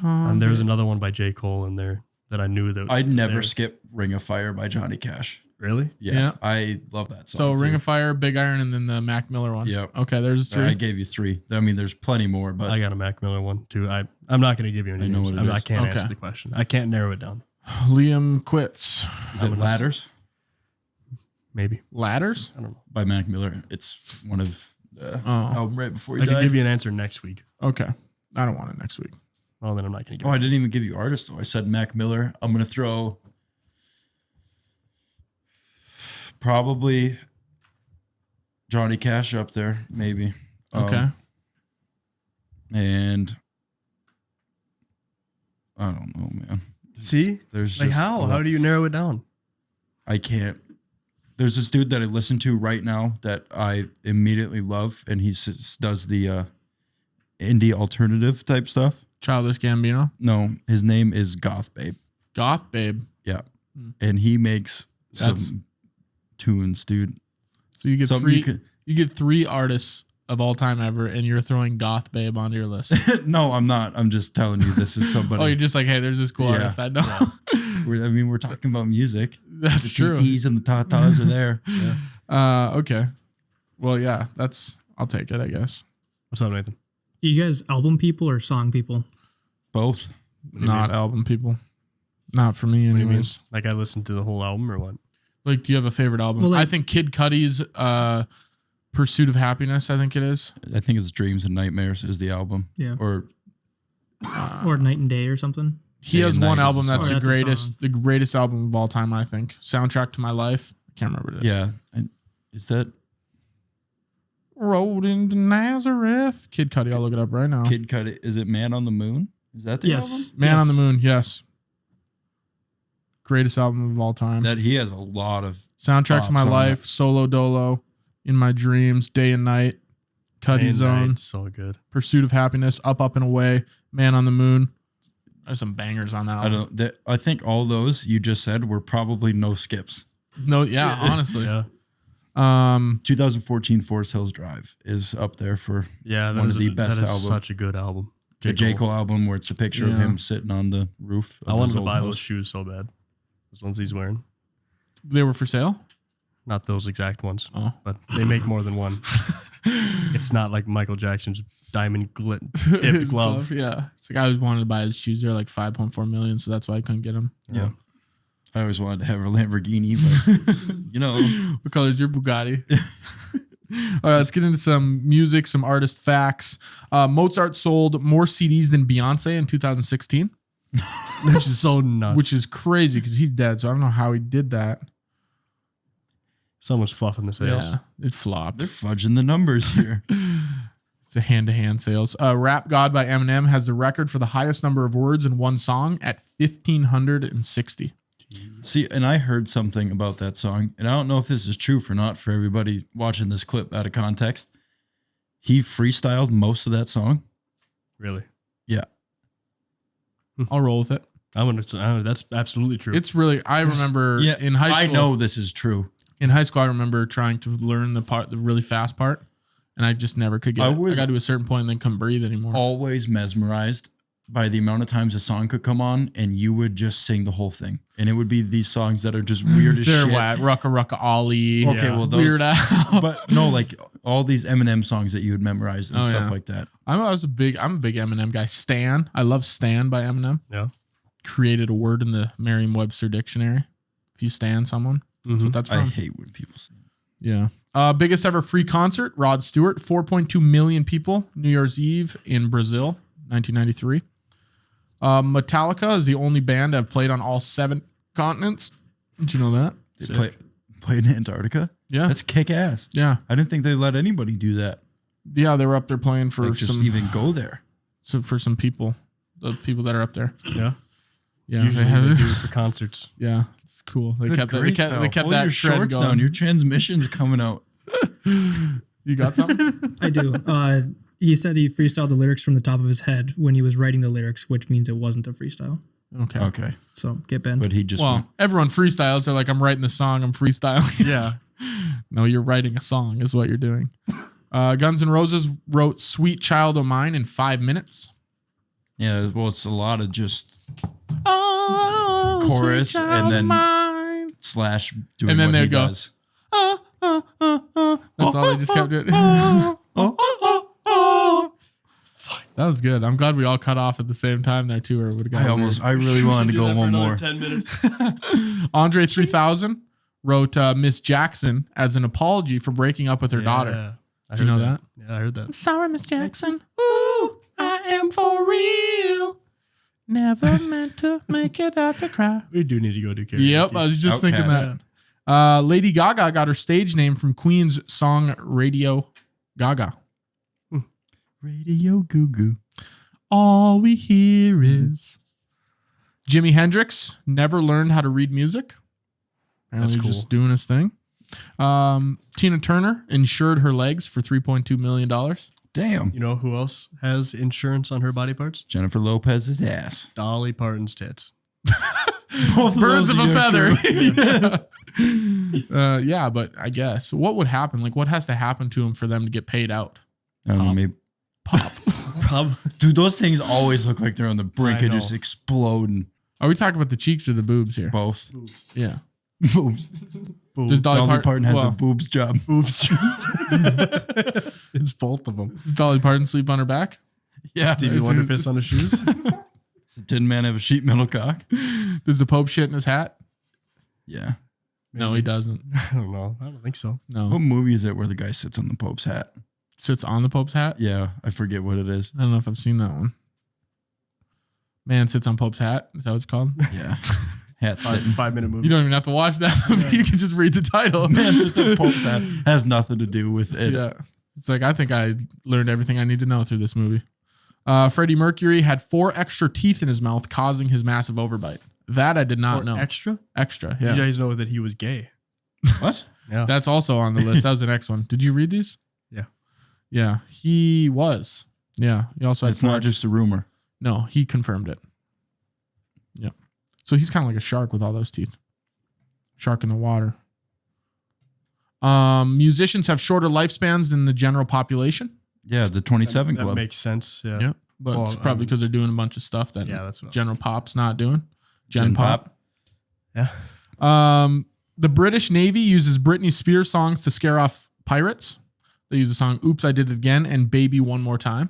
And there's another one by J. Cole in there that I knew that I'd never there. skip Ring of Fire by Johnny Cash. Really? Yeah. Yeah. I love that So song. Ring too. of Fire, Big Iron, and then the Mac Miller one. Yep. Okay, there's 3. I gave you 3. I mean, there's plenty more, but I got a Mac Miller one too. I'm not going to give you any I know names. what it I is. can't Okay. answer the question. I can't narrow it down. Liam quits. is it Ladders Maybe. Ladders? I don't know. by Mac Miller? It's one of the Oh. album right before he I can died. give you an answer next week. Okay. I don't want it next week. Well, then I'm not going to give Oh, it. I didn't even give you artists though. I said Mac Miller. I'm gonna throw probably Johnny Cash up there, maybe. Okay. And I don't know, man. See? There's Like just how? How do you narrow it down? I can't. There's this dude that I listen to right now that I immediately love, and he does the indie alternative type stuff. Childish Gambino. No, his name is Goth Babe. Goth Babe. Yeah, Hmm. and he makes That's- some tunes, dude. So you get Something 3. you could- You get 3 artists of all time ever, and you're throwing Goth Babe onto your list. No, I'm not. I'm just telling you, this is somebody. Oh, you're just like, hey, there's this cool Yeah. artist I know. we're talking about music. That's The true. TTs and the Tatas are there. Yeah. Okay. Well, yeah, I'll take it, I guess. What's up, Nathan? You guys album people or song people? Both. What do you Not mean? album people. Not for me, What do you mean? anyways. Like I listened to the whole album or what? Like, do you have a favorite album? Well, like- I think Kid Cudi's Pursuit of Happiness, I think it is. I think it's Dreams and Nightmares is the album. Yeah. Or Or Night and Day or something? He Day has and one Night is album the that's song. the Oh, that's a greatest, the greatest album of all time, I think. Soundtrack to My Life. I can't remember what it is. yeah. Is that Road into Nazareth. Kid Cudi, I'll look it up right now. Kid Cudi? Is it Man on the Moon? Is that the Yes. album? Man on the Yes. Moon, yes. Greatest album of all time. That he has a lot of Soundtrack to Pops My on Life, that. Solo Dolo, In My Dreams, Day and Night, Cuddy Day and Zone, Night, so good. Pursuit of Happiness, Up, Up and Away, Man on the Moon. There's some bangers on that album. I think all those you just said were probably no skips. No, yeah, honestly. Yeah. 2014 Forest Hills Drive is up there for Yeah, one of the best that is albums. such a good album. The J. Cole album where it's the picture of Yeah. him sitting on the roof. I of wanted his to old buy house. those shoes so bad. Those ones he's wearing. They were for sale? Not those exact ones, Oh. but they make more than one. It's not like Michael Jackson's diamond dipped His glove. Yeah. It's like I always wanted to buy his shoes. They're like 5.4 million, so that's why I couldn't get them. Yeah. I always wanted to have a Lamborghini, but you know, What color is your Bugatti? All right, let's get into some music, some artist facts. Mozart sold more CDs than Beyonce in 2016, Which is so nuts. which is crazy because he's dead. So I don't know how he did that. Someone's fluffing the sales. Yeah, it flopped. they're fudging the numbers here. It's a hand-to-hand sales. Rap God by Eminem has the record for the highest number of words in one song at 1,560. See, and I heard something about that song, and I don't know if this is true or not for everybody watching this clip out of context. He freestyled most of that song. Really? Yeah. I'll roll with it. That's absolutely true. It's really. I remember Yeah, in high school. I know this is true. In high school, I remember trying to learn the really fast part, and I just never could get I it. I was- got to a certain point and then couldn't breathe anymore. Always mesmerized by the amount of times a song could come on and you would just sing the whole thing. And it would be these songs that are just weird as They're shit. whack. Rucka Rucka Ollie. Okay, Yeah. well, those, Weird Al. but no, like all these Eminem songs that you would memorize and Oh, stuff yeah. like that. I'm a big Eminem guy. Stan. I love Stan by Eminem. yeah. Created a word in the Merriam-Webster dictionary. If you stan someone, that's what that's I from. hate when people say Yeah. Biggest ever free concert, Rod Stewart, 4.2 million people, New Year's Eve in Brazil, 1993. Metallica is the only band to have played on all 7 continents. Did you know that? they play in Antarctica. Yeah. That's kick ass. Yeah. I didn't think they let anybody do that. Yeah, they were up there playing for Like just some even go there. for some people. The people that are up there. Yeah. Yeah. Usually they have, they do it for concerts. yeah. It's cool. They Good kept that, they grief, kept, pal. they kept Hold that your shred shorts going. down. Your transmission's coming out. You got something? I do. He said he freestyled the lyrics from the top of his head when he was writing the lyrics, which means it wasn't a freestyle. Okay. Okay. So get banned. But he just Well, went, everyone freestyles. They're like, I'm writing the song. I'm freestyling. Yeah. No, you're writing a song is what you're doing. Guns N' Roses wrote Sweet Child O' Mine in 5 minutes. yeah, well, it's a lot of just Oh, Chorus sweet and child then- o' mine. slash doing And then what they'd he go, does. That's all they just kept doing. That was good. I'm glad we all cut off at the same time there too, or would have got I really wanted to go one more. 10 minutes. Andre 3000 wrote Miss Jackson as an apology for breaking up with her daughter. Did you know that? Yeah, I heard that. Sorry, Miss Jackson. Ooh, I am for real. Never meant to make it out to cry. We do need to go do karaoke. Yep, I was just thinking Outcast. that. Lady Gaga got her stage name from Queen's song Radio Gaga. Radio Goo Goo. All we hear is Jimi Hendrix never learned how to read music. Apparently That's cool. just doing his thing. Tina Turner insured her legs for $3.2 million. Damn. You know who else has insurance on her body parts? Jennifer Lopez's ass. Dolly Parton's tits. Birds of a are feather. true. Yeah, but I guess what would happen? Like, what has to happen to him for them to get paid out? I don't know, maybe. Pop. Probably. Dude, those things always look like they're on the brink I of just know. exploding. Are we talking about the cheeks or the boobs here? Both. Yeah. Boobs. Does Dolly Parton has well, a boobs job. Oops. It's both of them. Does Dolly Parton sleep on her back? Yeah. Stevie Wonder piss on his shoes. Does the Tin Man have a sheet metal cock? Does the Pope shit in his hat? Yeah. No, he doesn't. I don't know. I don't think so. No. What movie is it where the guy sits on the Pope's hat? Sits on the Pope's hat? Yeah, I forget what it is. I don't know if I've seen that one. Man sits on Pope's hat. Is that what it's called? Yeah. Hat sitting. 5-minute movie. You don't even have to watch that movie. You can just read the title. Man sits on Pope's hat. Has nothing to do with it. Yeah. It's like, I think I learned everything I need to know through this movie. Freddie Mercury had 4 extra teeth in his mouth, causing his massive overbite. That I did not Or know. extra? Extra, You yeah. guys know that he was gay. What? Yeah. That's also on the list. That was the next one. Did you read these? Yeah. Yeah, he was. Yeah, he also had It's not just a rumor. No, he confirmed it. Yeah. So he's kind of like a shark with all those teeth. Shark in the water. Musicians have shorter lifespans than the general population. Yeah, the 27 That Club. makes sense. Yeah. Yep. But it's probably because they're doing a bunch of stuff that That's what general pop's not doing. Gen Pop. Yeah. The British Navy uses Britney Spears songs to scare off pirates. They use the song Oops, I Did It Again and Baby One More Time.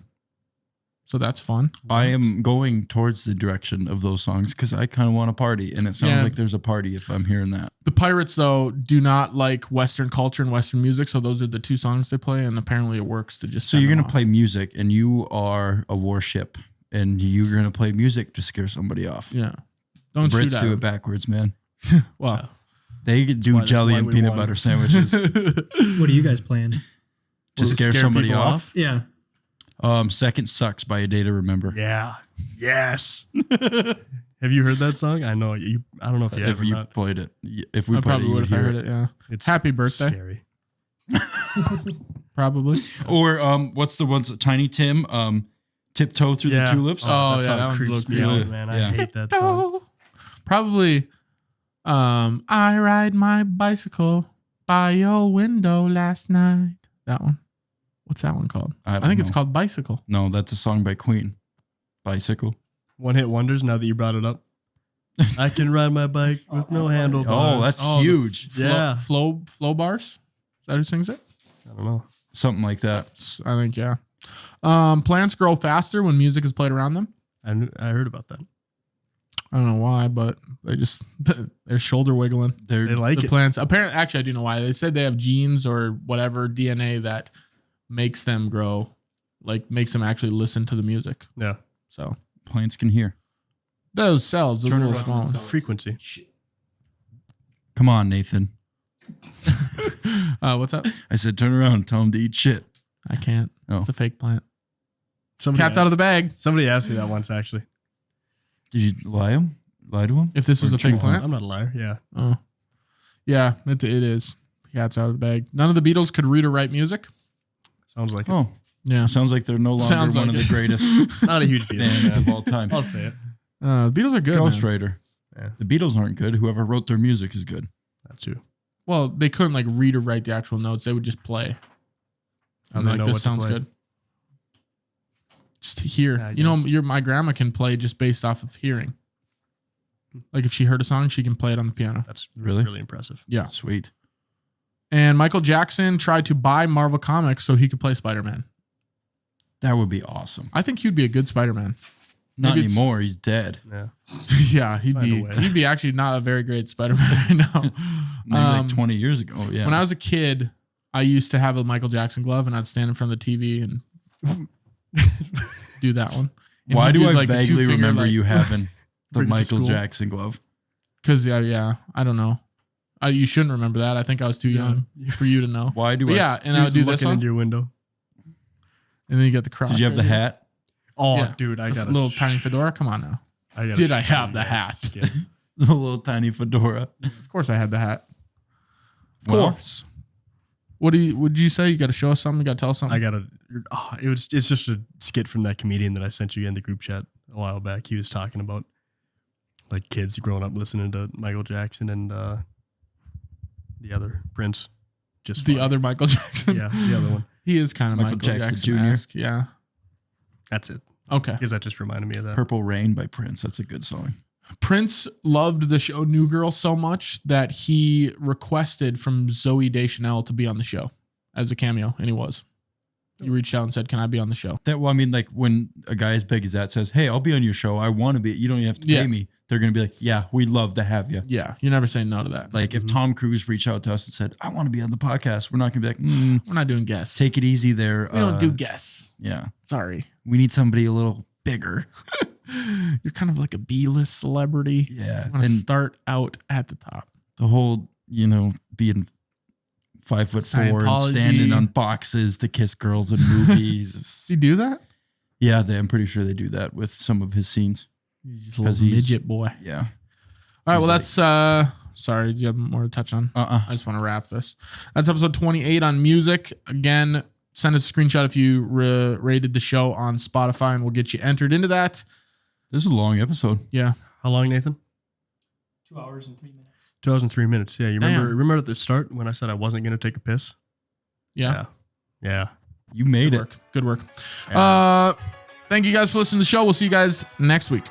So that's fun. I am going towards the direction of those songs because I kind of want to party, and it sounds like there's a party if I'm hearing that. The pirates, though, do not like Western culture and Western music, so those are the two songs they play, and apparently it works to just. So you're going to play music, and you are a warship, and you're going to play music to scare somebody off. Yeah. Don't Brits shoot at do them. it backwards, man. Well, they do jelly and peanut butter sandwiches to What are you guys playing? scare somebody people off. Yeah. Second Sucks by A Day to Remember. Yeah. Yes. Have you heard that song? I know you. I don't know if you If have or you not. played it, if we I played it, probably you would would if I hear heard it. it. Yeah. It's Happy birthday. scary. Probably. Or what's the ones? Tiny Tim, Tiptoe Through the Tulips. Oh, yeah, song that one's creeps a me little out, man. Yeah. I hate that song. Probably. I ride my bicycle by your window last night. That one. What's that one called? I I don't think it's know. called Bicycle. No, that's a song by Queen. Bicycle. One hit wonders. Now that you brought it up, I can ride my bike with no handlebars. Oh, that's the huge. Yeah. Flow bars. Is that who sings it? I don't know. Something like that. I think, yeah. Plants grow faster when music is played around them. I heard about that. I don't know why, but they're shoulder wiggling. They like The it. plants. Apparently, actually, I do know why. They said they have genes or whatever DNA that makes them grow, like makes them actually listen to the music. Yeah. So Plants can hear. those cells, those Turn little around small and ones. Frequency. Come on, Nathan. What's up? I said, turn around and tell him to eat shit. I can't. Oh. It's a fake plant. Somebody Cat's out of the bag. Somebody asked me that once, actually. Did you lie to him? If this was Or a fake truthful? plant, I'm not a liar. Yeah. oh, yeah, it is. Cat's out of the bag. None of the Beatles could read or write music. Sounds like it. Oh, Yeah, sounds like they're no longer Sounds one like of it. the greatest Not a huge Beatles bands fan. of all time. I'll say it. the Beatles are good. man. Ghostwriter. Yeah. The Beatles aren't good. Whoever wrote their music is good. That too. Well, they couldn't like read or write the actual notes. They would just play. How And they like know this what to sounds play. good. Just to hear. Yeah, I You know, guess. my grandma can play just based off of hearing. Like if she heard a song, she can play it on the piano. That's Really? really impressive. Yeah. Sweet. And Michael Jackson tried to buy Marvel Comics so he could play Spider-Man. That would be awesome. I think he'd be a good Spider-Man. Not Maybe it's- anymore. He's dead. Yeah. Yeah, Find a way. he'd be actually not a very great Spider-Man right now. Maybe Um, like 20 years ago. Yeah. When I was a kid, I used to have a Michael Jackson glove and I'd stand in front of the TV and do that one. And Why he'd do do, I like, the vaguely two-finger, remember like- you having the Bring it to Michael school. Jackson glove? Because yeah, I don't know. You shouldn't remember that. I think I was too young for you to know. Why do But I? yeah, and He I would was do this looking one, into your window. and then you get the cross. Did you have the right here. hat? Oh, Yeah. dude, I This got a little tiny fedora. Come on now. Did I have the hat? The little tiny fedora. Of course, I had the hat. Of Well, course. Would you say? You got to show us something. You got to tell us something. I got a. It's just a skit from that comedian that I sent you in the group chat a while back. He was talking about like kids growing up listening to Michael Jackson and the other Prince. Just the funny. other Michael Jackson. Yeah, the other one. He is kind of Michael Michael, Jackson Jackson Jr. Yeah. That's it. Okay. Because that just reminded me of that. Purple Rain by Prince. That's a good song. Prince loved the show New Girl so much that he requested from Zoe Deschanel to be on the show as a cameo, and he was. He reached out and said, "Can I be on the show?" I mean, like when a guy as big as that says, "Hey, I'll be on your show. I want to be." You don't even have to Yeah. pay me. They're gonna be like, "Yeah, we'd love to have you." Yeah, you never say no to that. Like if Tom Cruise reached out to us and said, "I want to be on the podcast," we're not gonna be like, We're not doing guests. "Take it easy there." we don't do guests. Yeah, Sorry. we need somebody a little bigger. You're kind of like a B-list celebrity. Yeah, I want to and start out at the top. the whole, being 5'4" and Scientology. standing on boxes to kiss girls in movies. Does he do that? Yeah, I'm pretty sure they do that with some of his scenes. He's just a 'Cause little he's- midget boy. Yeah. All right, well, He's that's sorry. Do you have more to touch on? I just want to wrap this. That's episode 28 on music. Again, Send us a screenshot if you rated the show on Spotify, and we'll get you entered into that. This is a long episode. Yeah. How long, Nathan? 2 hours and 3 minutes. 2 hours and 3 minutes. Yeah, you Damn. remember at the start when I said I wasn't going to take a piss? Yeah. Yeah. You made Good it. work. Good work. Yeah. Thank you guys for listening to the show. We'll see you guys next week.